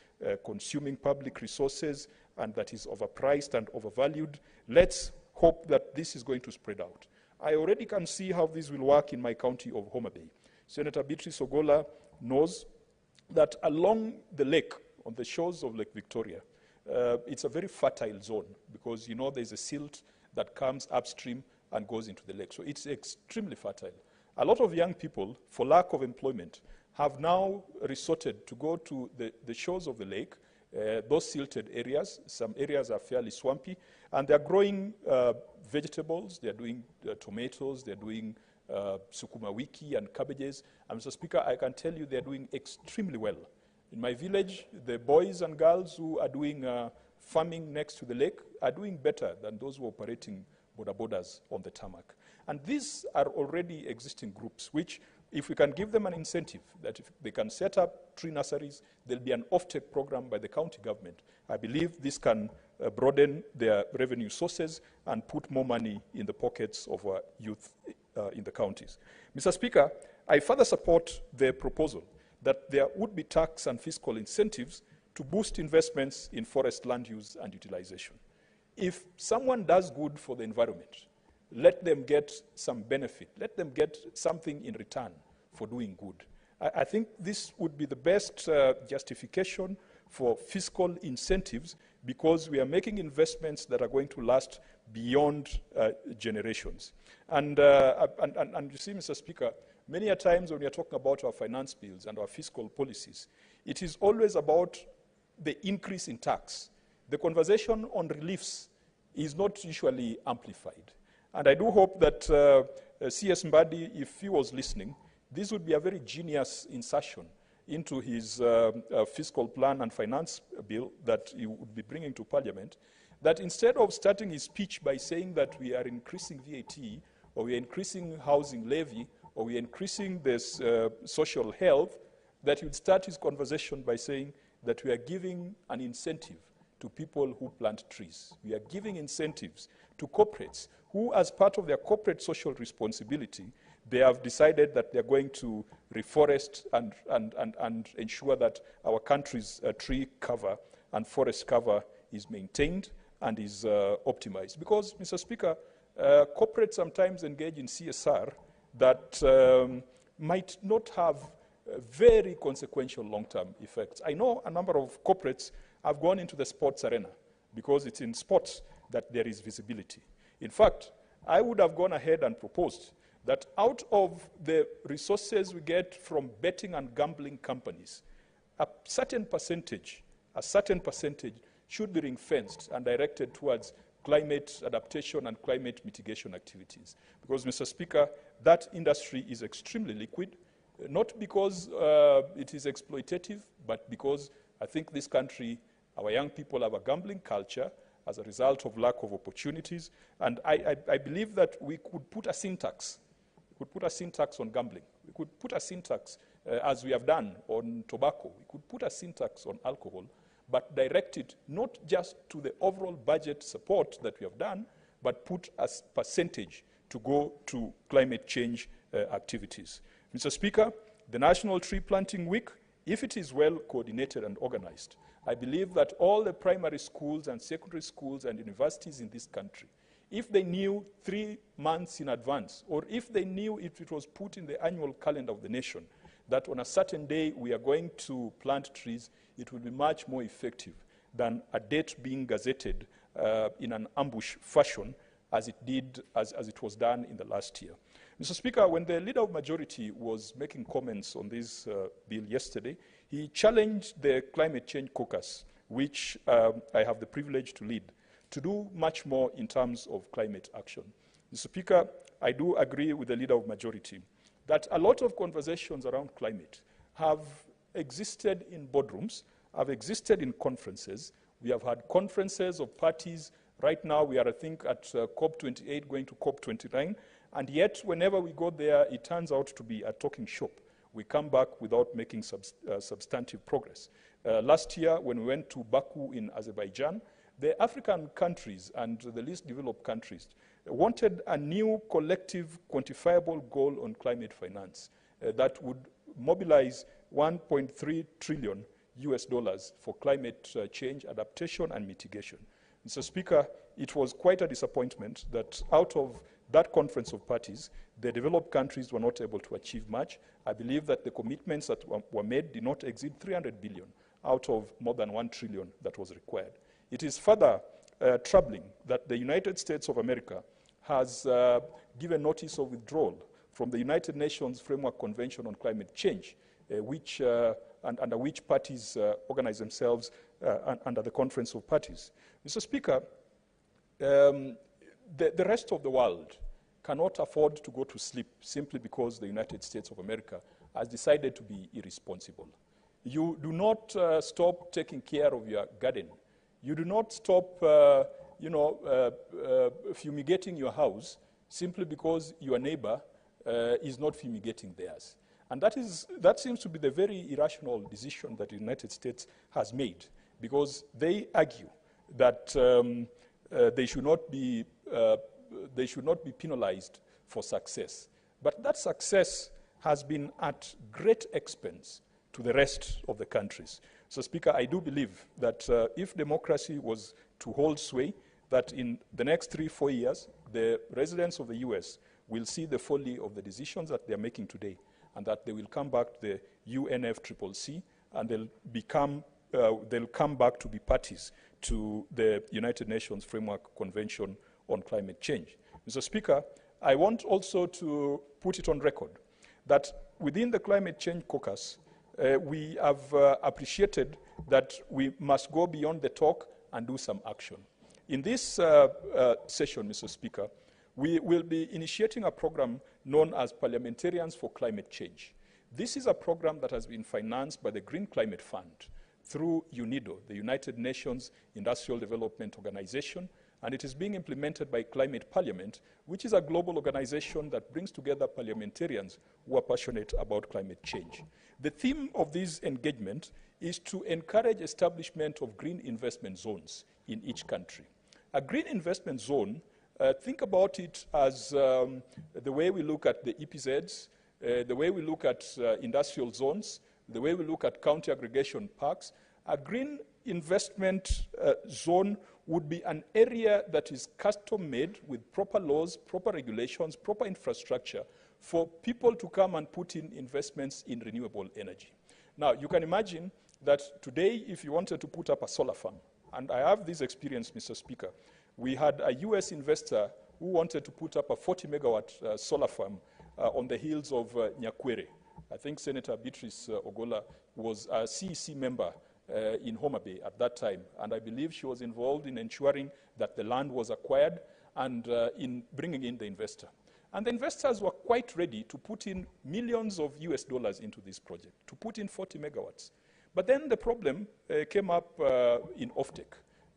consuming public resources, and that is overpriced and overvalued. Let's hope that this is going to spread out. I already can see how this will work in my county of Homa Bay. Senator Beatrice Ogola knows that along the lake, on the shores of Lake Victoria, it's a very fertile zone because, there's a silt that comes upstream and goes into the lake. So it's extremely fertile. A lot of young people, for lack of employment, have now resorted to go to the shores of the lake, those silted areas. Some areas are fairly swampy, and they're growing vegetables, they're doing tomatoes, they're doing sukuma wiki and cabbages. And Mr. Speaker, I can tell you they're doing extremely well. In my village, the boys and girls who are doing farming next to the lake are doing better than those who are operating border borders on the tarmac. And these are already existing groups, which if we can give them an incentive, that if they can set up tree nurseries, there'll be an off-take program by the county government. I believe this can broaden their revenue sources and put more money in the pockets of our youth in the counties. Mr. Speaker, I further support the proposal that there would be tax and fiscal incentives to boost investments in forest land use and utilization. If someone does good for the environment, let them get some benefit. Let them get something in return for doing good. I think this would be the best justification for fiscal incentives, because we are making investments that are going to last beyond generations. And you see, Mr. Speaker, many a times when we are talking about our finance bills and our fiscal policies, it is always about the increase in tax. The conversation on reliefs is not usually amplified. And I do hope that C.S. Mbadi, if he was listening, this would be a very genius insertion into his fiscal plan and finance bill that he would be bringing to Parliament, that instead of starting his speech by saying that we are increasing VAT, or we are increasing housing levy, or we are increasing this social health, that he would start his conversation by saying that we are giving an incentive to people who plant trees. We are giving incentives to corporates who, as part of their corporate social responsibility, they have decided that they're going to reforest and ensure that our country's tree cover and forest cover is maintained and is optimized. Because, Mr. Speaker, corporates sometimes engage in CSR that might not have very consequential long-term effects. I know a number of corporates have gone into the sports arena because it's in sports that there is visibility. In fact, I would have gone ahead and proposed that out of the resources we get from betting and gambling companies, a certain percentage should be ring-fenced and directed towards climate adaptation and climate mitigation activities. Because, Mr. Speaker, that industry is extremely liquid, not because it is exploitative, but because I think this country, our young people have a gambling culture as a result of lack of opportunities. And I believe that we could put a sin tax. We could put a sin tax on gambling. We could put a sin tax, as we have done, on tobacco. We could put a sin tax on alcohol, but direct it not just to the overall budget support that we have done, but put a percentage to go to climate change activities. Mr. Speaker, the National Tree Planting Week, if it is well coordinated and organized, I believe that all the primary schools and secondary schools and universities in this country, if they knew 3 months in advance, or if they knew if it was put in the annual calendar of the nation, that on a certain day we are going to plant trees, it will be much more effective than a date being gazetted in an ambush fashion as it was done in the last year. Mr. Speaker, when the Leader of Majority was making comments on this bill yesterday, he challenged the Climate Change Caucus, which I have the privilege to lead, to do much more in terms of climate action. Mr. Speaker, I do agree with the Leader of Majority that a lot of conversations around climate have existed in boardrooms, have existed in conferences. We have had conferences of parties. Right now, we are, I think, at COP28 going to COP29. And yet, whenever we go there, it turns out to be a talking shop. We come back without making substantive progress. Last year, when we went to Baku in Azerbaijan, the African countries and the least developed countries wanted a new collective quantifiable goal on climate finance that would mobilize $1.3 trillion for climate change adaptation and mitigation. Mr. Speaker, it was quite a disappointment that out of that conference of parties, the developed countries were not able to achieve much. I believe that the commitments that were made did not exceed 300 billion out of more than 1 trillion that was required. It is further troubling that the United States of America has given notice of withdrawal from the United Nations Framework Convention on Climate Change, under which parties organize themselves under the Conference of Parties. Mr. Speaker, the rest of the world cannot afford to go to sleep simply because the United States of America has decided to be irresponsible. You do not stop taking care of your garden. You do not stop fumigating your house simply because your neighbor is not fumigating theirs. And that seems to be the very irrational decision that the United States has made, because they argue that they should not be penalized for success. But that success has been at great expense to the rest of the countries. So, Speaker, I do believe that if democracy was to hold sway, that in the next 3-4 years, the residents of the US will see the folly of the decisions that they're making today, and that they will come back to the UNFCCC, and they'll come back to be parties to the United Nations Framework Convention on Climate Change. Mr. Speaker, I want also to put it on record that within the Climate Change Caucus, we have appreciated that we must go beyond the talk and do some action. In this session, Mr. Speaker, we will be initiating a program known as Parliamentarians for Climate Change. This is a program that has been financed by the Green Climate Fund through UNIDO, the United Nations Industrial Development Organization, and it is being implemented by Climate Parliament, which is a global organization that brings together parliamentarians who are passionate about climate change. The theme of this engagement is to encourage establishment of green investment zones in each country. A green investment zone, think about it as the way we look at the EPZs, the way we look at industrial zones, the way we look at county aggregation parks. A green investment zone would be an area that is custom-made with proper laws, proper regulations, proper infrastructure for people to come and put in investments in renewable energy. Now, you can imagine that today, if you wanted to put up a solar farm, and I have this experience, Mr. Speaker, we had a US investor who wanted to put up a 40-megawatt solar farm on the hills of Nyakwere. I think Senator Beatrice Ogola was a CEC member in Homa Bay at that time, and I believe she was involved in ensuring that the land was acquired and in bringing in the investor. And the investors were quite ready to put in millions of US dollars into this project, to put in 40 megawatts. But then the problem came up in offtake,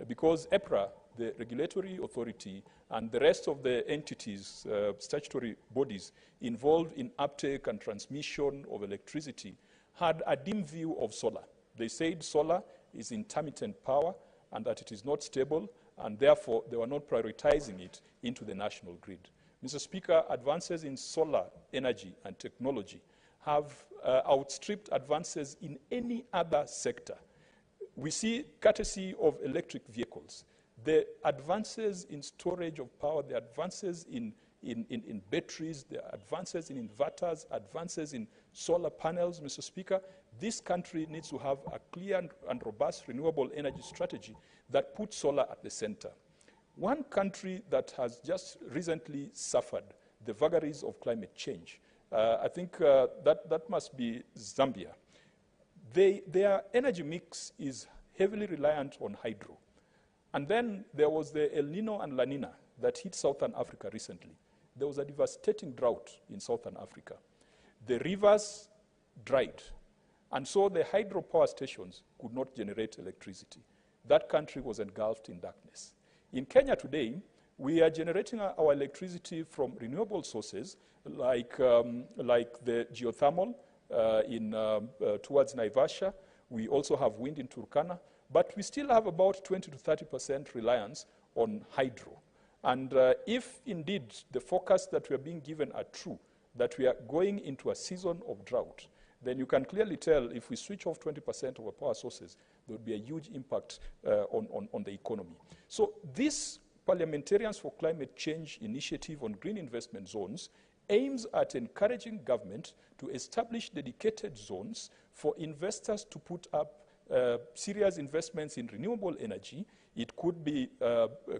because EPRA, the regulatory authority, and the rest of the entities, statutory bodies involved in uptake and transmission of electricity had a dim view of solar. They said solar is intermittent power and that it is not stable, and therefore they were not prioritizing it into the national grid. Mr. Speaker, advances in solar energy and technology have outstripped advances in any other sector. We see, courtesy of electric vehicles, the advances in storage of power, the advances in batteries, the advances in inverters, advances in solar panels, Mr. Speaker. This country needs to have a clear and robust renewable energy strategy that puts solar at the center. One country that has just recently suffered the vagaries of climate change, I think that must be Zambia. Their energy mix is heavily reliant on hydro. And then there was the El Nino and La Nina that hit Southern Africa recently. There was a devastating drought in Southern Africa. The rivers dried, and so the hydropower stations could not generate electricity. That country was engulfed in darkness. In Kenya today, we are generating our electricity from renewable sources like the geothermal towards Naivasha. We also have wind in Turkana, but we still have about 20 to 30% reliance on hydro. And if indeed the forecast that we are being given are true, that we are going into a season of drought, then you can clearly tell if we switch off 20% of our power sources, there would be a huge impact on the economy. So this Parliamentarians for Climate Change initiative on green investment zones aims at encouraging government to establish dedicated zones for investors to put up serious investments in renewable energy It could be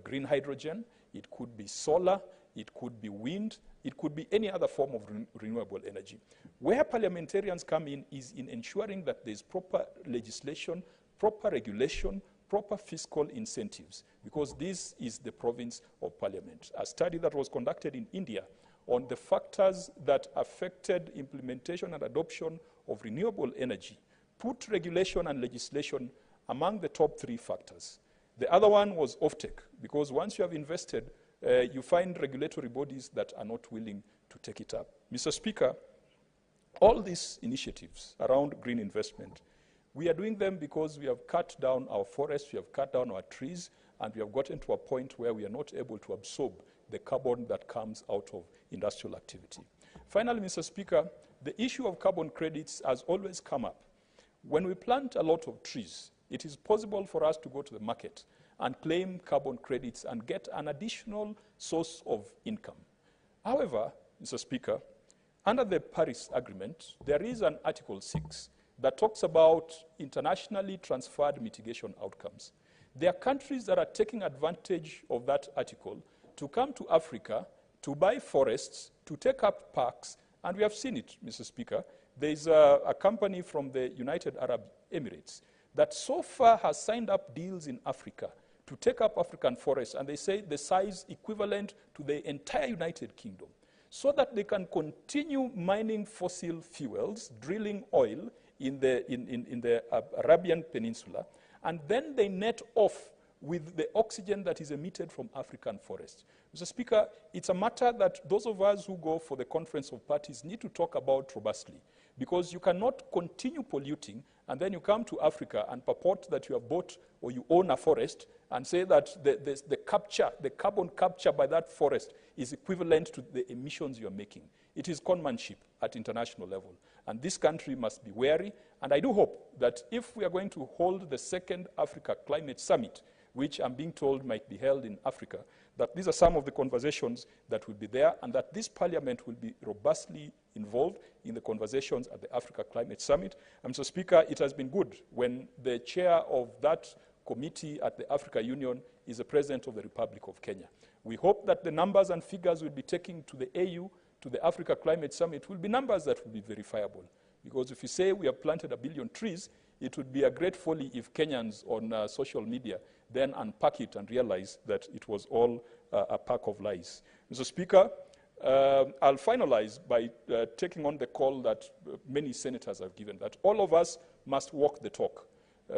green hydrogen, it could be solar, it could be wind, it could be any other form of renewable energy. Where parliamentarians come in is in ensuring that there's proper legislation, proper regulation, proper fiscal incentives, because this is the province of parliament. A study that was conducted in India on the factors that affected implementation and adoption of renewable energy put regulation and legislation among the top 3 factors. The other one was offtake, because once you have invested, you find regulatory bodies that are not willing to take it up. Mr. Speaker, all these initiatives around green investment, we are doing them because we have cut down our forests, we have cut down our trees, and we have gotten to a point where we are not able to absorb the carbon that comes out of industrial activity. Finally, Mr. Speaker, the issue of carbon credits has always come up. When we plant a lot of trees, it is possible for us to go to the market and claim carbon credits and get an additional source of income. However, Mr. Speaker, under the Paris Agreement, there is an Article 6 that talks about internationally transferred mitigation outcomes. There are countries that are taking advantage of that article to come to Africa, to buy forests, to take up parks, and we have seen it, Mr. Speaker. There is a company from the United Arab Emirates that so far has signed up deals in Africa to take up African forests, and they say the size equivalent to the entire United Kingdom, so that they can continue mining fossil fuels, drilling oil in the Arabian Peninsula, and then they net off with the oxygen that is emitted from African forests. Mr. Speaker, it's a matter that those of us who go for the Conference of Parties need to talk about robustly, because you cannot continue polluting and then you come to Africa and purport that you have bought or you own a forest and say that the carbon capture by that forest is equivalent to the emissions you are making. It is conmanship at international level. And this country must be wary. And I do hope that if we are going to hold the second Africa Climate Summit, which I'm being told might be held in Africa, that these are some of the conversations that will be there, and that this parliament will be robustly involved in the conversations at the Africa Climate Summit. And so, Speaker, it has been good when the chair of that committee at the Africa Union is the President of the Republic of Kenya. We hope that the numbers and figures we'll be taking to the AU, to the Africa Climate Summit, will be numbers that will be verifiable. Because if you say we have planted 1 billion trees, it would be a great folly if Kenyans on social media then unpack it and realize that it was all a pack of lies. Mr. Speaker, I'll finalize by taking on the call that many senators have given, that all of us must walk the talk.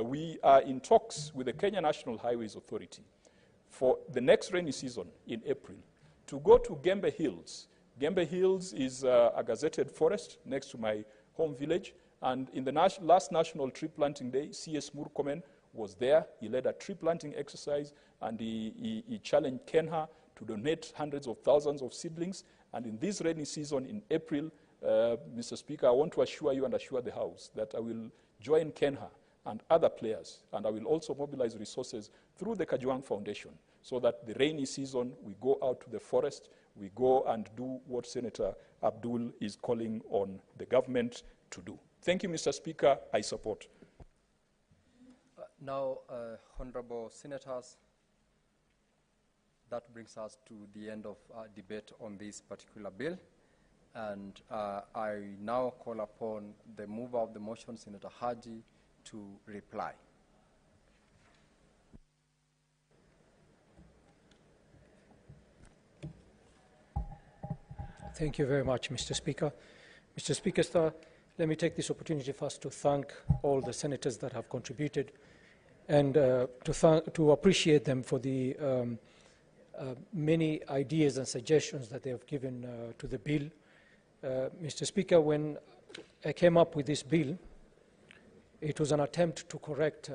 We are in talks with the Kenya National Highways Authority for the next rainy season in April to go to Gembe Hills. Gembe Hills is a gazetted forest next to my home village, and in the last National Tree Planting Day, C.S. Murkomen was there. He led a tree planting exercise, and he challenged Kenya to donate hundreds of thousands of seedlings. And in this rainy season in April, Mr. Speaker, I want to assure you and assure the House that I will join Kenya and other players, and I will also mobilize resources through the Kajwang Foundation, so that the rainy season we go out to the forest, we go and do what Senator Abdul is calling on the government to do. Thank you, Mr. Speaker. I support. Now, honorable senators, that brings us to the end of our debate on this particular bill. And I now call upon the mover of the motion, Senator Haji, to reply. Thank you very much, Mr. Speaker. Mr. Speaker, sir, let me take this opportunity first to thank all the senators that have contributed and to appreciate them for the many ideas and suggestions that they have given to the bill. Mr. Speaker, when I came up with this bill, it was an attempt to correct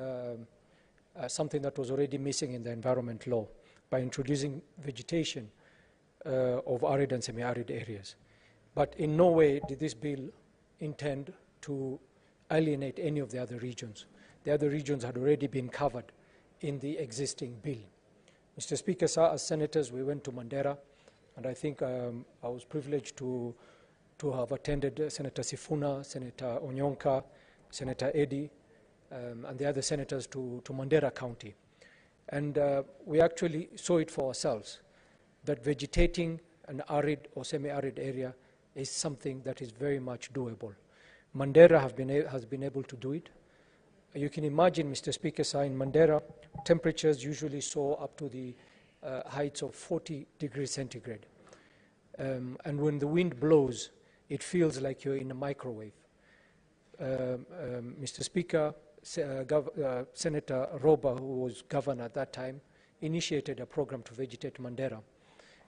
something that was already missing in the environment law by introducing vegetation of arid and semi-arid areas. But in no way did this bill intend to alienate any of the other regions. The other regions had already been covered in the existing bill. Mr. Speaker, sir, as senators, we went to Mandera, and I think I was privileged to have attended Senator Sifuna, Senator Onyonka, Senator Eddy, and the other senators to Mandera County. And we actually saw it for ourselves, that vegetating an arid or semi-arid area is something that is very much doable. Mandera has been able to do it. You can imagine, Mr. Speaker, sir, in Mandera, temperatures usually soar up to the heights of 40 degrees centigrade. And when the wind blows, it feels like you're in a microwave. Mr. Speaker, Senator Roba, who was governor at that time, initiated a program to vegetate Mandera.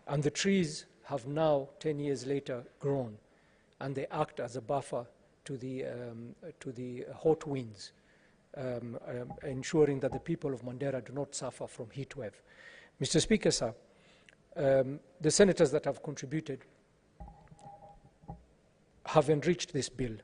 And the trees have now, 10 years later, grown, and they act as a buffer to the hot winds, ensuring that the people of Mandera do not suffer from heat wave. Mr. Speaker, sir, the senators that have contributed have enriched this bill,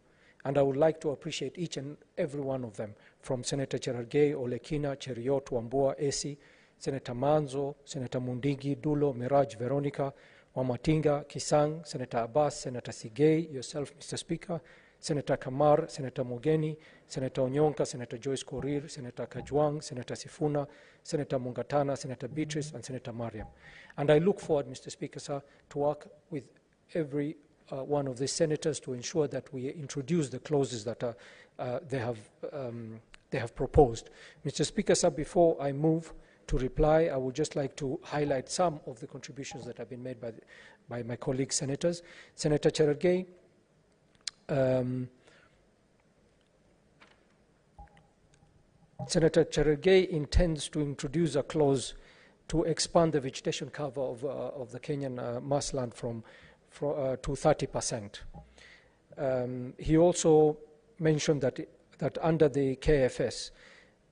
and I would like to appreciate each and every one of them, from Senator Cherargei, Olekina, Cheriot, Wambua, Esi, Senator Manzo, Senator Mundigi, Dulo, Miraj, Veronica, Wamatinga, Kisang, Senator Abbas, Senator Sigei, yourself, Mr. Speaker, Senator Kamar, Senator Mogeni, Senator Onyonka, Senator Joyce Korir, Senator Kajwang, Senator Sifuna, Senator Mungatana, Senator Beatrice, and Senator Mariam. And I look forward, Mr. Speaker, sir, to work with every one of the senators to ensure that we introduce the clauses that they have proposed. Mr. Speaker, sir, before I move to reply, I would just like to highlight some of the contributions that have been made by my colleague senators. Senator Cherargei, Senator Cherargei intends to introduce a clause to expand the vegetation cover of the Kenyan marshland to 30%. He also mentioned that under the KFS,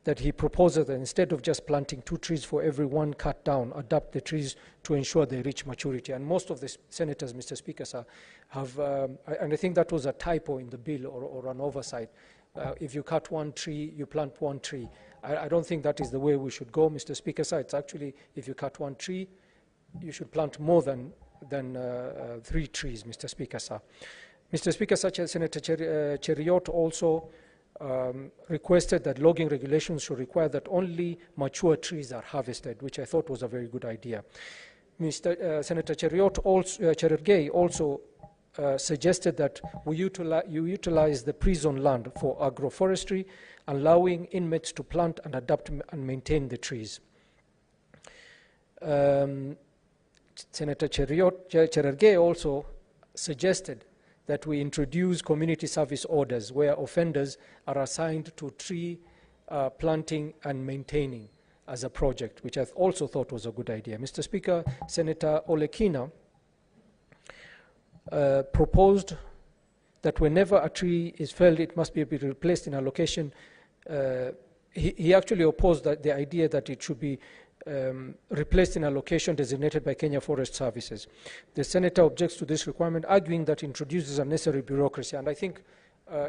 that he proposes that instead of just planting 2 trees for every 1 cut down, adapt the trees to ensure they reach maturity. And most of the senators, Mr. Speaker, sir, have, and I think that was a typo in the bill or an oversight. If you cut 1 tree, you plant 1 tree. I don't think that is the way we should go, Mr. Speaker, sir. It's actually, if you cut 1 tree, you should plant more than 3 trees, Mr. Speaker, sir. Mr. Speaker, such as Senator Cheriot also requested that logging regulations should require that only mature trees are harvested, which I thought was a very good idea. Senator Cherargei also suggested that you utilize the prison land for agroforestry, allowing inmates to plant and adapt and maintain the trees. Senator Cherargei also suggested that we introduce community service orders where offenders are assigned to tree planting and maintaining as a project, which I also thought was a good idea. Mr. Speaker, Senator Olekina proposed that whenever a tree is felled, it must be replaced in a location. He actually opposed the idea that it should be replaced in a location designated by Kenya Forest Services. The senator objects to this requirement, arguing that it introduces unnecessary bureaucracy, and I think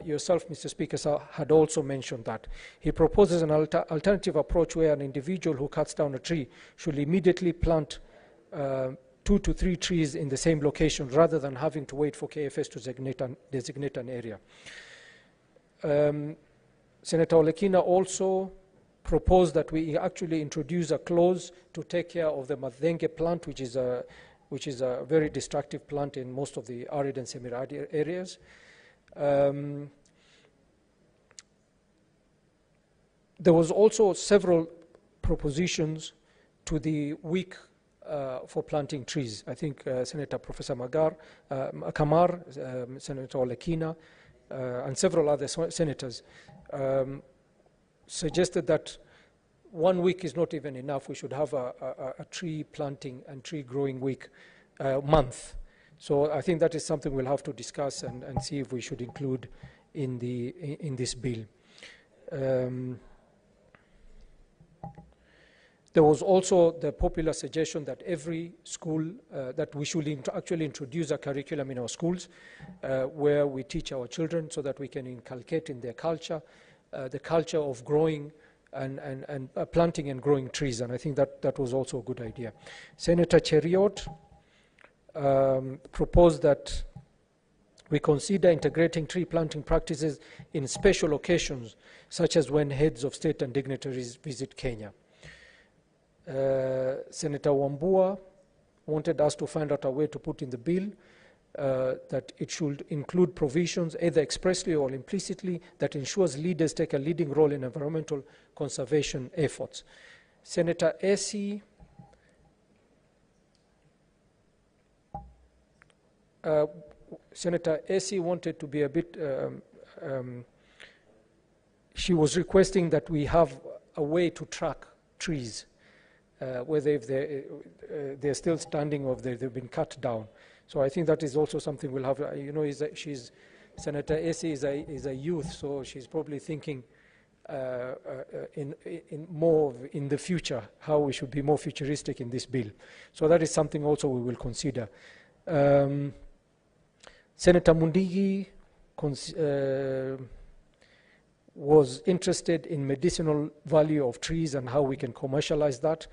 yourself, Mr. Speaker, sir, had also mentioned that. He proposes an alternative approach where an individual who cuts down a tree should immediately plant 2 to 3 trees in the same location rather than having to wait for KFS to designate an area. Senator Olekina also proposed that we actually introduce a clause to take care of the Madhenge plant, which is a very destructive plant in most of the arid and semi-arid areas. There was also several propositions to the week for planting trees. I think Senator Professor Kamar, Senator Olekina, and several other senators suggested that 1 week is not even enough. We should have a tree planting and tree growing week, month. So I think that is something we'll have to discuss and see if we should include in this bill. There was also the popular suggestion that every school, that we should actually introduce a curriculum in our schools where we teach our children so that we can inculcate in their culture the culture of growing and planting and growing trees, and I think that was also a good idea. Senator Cheriot proposed that we consider integrating tree planting practices in special occasions, such as when heads of state and dignitaries visit Kenya. Senator Wambua wanted us to find out a way to put in the bill that it should include provisions, either expressly or implicitly, that ensures leaders take a leading role in environmental conservation efforts. Senator Essie wanted to be a bit, she was requesting that we have a way to track trees, whether if they're still standing or if they've been cut down. So I think that is also something we'll have. You know, Senator Essie is a youth, so she's probably thinking in more in the future, how we should be more futuristic in this bill. So that is something also we will consider. Senator Mundigi was interested in medicinal value of trees and how we can commercialize that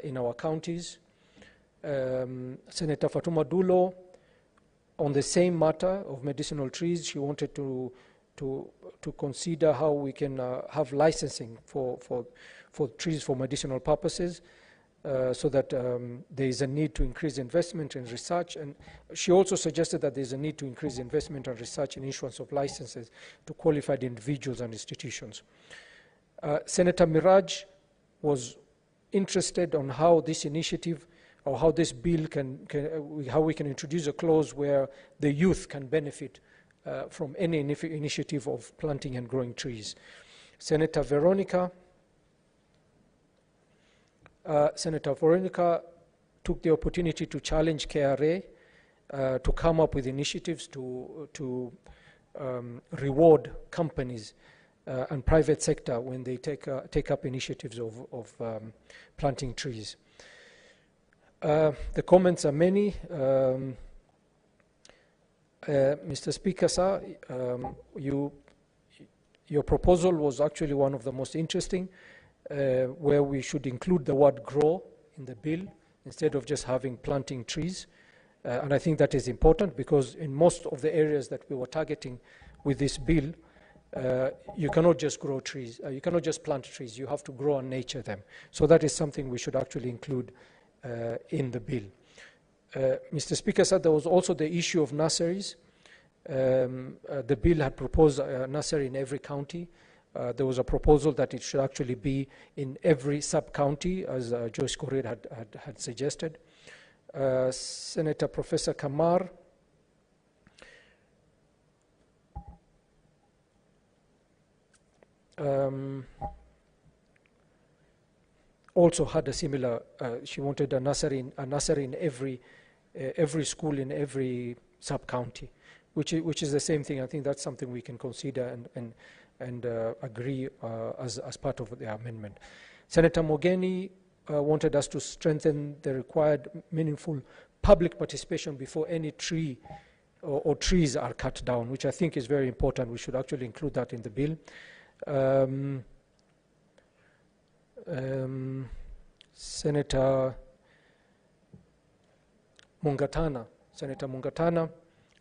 in our counties. Senator Fatuma Dulo, on the same matter of medicinal trees, she wanted to consider how we can have licensing for trees for medicinal purposes, so that there is a need to increase investment in research. And she also suggested that there is a need to increase investment and research and issuance of licenses to qualified individuals and institutions. Senator Miraj was interested on how this initiative or how this bill how we can introduce a clause where the youth can benefit from any initiative of planting and growing trees. Senator Veronica took the opportunity to challenge KRA to come up with initiatives to reward companies and private sector when they take up initiatives of planting trees. The comments are many. Mr. Speaker, sir, your proposal was actually one of the most interesting, where we should include the word grow in the bill instead of just having planting trees. And I think that is important because in most of the areas that we were targeting with this bill, you cannot just grow trees, you cannot just plant trees, you have to grow and nurture them. So that is something we should actually include in the bill. Mr. Speaker, sir, there was also the issue of nurseries. The bill had proposed a nursery in every county. There was a proposal that it should actually be in every sub-county, as Joyce Korir had suggested. Senator Professor Kamar also had a similar, she wanted a nursery in every school in every sub-county, which is the same thing. I think that's something we can consider and agree as part of the amendment. Senator Mogeni wanted us to strengthen the required meaningful public participation before any tree or trees are cut down, which I think is very important. We should actually include that in the bill. Senator Mungatana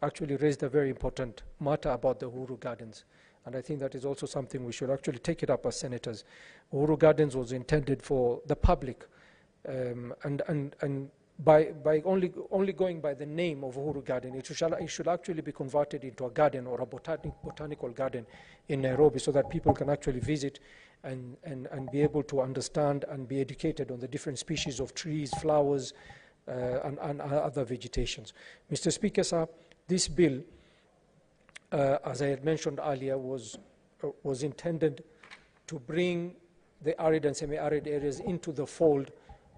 actually raised a very important matter about the Uhuru Gardens. And I think that is also something we should actually take it up as senators. Uhuru Gardens was intended for the public, and by only going by the name of Uhuru Garden, it should actually be converted into a garden or a botanical garden in Nairobi, so that people can actually visit and be able to understand and be educated on the different species of trees, flowers, and other vegetations. Mr. Speaker, sir, this bill, as I had mentioned earlier, was intended to bring the arid and semi-arid areas into the fold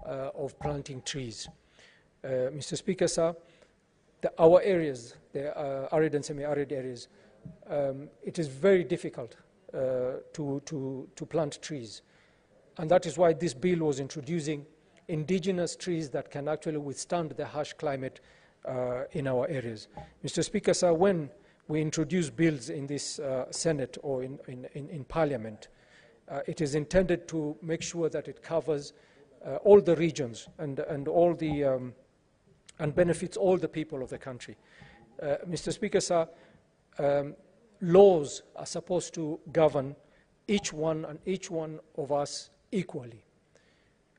of planting trees. Mr. Speaker, sir, our areas, the arid and semi-arid areas, it is very difficult to plant trees. And that is why this bill was introducing indigenous trees that can actually withstand the harsh climate in our areas. Mr. Speaker, sir, when we introduce bills in this Senate or in Parliament, it is intended to make sure that it covers all the regions and all the and benefits all the people of the country. Mr. Speaker, sir, laws are supposed to govern each one of us equally.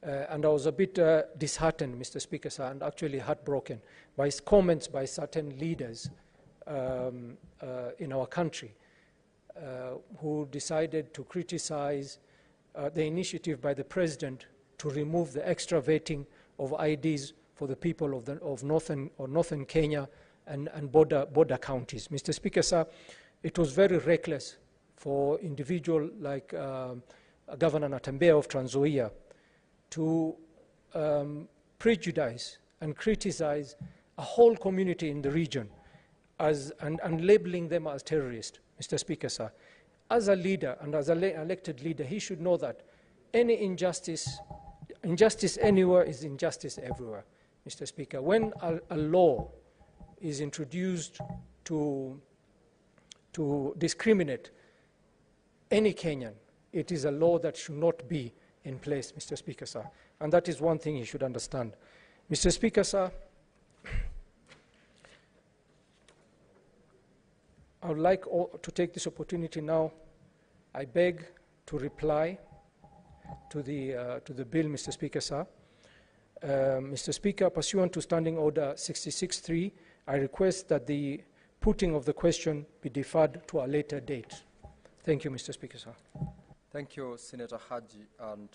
And I was a bit disheartened, Mr. Speaker, sir, and actually heartbroken by his comments by certain leaders in our country who decided to criticize the initiative by the President to remove the extra vetting of IDs for the people of northern Kenya and border counties. Mr. Speaker, sir, it was very reckless for individual like Governor Natembeya of Trans Nzoia to prejudice and criticize a whole community in the region and labeling them as terrorists, Mr. Speaker, sir. As a leader and as an elected leader, he should know that any injustice anywhere is injustice everywhere, Mr. Speaker. When a law is introduced to discriminate any Kenyan, it is a law that should not be in place, Mr. Speaker, sir. And that is one thing he should understand. Mr. Speaker, sir, I would like to take this opportunity now. I beg to reply to the bill, Mr. Speaker, sir. Mr. Speaker, pursuant to Standing Order 66.3, I request that the putting of the question be deferred to a later date. Thank you, Mr. Speaker, sir. Thank you, Senator Haji. And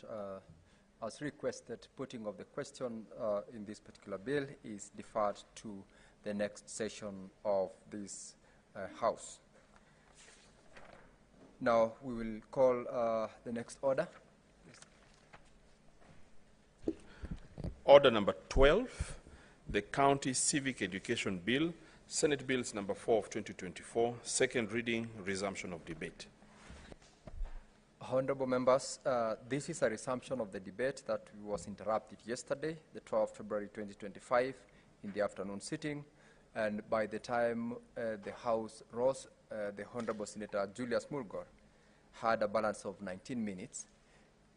as requested, putting of the question in this particular bill is deferred to the next session of this House. Now we will call the next order. Order number 12, the County Civic Education Bill, Senate Bills number 4 of 2024, second reading, resumption of debate. Honorable members, this is a resumption of the debate that was interrupted yesterday, the 12th February 2025, in the afternoon sitting. And by the time the House rose, the Honorable Senator Julius Mulgor had a balance of 19 minutes,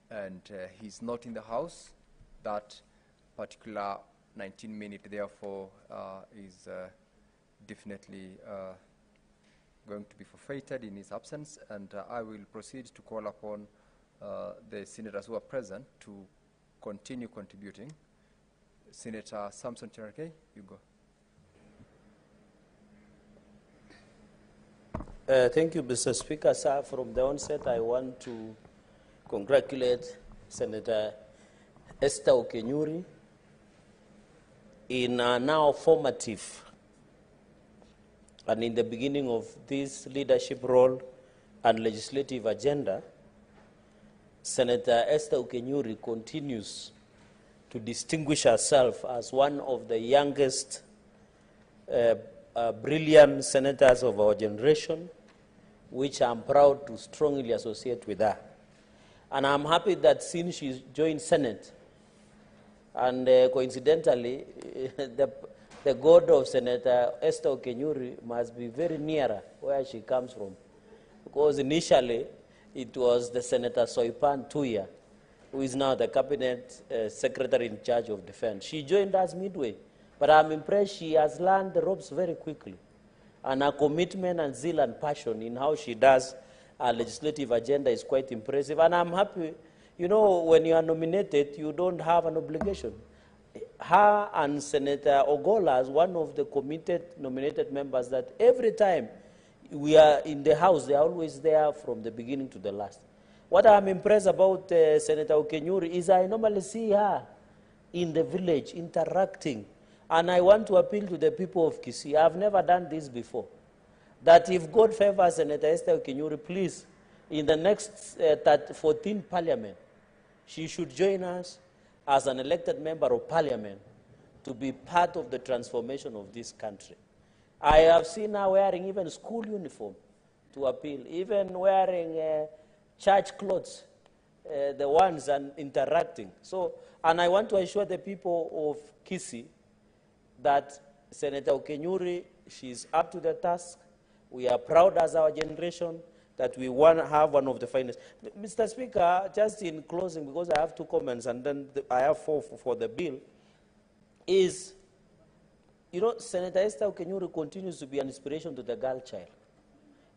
and he's not in the House. That particular 19-minute, therefore, is definitely going to be forfeited in his absence, and I will proceed to call upon the senators who are present to continue contributing. Senator Samson Cherargei, you go. Thank you, Mr. Speaker. Sir, from the onset, I want to congratulate Senator Esther Okenyuri in a now formative and in the beginning of this leadership role and legislative agenda. Senator Esther Okenyuri continues to distinguish herself as one of the youngest brilliant senators of our generation, which I'm proud to strongly associate with her. And I'm happy that since she joined Senate, and coincidentally, the God of Senator Esther Okenyuri must be very near her, where she comes from. Because initially, it was the Senator Soipan Tuya, who is now the Cabinet Secretary in charge of Defense. She joined us midway, but I'm impressed she has learned the ropes very quickly. And her commitment and zeal and passion in how she does her legislative agenda is quite impressive. And I'm happy, you know, when you are nominated, you don't have an obligation. Her and Senator Ogola, as one of the committed nominated members, that every time we are in the House, they are always there from the beginning to the last. What I'm impressed about Senator Okenyuri is I normally see her in the village interacting. And I want to appeal to the people of Kisii. I've never done this before. That if God favors Senator Esther Okenyuri, please, in the next 14th Parliament, she should join us as an elected member of Parliament to be part of the transformation of this country. I have seen her wearing even school uniform to appeal, even wearing church clothes, the ones and interacting. So, and I want to assure the people of Kisii that Senator Okenyuri, she's up to the task. We are proud as our generation that we want to have one of the finest. Mr. Speaker, just in closing, because I have two comments and then I have four for the bill, is, you know, Senator Esther Okenyuri continues to be an inspiration to the girl child.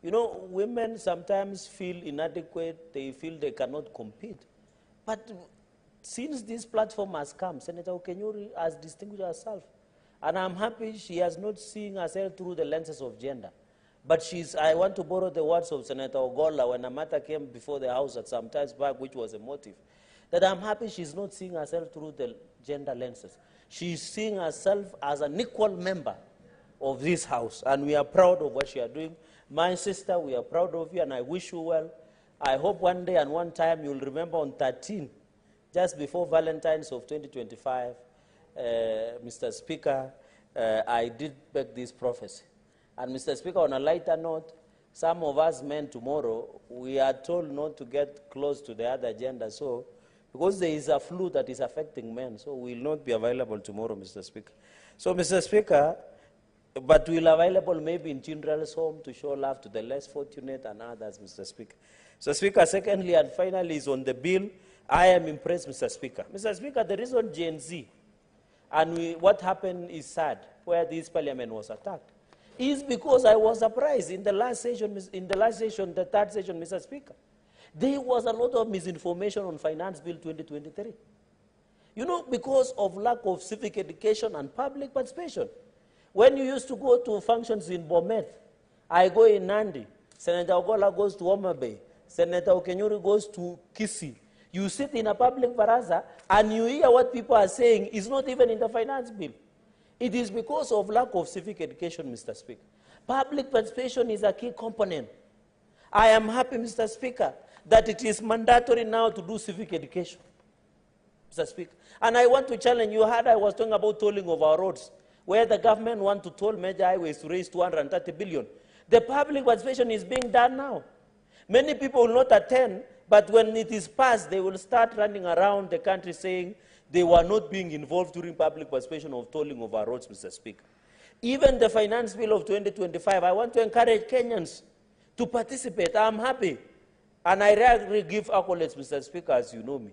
You know, women sometimes feel inadequate, they feel they cannot compete. But since this platform has come, Senator Okenyuri has distinguished herself. And I'm happy she has not seen herself through the lenses of gender. But I want to borrow the words of Senator Ogolla when a matter came before the House at some times back, which was a motive, that I'm happy she's not seeing herself through the gender lenses. She's seeing herself as an equal member of this House, and we are proud of what she is doing. My sister, we are proud of you, and I wish you well. I hope one day and one time you'll remember on 13, just before Valentine's of 2025, Mr. Speaker, I did make this prophecy. And Mr. Speaker, on a lighter note, some of us men tomorrow, we are told not to get close to the other gender, so because there is a flu that is affecting men, so we will not be available tomorrow, Mr. Speaker. So, Mr. Speaker, but we'll available maybe in children's home to show love to the less fortunate and others, Mr. Speaker. So, Speaker, secondly and finally is on the bill. I am impressed, Mr. Speaker. Mr. Speaker, the reason Gen Z, and what happened is sad, where this parliament was attacked, is because I was surprised in the last session, the third session, Mr. Speaker. There was a lot of misinformation on Finance Bill 2023. You know, because of lack of civic education and public participation. When you used to go to functions in Bomet, I go in Nandi, Senator Ogolla goes to Homa Bay, Senator Okenyuri goes to Kisii. You sit in a public baraza and you hear what people are saying is not even in the finance bill. It is because of lack of civic education, Mr. Speaker. Public participation is a key component. I am happy, Mr. Speaker, that it is mandatory now to do civic education, Mr. Speaker. And I want to challenge you. Heard I was talking about tolling of our roads, where the government want to toll major highways to raise 230 billion. The public participation is being done now. Many people will not attend, but when it is passed, they will start running around the country saying they were not being involved during public participation of tolling of our roads, Mr. Speaker. Even the finance bill of 2025, I want to encourage Kenyans to participate. I'm happy. And I rarely give accolades, Mr. Speaker, as you know me.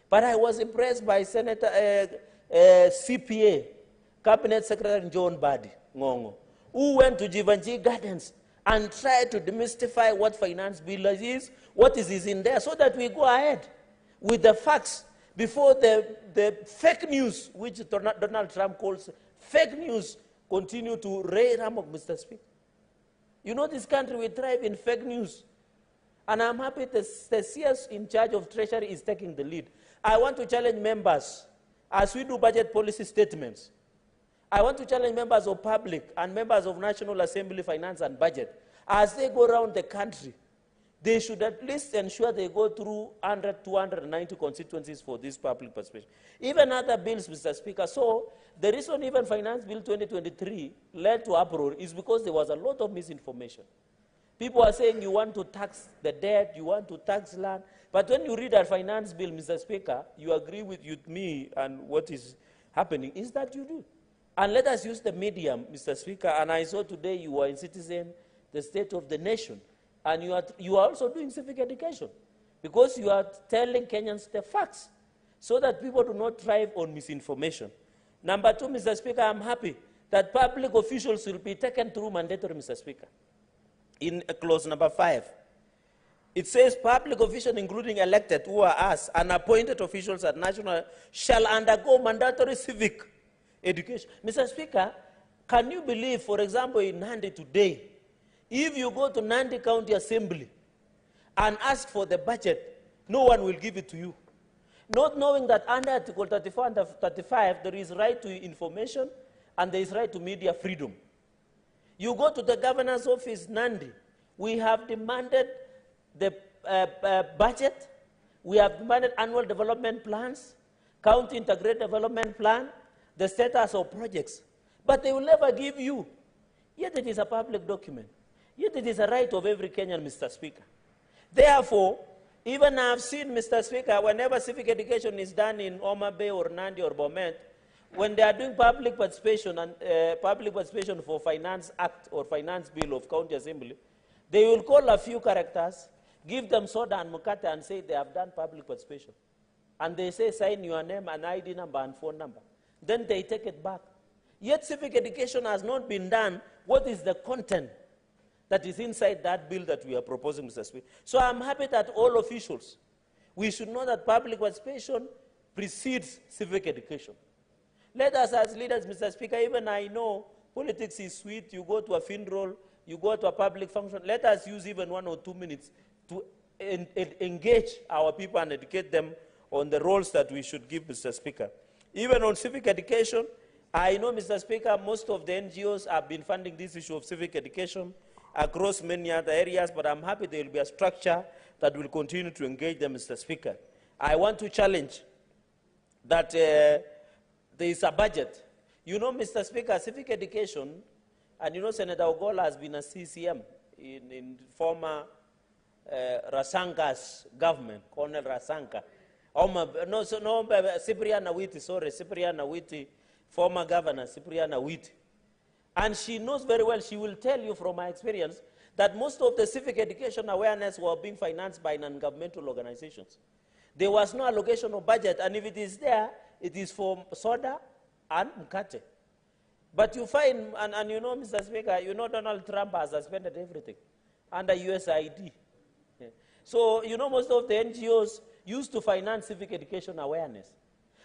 But I was impressed by Senator CPA, Cabinet Secretary John Badi Ngongo, who went to Jivanji Gardens and tried to demystify what finance bill is, what is in there, so that we go ahead with the facts before the fake news, which Donald Trump calls fake news, continue to reign among, Mr. Speaker. You know, this country, we thrive in fake news. And I'm happy the CS in charge of Treasury is taking the lead. I want to challenge members, as we do budget policy statements, I want to challenge members of public and members of National Assembly Finance and Budget, as they go around the country, they should at least ensure they go through 100, 290 constituencies for this public participation. Even other bills, Mr. Speaker. So the reason even Finance Bill 2023 led to uproar is because there was a lot of misinformation. People are saying you want to tax the debt, you want to tax land. But when you read our finance bill, Mr. Speaker, you agree with me and what is happening is that you do. And let us use the medium, Mr. Speaker. And I saw today you are in Citizen, the State of the Nation. And you are also doing civic education because you are telling Kenyans the facts so that people do not thrive on misinformation. Number two, Mr. Speaker, I'm happy that public officials will be taken through mandatory, Mr. Speaker. In clause number 5, it says public officials, including elected, who are us, and appointed officials at national, shall undergo mandatory civic education. Mr. Speaker, can you believe, for example, in Nandi today, if you go to Nandi County Assembly and ask for the budget, no one will give it to you. Not knowing that under Article 34 and 35, there is right to information and there is right to media freedom. You go to the governor's office, Nandi, we have demanded the budget, we have demanded annual development plans, county integrated development plan, the status of projects. But they will never give you. Yet it is a public document. Yet it is a right of every Kenyan, Mr. Speaker. Therefore, even I have seen, Mr. Speaker, whenever civic education is done in Homa Bay or Nandi or Bomet, when they are doing public participation and public participation for Finance Act or Finance Bill of County Assembly, they will call a few characters, give them soda and mukate and say they have done public participation. And they say sign your name and ID number and phone number. Then they take it back. Yet civic education has not been done. What is the content that is inside that bill that we are proposing, Mr. Speaker? So I'm happy that all officials, we should know that public participation precedes civic education. Let us as leaders, Mr. Speaker, even I know politics is sweet, you go to a funeral, you go to a public function, let us use even 1 or 2 minutes to engage our people and educate them on the roles that we should give, Mr. Speaker. Even on civic education, I know, Mr. Speaker, most of the NGOs have been funding this issue of civic education across many other areas, but I'm happy there will be a structure that will continue to engage them, Mr. Speaker. I want to challenge that there is a budget. You know, Mr. Speaker, civic education, and you know Senator Ogola has been a CCM in former Rasanka's government, Colonel Rasanka. Cyprian Awiti, former governor, Cyprian Awiti. And she knows very well, she will tell you from my experience, that most of the civic education awareness were being financed by non-governmental organizations. There was no allocation of budget, and if it is there, it is for soda and mkate. But you find, and you know, Mr. Speaker, you know Donald Trump has suspended everything under USAID. Yeah. So, you know, most of the NGOs used to finance civic education awareness.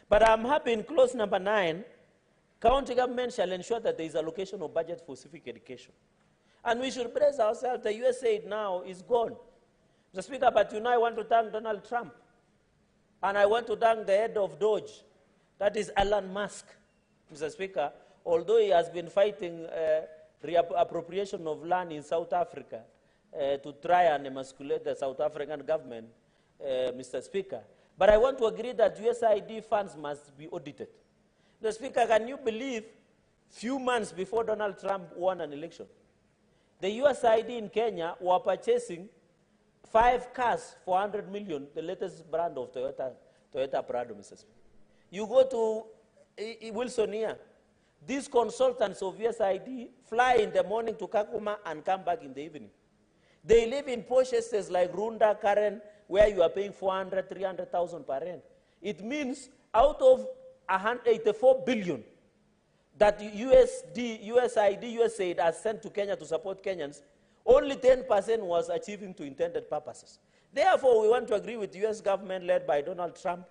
But I'm happy in clause number 9, county government shall ensure that there is allocation of budget for civic education. And we should brace ourselves, the USAID now is gone. Mr. Speaker, but you know I want to thank Donald Trump. And I want to thank the head of Doge, that is Elon Musk, Mr. Speaker, although he has been fighting reappropriation of land in South Africa to try and emasculate the South African government, Mr. Speaker. But I want to agree that USAID funds must be audited. Mr. Speaker, can you believe few months before Donald Trump won an election, the USAID in Kenya were purchasing 5 cars for 100 million, the latest brand of Toyota Prado, Mr. Speaker. You go to Wilsonia, these consultants of USAID fly in the morning to Kakuma and come back in the evening. They live in posh estates like Runda, Karen, where you are paying 400, 300,000 per rent. It means out of 184 billion that USAID has sent to Kenya to support Kenyans, only 10% was achieving to intended purposes. Therefore, we want to agree with the US government led by Donald Trump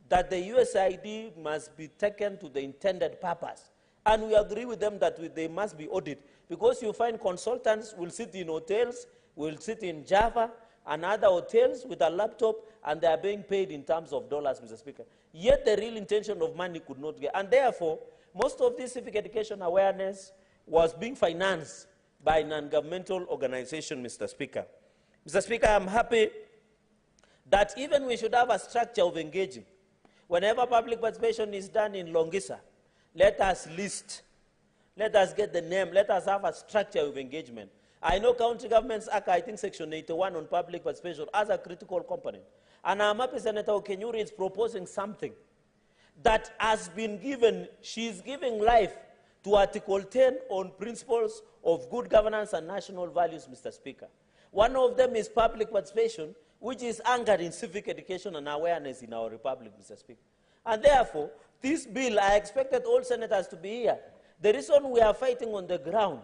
that the USAID must be taken to the intended purpose. And we agree with them that they must be audited, because you find consultants will sit in hotels, will sit in Java and other hotels with a laptop, and they are being paid in terms of dollars, Mr. Speaker. Yet the real intention of money could not get. And therefore, most of this civic education awareness was being financed by non-governmental organization, Mr. Speaker. Mr. Speaker, I'm happy that even we should have a structure of engaging. Whenever public participation is done in Longisa, let us list, let us get the name, let us have a structure of engagement. I know County Governments Act, I think Section 81 on public participation as a critical component. And I'm happy Senator Okenyuri is proposing something that has been given, she's giving life to Article 10 on principles of good governance and national values, Mr. Speaker. One of them is public participation, which is anchored in civic education and awareness in our republic, Mr. Speaker. And therefore, this bill, I expected all senators to be here. The reason we are fighting on the ground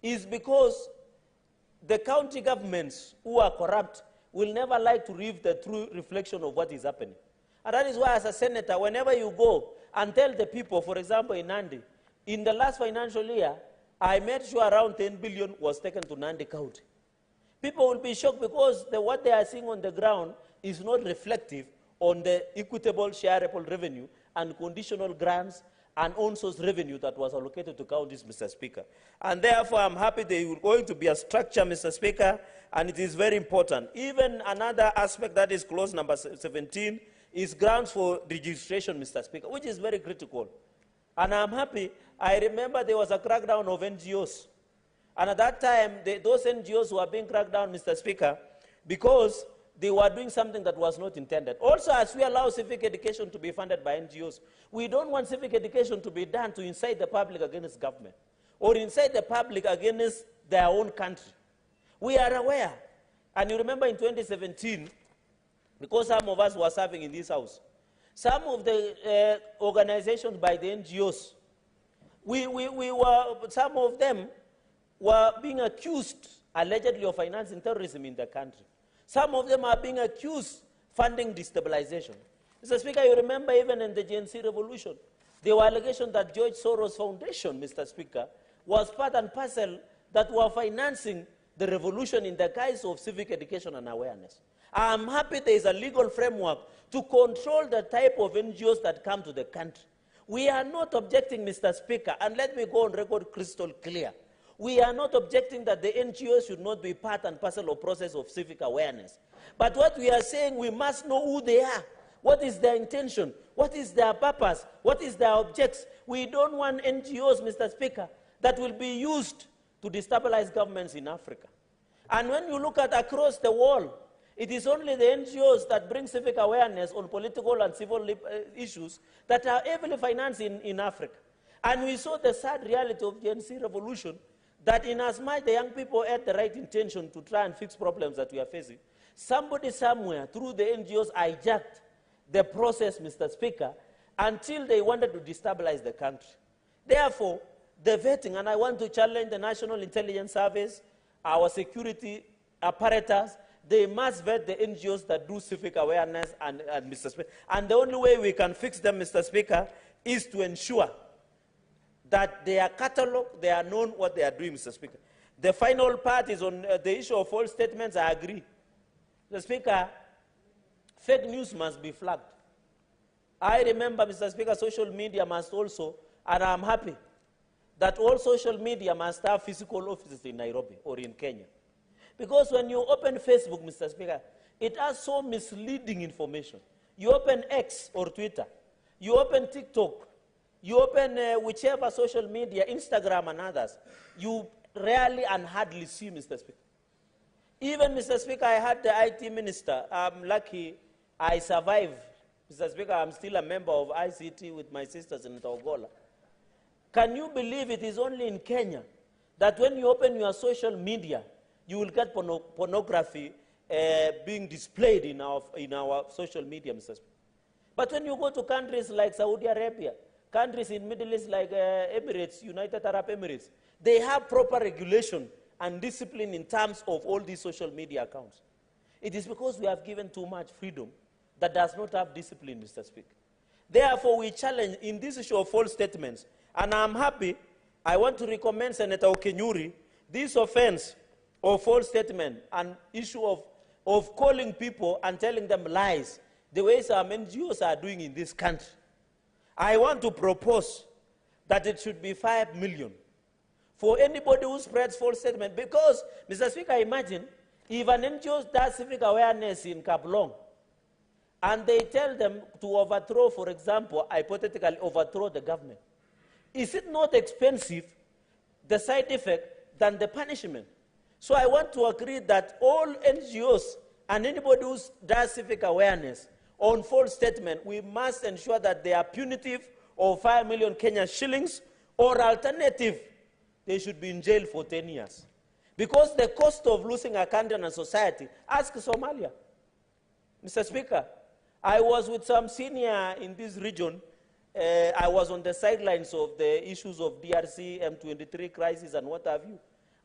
is because the county governments who are corrupt will never like to read the true reflection of what is happening. And that is why, as a senator, whenever you go and tell the people, for example, in Nandi, in the last financial year, I made sure around 10 billion was taken to Nandi County. People will be shocked because what they are seeing on the ground is not reflective on the equitable shareable revenue and conditional grants and on-source revenue that was allocated to counties, Mr. Speaker. And therefore, I'm happy there is going to be a structure, Mr. Speaker, and it is very important. Even another aspect that is clause number 17 is grounds for registration, Mr. Speaker, which is very critical. And I'm happy, I remember there was a crackdown of NGOs. And at that time, those NGOs were being cracked down, Mr. Speaker, because they were doing something that was not intended. Also, as we allow civic education to be funded by NGOs, we don't want civic education to be done to incite the public against government or incite the public against their own country. We are aware. And you remember in 2017, because some of us were serving in this house, some of the organizations by the NGOs, some of them were being accused, allegedly, of financing terrorism in the country. Some of them are being accused funding destabilization. Mr. Speaker, you remember even in the GNC revolution, there were allegations that George Soros Foundation, Mr. Speaker, was part and parcel that were financing the revolution in the guise of civic education and awareness. I'm happy there is a legal framework to control the type of NGOs that come to the country. We are not objecting, Mr. Speaker, and let me go on record crystal clear. We are not objecting that the NGOs should not be part and parcel of process of civic awareness. But what we are saying, we must know who they are. What is their intention? What is their purpose? What is their objects? We don't want NGOs, Mr. Speaker, that will be used to destabilize governments in Africa. And when you look at across the world, it is only the NGOs that bring civic awareness on political and civil issues that are heavily financed in Africa. And we saw the sad reality of the GNC revolution, that in as much the young people had the right intention to try and fix problems that we are facing, somebody somewhere through the NGOs hijacked the process, Mr. Speaker, until they wanted to destabilize the country. Therefore, the vetting, and I want to challenge the National Intelligence Service, our security apparatus, they must vet the NGOs that do civic awareness, and Mr. Speaker. And the only way we can fix them, Mr. Speaker, is to ensure that they are catalogued, they are known what they are doing, Mr. Speaker. The final part is on the issue of false statements. I agree. Mr. Speaker, fake news must be flagged. I remember, Mr. Speaker, social media must also, and I'm happy, that all social media must have physical offices in Nairobi or in Kenya. Because when you open Facebook, Mr. Speaker, it has so misleading information. You open X or Twitter, you open TikTok, you open whichever social media, Instagram and others, you rarely and hardly see, Mr. Speaker. Even, Mr. Speaker, I had the IT minister. I'm lucky I survived. Mr. Speaker, I'm still a member of ICT with my sisters in Ogolla. Can you believe it is only in Kenya that when you open your social media, you will get pornography being displayed in our social media, Mr. Speaker. But when you go to countries like Saudi Arabia, countries in Middle East like Emirates, United Arab Emirates, they have proper regulation and discipline in terms of all these social media accounts. It is because we have given too much freedom that does not have discipline, Mr. Speaker. Therefore, we challenge in this issue of false statements, and I'm happy, I want to recommend Senator Okenyuri, this offense of false statement and issue of calling people and telling them lies, the way some NGOs are doing in this country. I want to propose that it should be 5 million for anybody who spreads false statement. Because, Mr. Speaker, imagine if an NGO does civic awareness in Kablong and they tell them to overthrow, for example, hypothetically overthrow the government. Is it not expensive, the side effect, than the punishment? So I want to agree that all NGOs and anybody who does civic awareness on false statement, we must ensure that they are punitive of 5 million Kenyan shillings, or alternative, they should be in jail for 10 years. Because the cost of losing a country and a society, ask Somalia. Mr. Speaker, I was with some senior in this region. I was on the sidelines of the issues of DRC, M23 crisis and what have you.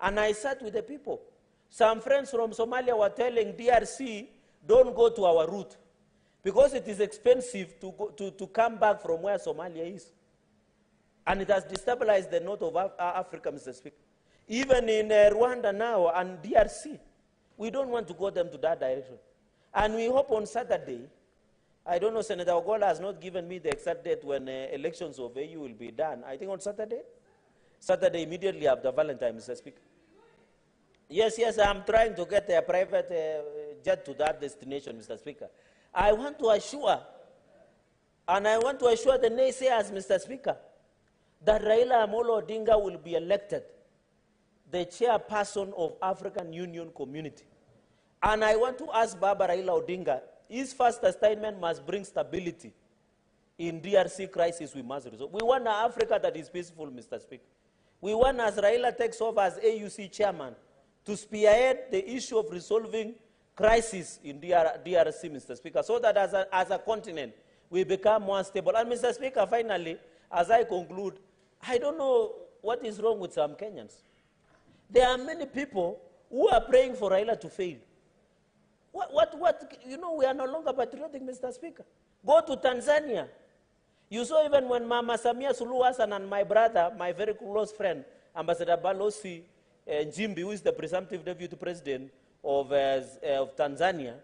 And I sat with the people. Some friends from Somalia were telling DRC, don't go to our route, because it is expensive to come back from where Somalia is. And it has destabilized the north of Africa, Mr. Speaker. Even in Rwanda now and DRC, we don't want to go them to that direction. And we hope on Saturday, I don't know, Senator Ogolla has not given me the exact date when elections of AU will be done. I think on Saturday? Saturday immediately after Valentine, Mr. Speaker. Yes, I'm trying to get a private jet to that destination, Mr. Speaker. I want to assure, and I want to assure the naysayers, Mr. Speaker, that Raila Amolo Odinga will be elected the chairperson of African Union Community. And I want to ask Baba Raila Odinga, his first assignment must bring stability in DRC crisis we must resolve. We want an Africa that is peaceful, Mr. Speaker. We want, as Raila takes over as AUC chairman, to spearhead the issue of resolving crisis in DRC, Mr. Speaker, so that as a continent, we become more stable. And Mr. Speaker, finally, as I conclude, I don't know what is wrong with some Kenyans. There are many people who are praying for Raila to fail. You know, we are no longer patriotic, Mr. Speaker. Go to Tanzania. You saw even when Mama Samia Suluhu Hassan and my brother, my very close friend, Ambassador Balozi Njimbi, who is the presumptive deputy president of Tanzania,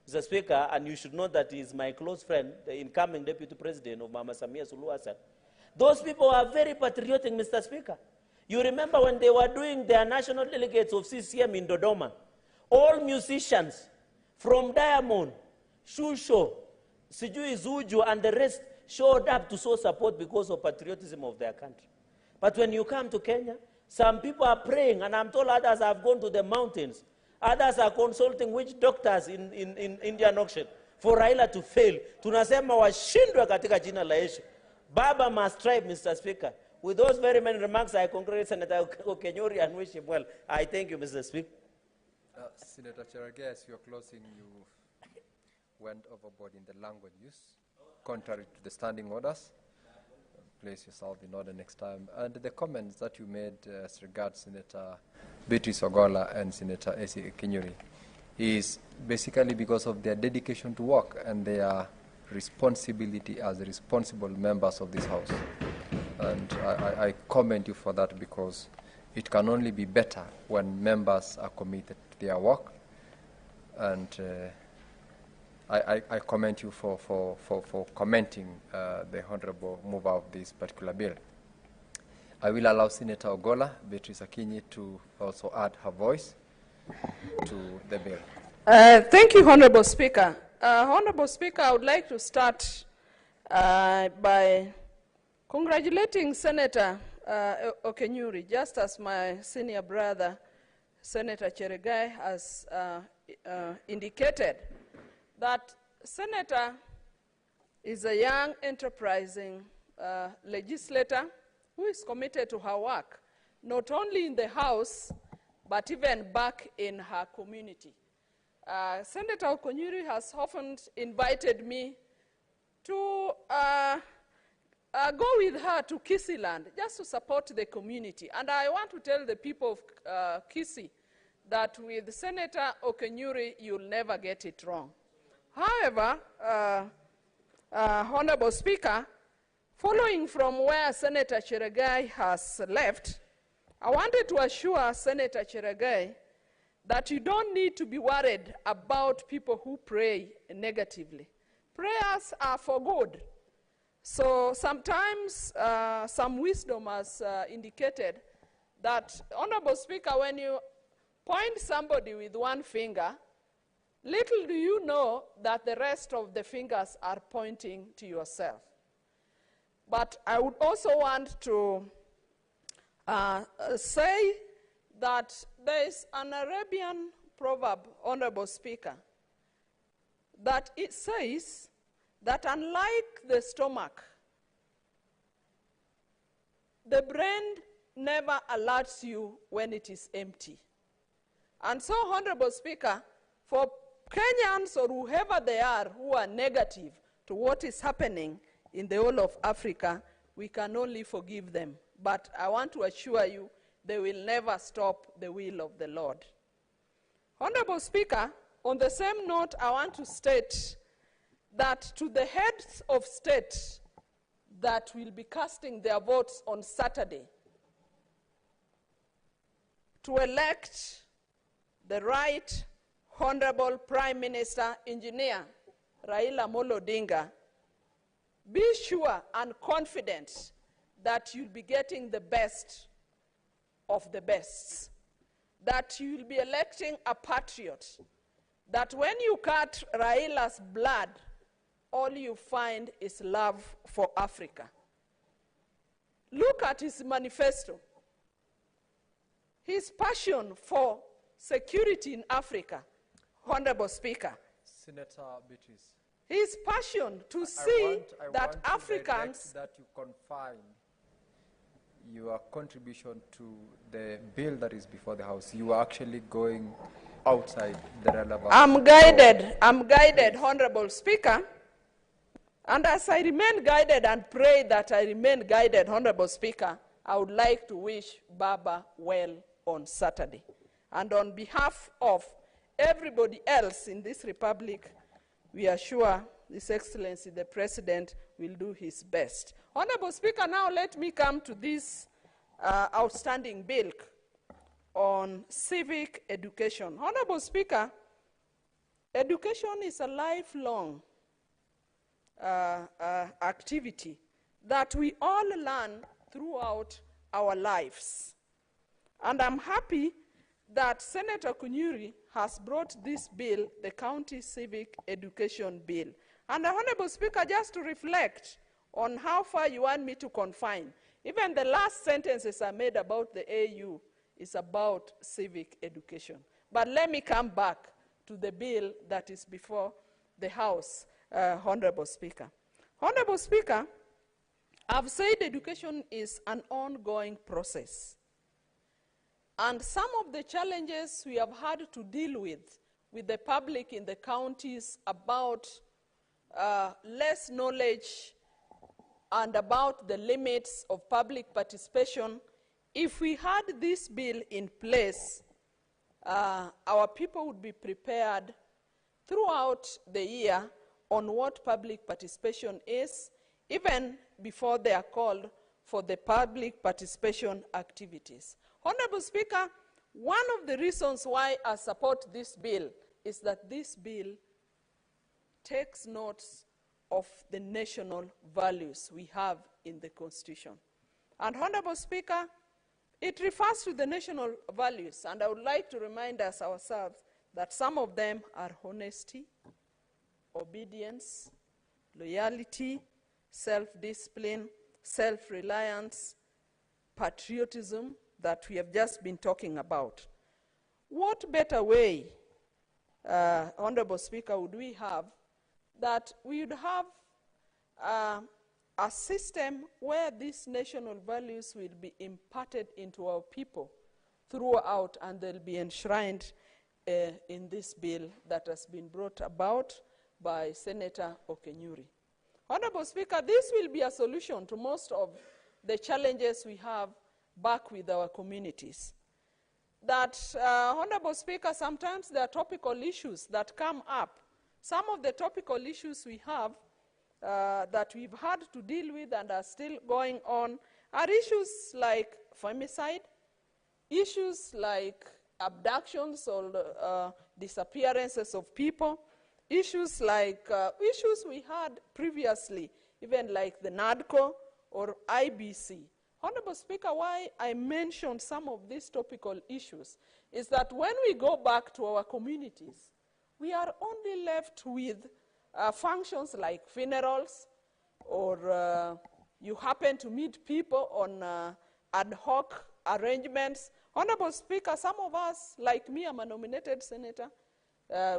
Mr. Speaker, and you should know that he is my close friend, the incoming deputy president of Mama Samia Suluhu Hassan. Those people are very patriotic, Mr. Speaker. You remember when they were doing their national delegates of CCM in Dodoma, all musicians from Diamond, Shusho, Sijui Zuju, and the rest showed up to show support because of patriotism of their country. But when you come to Kenya, some people are praying, and I'm told others have gone to the mountains. Others are consulting witch doctors in Indian Ocean for Raila to fail. Tunasema washindwe katika jina la Yesu. Baba must strive, Mr. Speaker. With those very many remarks, I congratulate Senator Okenyori and wish him well. I thank you, Mr. Speaker. Senator Cherargei, as you're closing, you went overboard in the language use, contrary to the standing orders. Place yourself in order next time. And the comments that you made as regards Senator Beatrice Ogola and Senator Esi Okenyori is basically because of their dedication to work and their responsibility as responsible members of this House. And I commend you for that, because it can only be better when members are committed to their work. And I commend you for commenting the honorable mover of this particular bill. I will allow Senator Ogola, Beatrice Akinyi, to also add her voice to the bill. Thank you, Honorable Speaker. Honorable Speaker, I would like to start by congratulating Senator Okenyori, just as my senior brother, Senator Cherargei, has indicated that Senator is a young, enterprising legislator who is committed to her work, not only in the House, but even back in her community. Senator Okenyori has often invited me to go with her to Kisiland just to support the community. And I want to tell the people of Kisii that with Senator Okenyori, you'll never get it wrong. However, Honorable Speaker, following from where Senator Cherargei has left, I wanted to assure Senator Cherargei that you don't need to be worried about people who pray negatively. Prayers are for good. So sometimes some wisdom has indicated that, Honorable Speaker, when you point somebody with one finger, little do you know that the rest of the fingers are pointing to yourself. But I would also want to say that there is an Arabian proverb, Honorable Speaker, that it says that unlike the stomach, the brain never alerts you when it is empty. And so, Honorable Speaker, for Kenyans or whoever they are who are negative to what is happening in the whole of Africa, we can only forgive them. But I want to assure you, they will never stop the will of the Lord. Honorable Speaker, on the same note, I want to state that to the heads of state that will be casting their votes on Saturday to elect the Right Honorable Prime Minister Engineer Raila Amolo Odinga, be sure and confident that you'll be getting the best of the best, that you'll be electing a patriot, that when you cut Raila's blood, all you find is love for Africa. Look at his manifesto. His passion for security in Africa, Honorable Speaker. Senator Beatrice. His passion to see that Africans... that you confine your contribution to the bill that is before the House. You are actually going outside the relevant... I'm guided, Honorable Speaker. And as I remain guided and pray that I remain guided, Honorable Speaker, I would like to wish Baba well on Saturday. And on behalf of everybody else in this republic, we assure His Excellency the President will do his best. Honorable Speaker, now let me come to this outstanding bill on civic education. Honorable Speaker, education is a lifelong activity that we all learn throughout our lives. And I'm happy that Senator Kunyuri has brought this bill, the County Civic Education Bill. And Honorable Speaker, just to reflect on how far you want me to confine, even the last sentences I made about the AU is about civic education. But let me come back to the bill that is before the House, Honorable Speaker. Honorable Speaker, I've said education is an ongoing process. And some of the challenges we have had to deal with the public in the counties about less knowledge and about the limits of public participation, if we had this bill in place, our people would be prepared throughout the year on what public participation is, even before they are called for the public participation activities. Honorable Speaker, one of the reasons why I support this bill is that this bill takes notes of the national values we have in the Constitution. And Honorable Speaker, it refers to the national values, and I would like to remind us ourselves that some of them are honesty, obedience, loyalty, self-discipline, self-reliance, patriotism that we have just been talking about. What better way, Honorable Speaker, would we have that we would have a system where these national values will be imparted into our people throughout, and they'll be enshrined in this bill that has been brought about by Senator Okenyuri. Honorable Speaker, this will be a solution to most of the challenges we have back with our communities. That, Honorable Speaker, sometimes there are topical issues that come up. Some of the topical issues we have that we've had to deal with and are still going on are issues like femicide, issues like abductions or disappearances of people, issues like issues we had previously, even like the NADCO or IBC. Honorable Speaker, why I mentioned some of these topical issues is that when we go back to our communities, we are only left with functions like funerals, or you happen to meet people on ad hoc arrangements. Honorable Speaker, some of us, like me, I'm a nominated senator.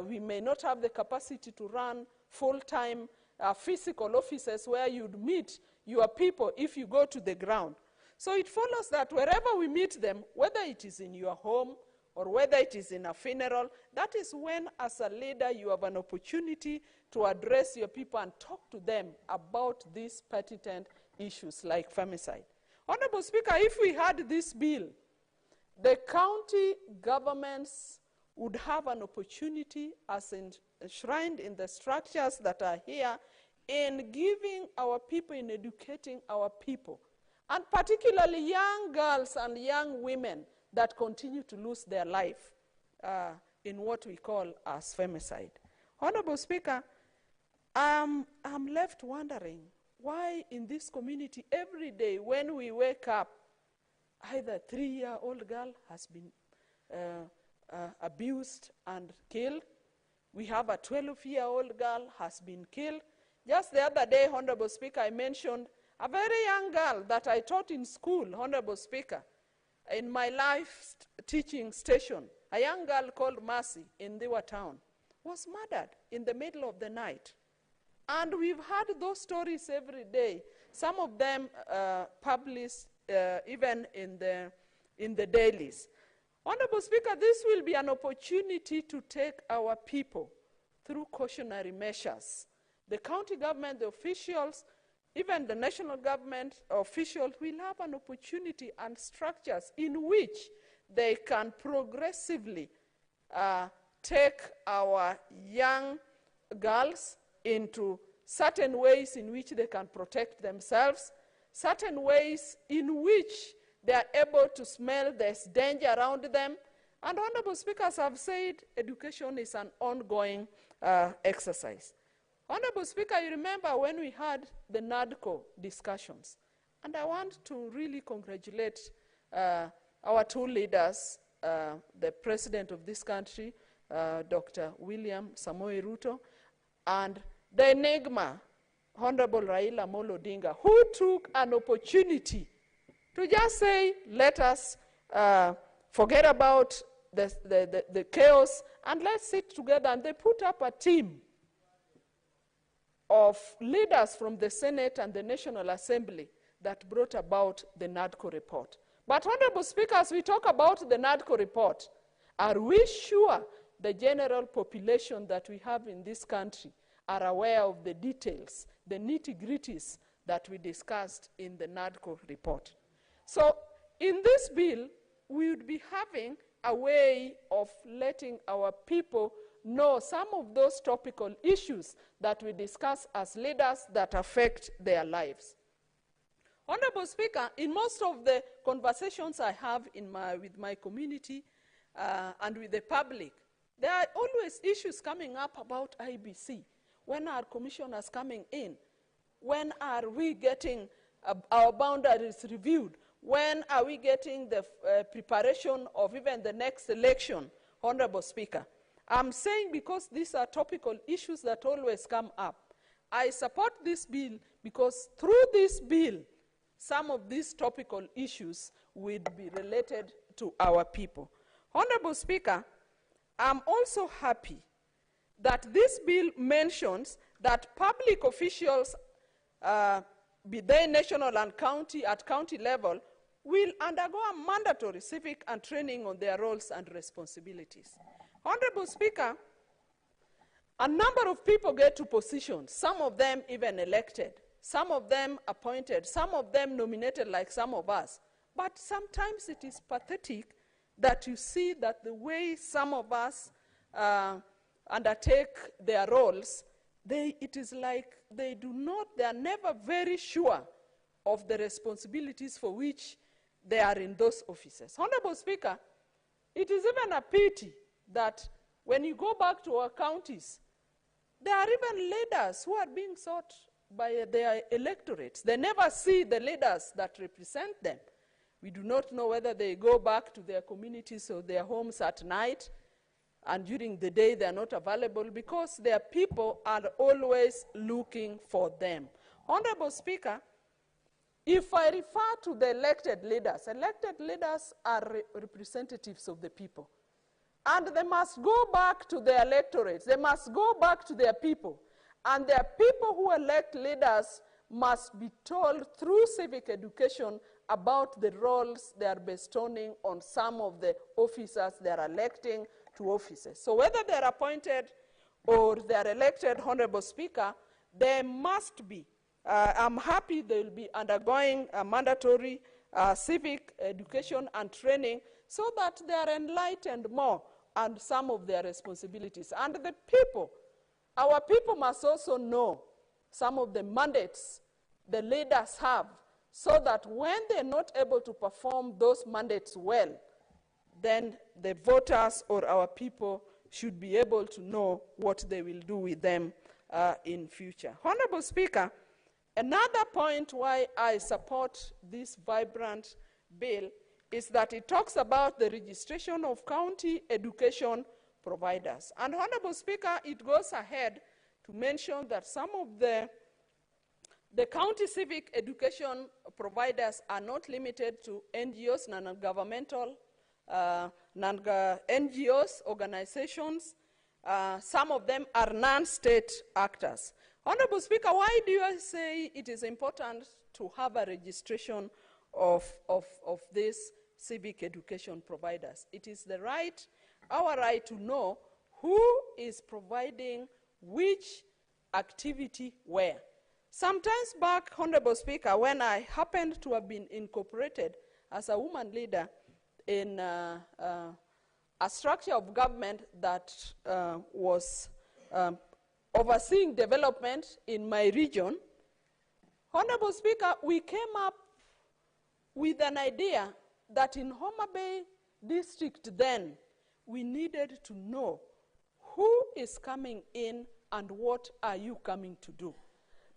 We may not have the capacity to run full-time physical offices where you'd meet your people if you go to the ground. So it follows that wherever we meet them, whether it is in your home or whether it is in a funeral, that is when, as a leader, you have an opportunity to address your people and talk to them about these pertinent issues like femicide. Honorable Speaker, if we had this bill, the county governments would have an opportunity, as enshrined in the structures that are here, in giving our people, in educating our people, and particularly young girls and young women that continue to lose their life in what we call as femicide. Honorable Speaker, I'm left wondering why in this community every day when we wake up, either a 3-year-old girl has been abused and killed. We have a 12-year-old girl has been killed. Just the other day, Honorable Speaker, I mentioned a very young girl that I taught in school, Honorable Speaker, in my life teaching station. A young girl called Mercy in Dewa town was murdered in the middle of the night. And we've had those stories every day. Some of them published even in the dailies. Honorable Speaker, this will be an opportunity to take our people through cautionary measures. The county government, the officials, even the national government officials will have an opportunity and structures in which they can progressively take our young girls into certain ways in which they can protect themselves, certain ways in which they are able to smell there's danger around them. And honorable speakers have said education is an ongoing exercise. Honorable Speaker, you remember when we had the NADCO discussions, and I want to really congratulate our two leaders, the president of this country, Dr. William Samoei Ruto, and the enigma, Honorable Raila Amolo Odinga, who took an opportunity to just say, let us forget about the chaos and let's sit together. And they put up a team of leaders from the Senate and the National Assembly that brought about the NADCO report. But Honorable Speaker, as we talk about the NADCO report, are we sure the general population that we have in this country are aware of the details, the nitty-gritties that we discussed in the NADCO report? So in this bill, we would be having a way of letting our people know some of those topical issues that we discuss as leaders that affect their lives. Honorable Speaker, in most of the conversations I have with my community and with the public, there are always issues coming up about IBC. When are commissioners coming in? When are we getting our boundaries reviewed? When are we getting the preparation of even the next election, Honorable Speaker? I'm saying because these are topical issues that always come up. I support this bill because through this bill, some of these topical issues will be related to our people. Honorable Speaker, I'm also happy that this bill mentions that public officials, be they national and county, at county level, will undergo a mandatory civic and training on their roles and responsibilities. Honorable Speaker, a number of people get to positions, some of them even elected, some of them appointed, some of them nominated like some of us. But sometimes it is pathetic that you see that the way some of us undertake their roles, it is like they are never very sure of the responsibilities for which they are in those offices. Honorable Speaker, it is even a pity that when you go back to our counties, there are even leaders who are being sought by their electorates. They never see the leaders that represent them. We do not know whether they go back to their communities or their homes at night, and during the day they are not available because their people are always looking for them. Honorable Speaker, if I refer to the elected leaders are representatives of the people. And they must go back to their electorates. They must go back to their people. And their people who elect leaders must be told through civic education about the roles they are bestowing on some of the officers they are electing to offices. So whether they are appointed or they are elected, Honorable Speaker, they must be. I'm happy they will be undergoing a mandatory civic education and training so that they are enlightened more on some of their responsibilities. And the people, our people must also know some of the mandates the leaders have so that when they're not able to perform those mandates well, then the voters or our people should be able to know what they will do with them in future. Honorable Speaker, another point why I support this vibrant bill is that it talks about the registration of county education providers. And Honorable Speaker, it goes ahead to mention that some of the county civic education providers are not limited to NGOs, non-governmental NGOs, organizations. Some of them are non-state actors. Honorable Speaker, why do you say it is important to have a registration of these civic education providers? It is the right, our right to know who is providing which activity where. Sometimes back, Honorable Speaker, when I happened to have been incorporated as a woman leader in a structure of government that was overseeing development in my region, Honorable Speaker, we came up with an idea that in Homa Bay district then, we needed to know who is coming in and what are you coming to do.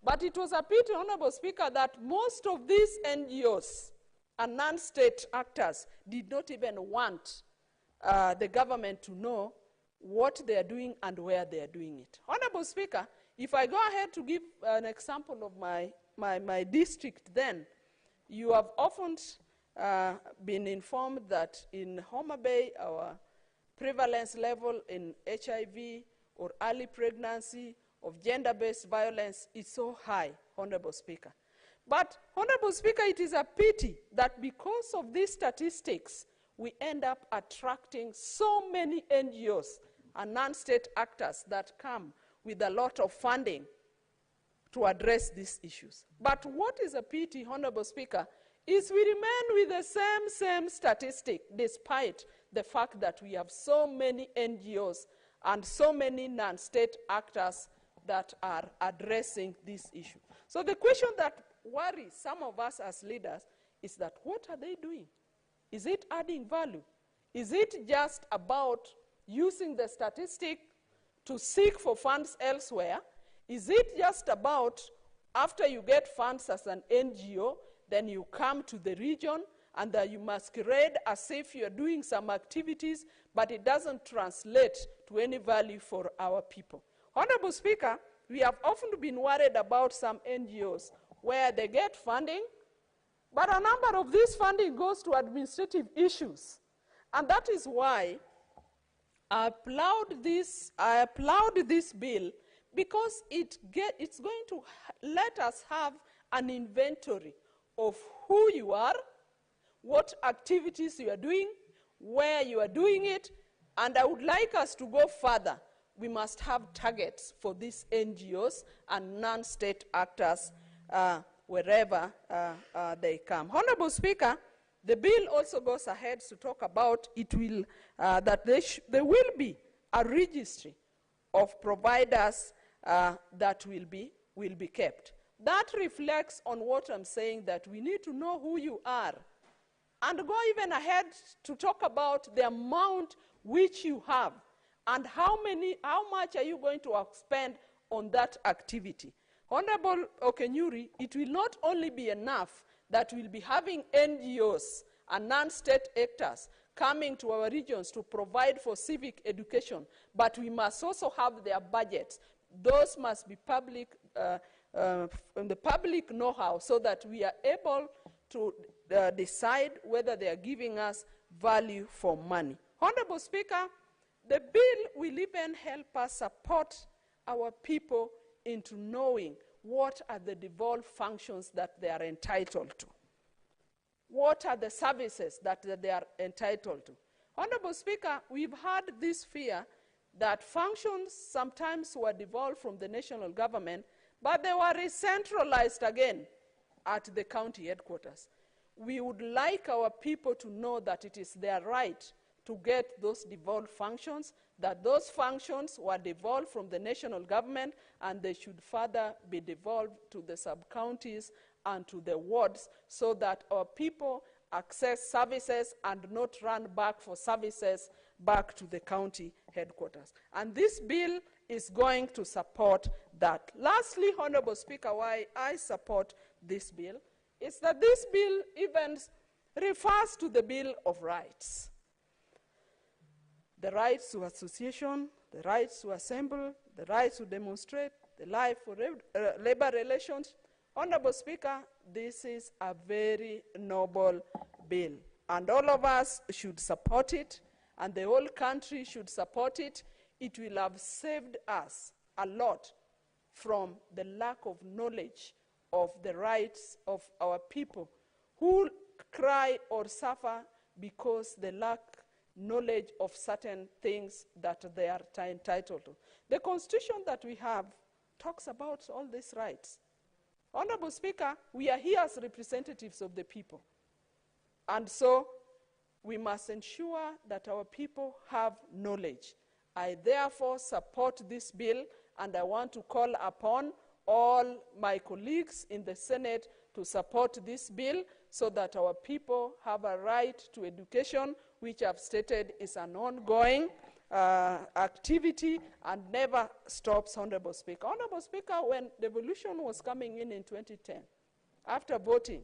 But it was a pity, Honorable Speaker, that most of these NGOs and non-state actors did not even want the government to know what they are doing and where they are doing it. Honorable Speaker, if I go ahead to give an example of my district then, you have often been informed that in Homa Bay, our prevalence level in HIV or early pregnancy of gender-based violence is so high, Honorable Speaker. But, Honorable Speaker, it is a pity that because of these statistics, we end up attracting so many NGOs and non-state actors that come with a lot of funding to address these issues. But what is a pity, Honorable Speaker, is we remain with the same statistic despite the fact that we have so many NGOs and so many non-state actors that are addressing this issue. So the question that worries some of us as leaders is that what are they doing? Is it adding value? Is it just about using the statistic to seek for funds elsewhere? Is it just about after you get funds as an NGO, then you come to the region and you masquerade as if you're doing some activities, but it doesn't translate to any value for our people? Honorable Speaker, we have often been worried about some NGOs where they get funding, but a number of this funding goes to administrative issues. And that is why I applaud this bill, because it's going to let us have an inventory of who you are, what activities you are doing, where you are doing it, and I would like us to go further. We must have targets for these NGOs and non-state actors wherever they come. Honorable Speaker, the bill also goes ahead to talk about that there will be a registry of providers that will be kept. That reflects on what I'm saying, that we need to know who you are, and go even ahead to talk about the amount which you have and how much are you going to spend on that activity. Honorable Okenyuri, it will not only be enough that we'll be having NGOs and non-state actors coming to our regions to provide for civic education, but we must also have their budgets. Those must be public, the public know-how, so that we are able to decide whether they are giving us value for money. Honorable Speaker, the bill will even help us support our people into knowing what are the devolved functions that they are entitled to. What are the services that they are entitled to? Honorable Speaker, we've had this fear that functions sometimes were devolved from the national government, but they were re-centralized again at the county headquarters. We would like our people to know that it is their right to get those devolved functions, that those functions were devolved from the national government, and they should further be devolved to the sub-counties and to the wards, so that our people access services and not run back for services back to the county headquarters. And this bill is going to support that. Lastly, Honorable Speaker, why I support this bill is that this bill even refers to the Bill of Rights. The rights to association, the rights to assemble, the rights to demonstrate, the right for labor relations. Honorable Speaker, this is a very noble bill, and all of us should support it, and the whole country should support it. It will have saved us a lot from the lack of knowledge of the rights of our people who cry or suffer because they lack knowledge of certain things that they are entitled to. The Constitution that we have talks about all these rights. Honorable Speaker, we are here as representatives of the people. And so we must ensure that our people have knowledge. I therefore support this bill, and I want to call upon all my colleagues in the Senate to support this bill so that our people have a right to education, which I've stated is an ongoing activity and never stops, Honorable Speaker. Honorable Speaker, when devolution was coming in 2010, after voting,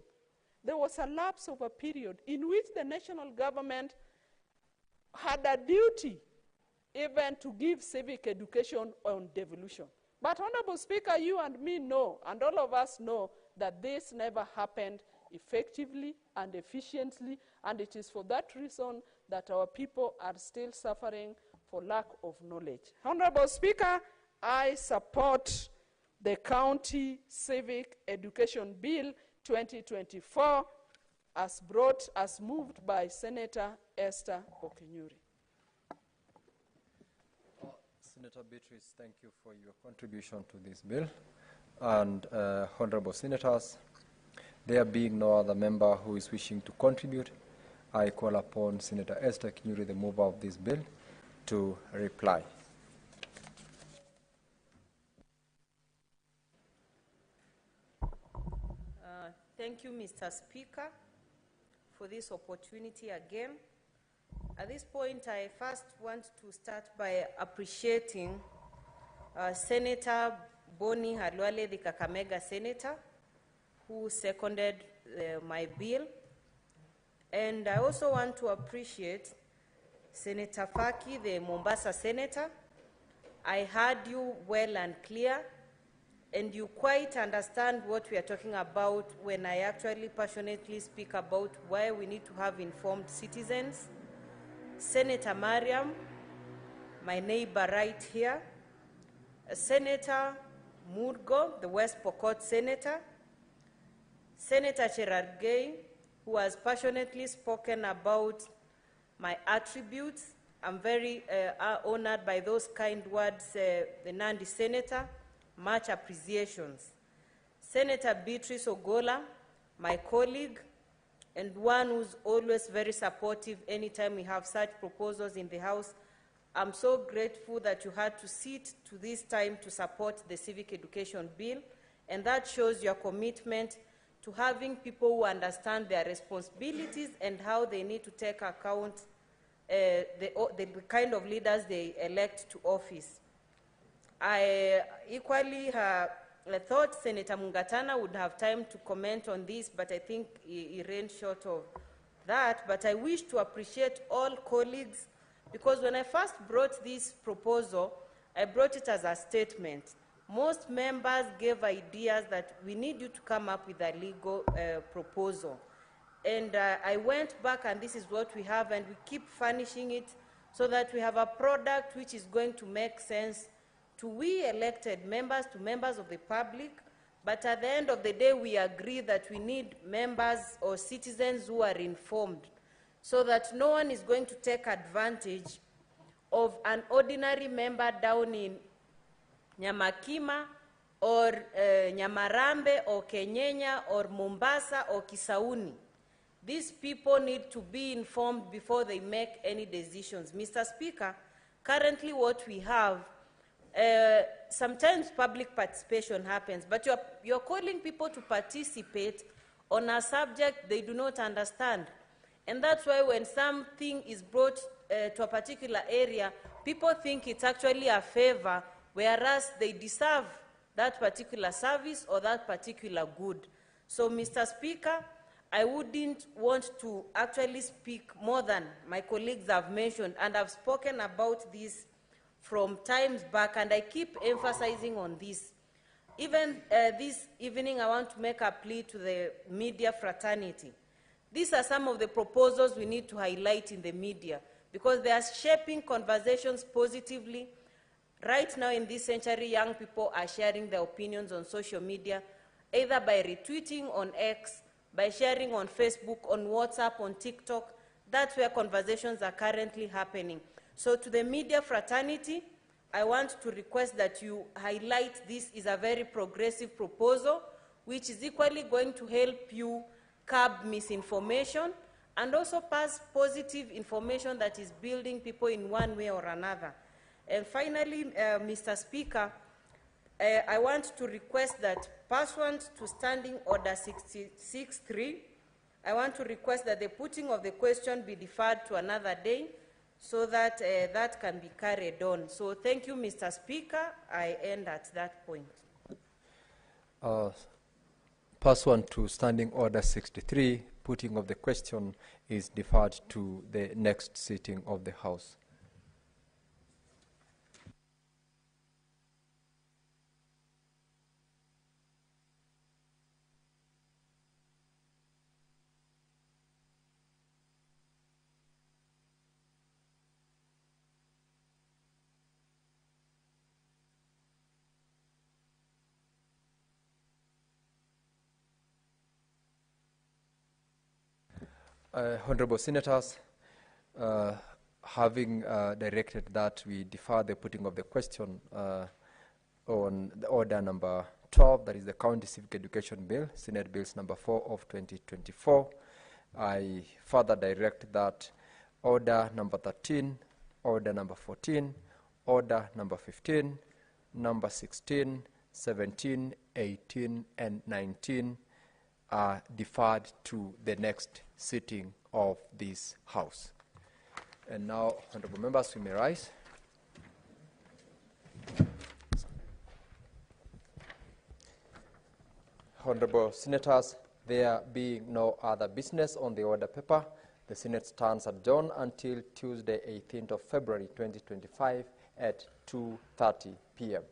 there was a lapse of a period in which the national government had a duty even to give civic education on devolution. But Honorable Speaker, you and me know, and all of us know, that this never happened effectively and efficiently, and it is for that reason that our people are still suffering for lack of knowledge. Honorable Speaker, I support the County Civic Education Bill 2024 as moved by Senator Esther Okenyuri. Senator Beatrice, thank you for your contribution to this bill. And honorable senators, there being no other member who is wishing to contribute, I call upon Senator Esther Okenyuri, the mover of this bill, to reply. Thank you, Mr. Speaker, for this opportunity again. At this point, I first want to start by appreciating Senator Mbooni, the Kakamega Senator, who seconded my bill. And I also want to appreciate Senator Faki, the Mombasa Senator. I heard you well and clear, and you quite understand what we are talking about when I actually passionately speak about why we need to have informed citizens. Senator Mariam, my neighbor right here, Senator Murgo, the West Pokot Senator, Senator Cherargei, who has passionately spoken about my attributes. I'm very honored by those kind words, the Nandi Senator, much appreciations. Senator Beatrice Ogola, my colleague, and one who's always very supportive anytime we have such proposals in the House. I'm so grateful that you had to sit to this time to support the Civic Education Bill, and that shows your commitment to having people who understand their responsibilities and how they need to take account the kind of leaders they elect to office. I equally I thought Senator Mungatana would have time to comment on this, but I think he ran short of that. But I wish to appreciate all colleagues, because when I first brought this proposal, I brought it as a statement. Most members gave ideas that we need you to come up with a legal proposal. And I went back, and this is what we have, and we keep furnishing it so that we have a product which is going to make sense to we elected members, to members of the public. But at the end of the day, we agree that we need members or citizens who are informed, so that no one is going to take advantage of an ordinary member down in Nyamakima or Nyamarambe or Kenyenya or Mombasa or Kisauni. These people need to be informed before they make any decisions. Mr. Speaker, currently what we have, sometimes public participation happens, but you're calling people to participate on a subject they do not understand. And that's why when something is brought to a particular area, people think it's actually a favor, whereas they deserve that particular service or that particular good. So, Mr. Speaker, I wouldn't want to actually speak more than my colleagues have mentioned, and I've spoken about this from times back, and I keep emphasizing on this. Even this evening, I want to make a plea to the media fraternity. These are some of the proposals we need to highlight in the media, because they are shaping conversations positively. Right now in this century, young people are sharing their opinions on social media, either by retweeting on X, by sharing on Facebook, on WhatsApp, on TikTok. That's where conversations are currently happening. So to the media fraternity, I want to request that you highlight this is a very progressive proposal, which is equally going to help you curb misinformation and also pass positive information that is building people in one way or another. And finally, Mr. Speaker, I want to request that pursuant to Standing Order 66.3, I want to request that the putting of the question be deferred to another day so that that can be carried on. So thank you, Mr. Speaker. I end at that point. Pursuant to Standing Order 63, putting of the question is deferred to the next sitting of the House. Honorable Senators, having directed that we defer the putting of the question on the order number 12, that is the County Civic Education Bill, Senate Bills number 4 of 2024, I further direct that order number 13, order number 14, order number 15, number 16, 17, 18, and 19 are deferred to the next sitting of this House. And now, honorable members, we may rise. Honorable Senators, there being no other business on the order paper, the Senate stands adjourned until Tuesday, 18th of February 2025 at 2:30 p.m.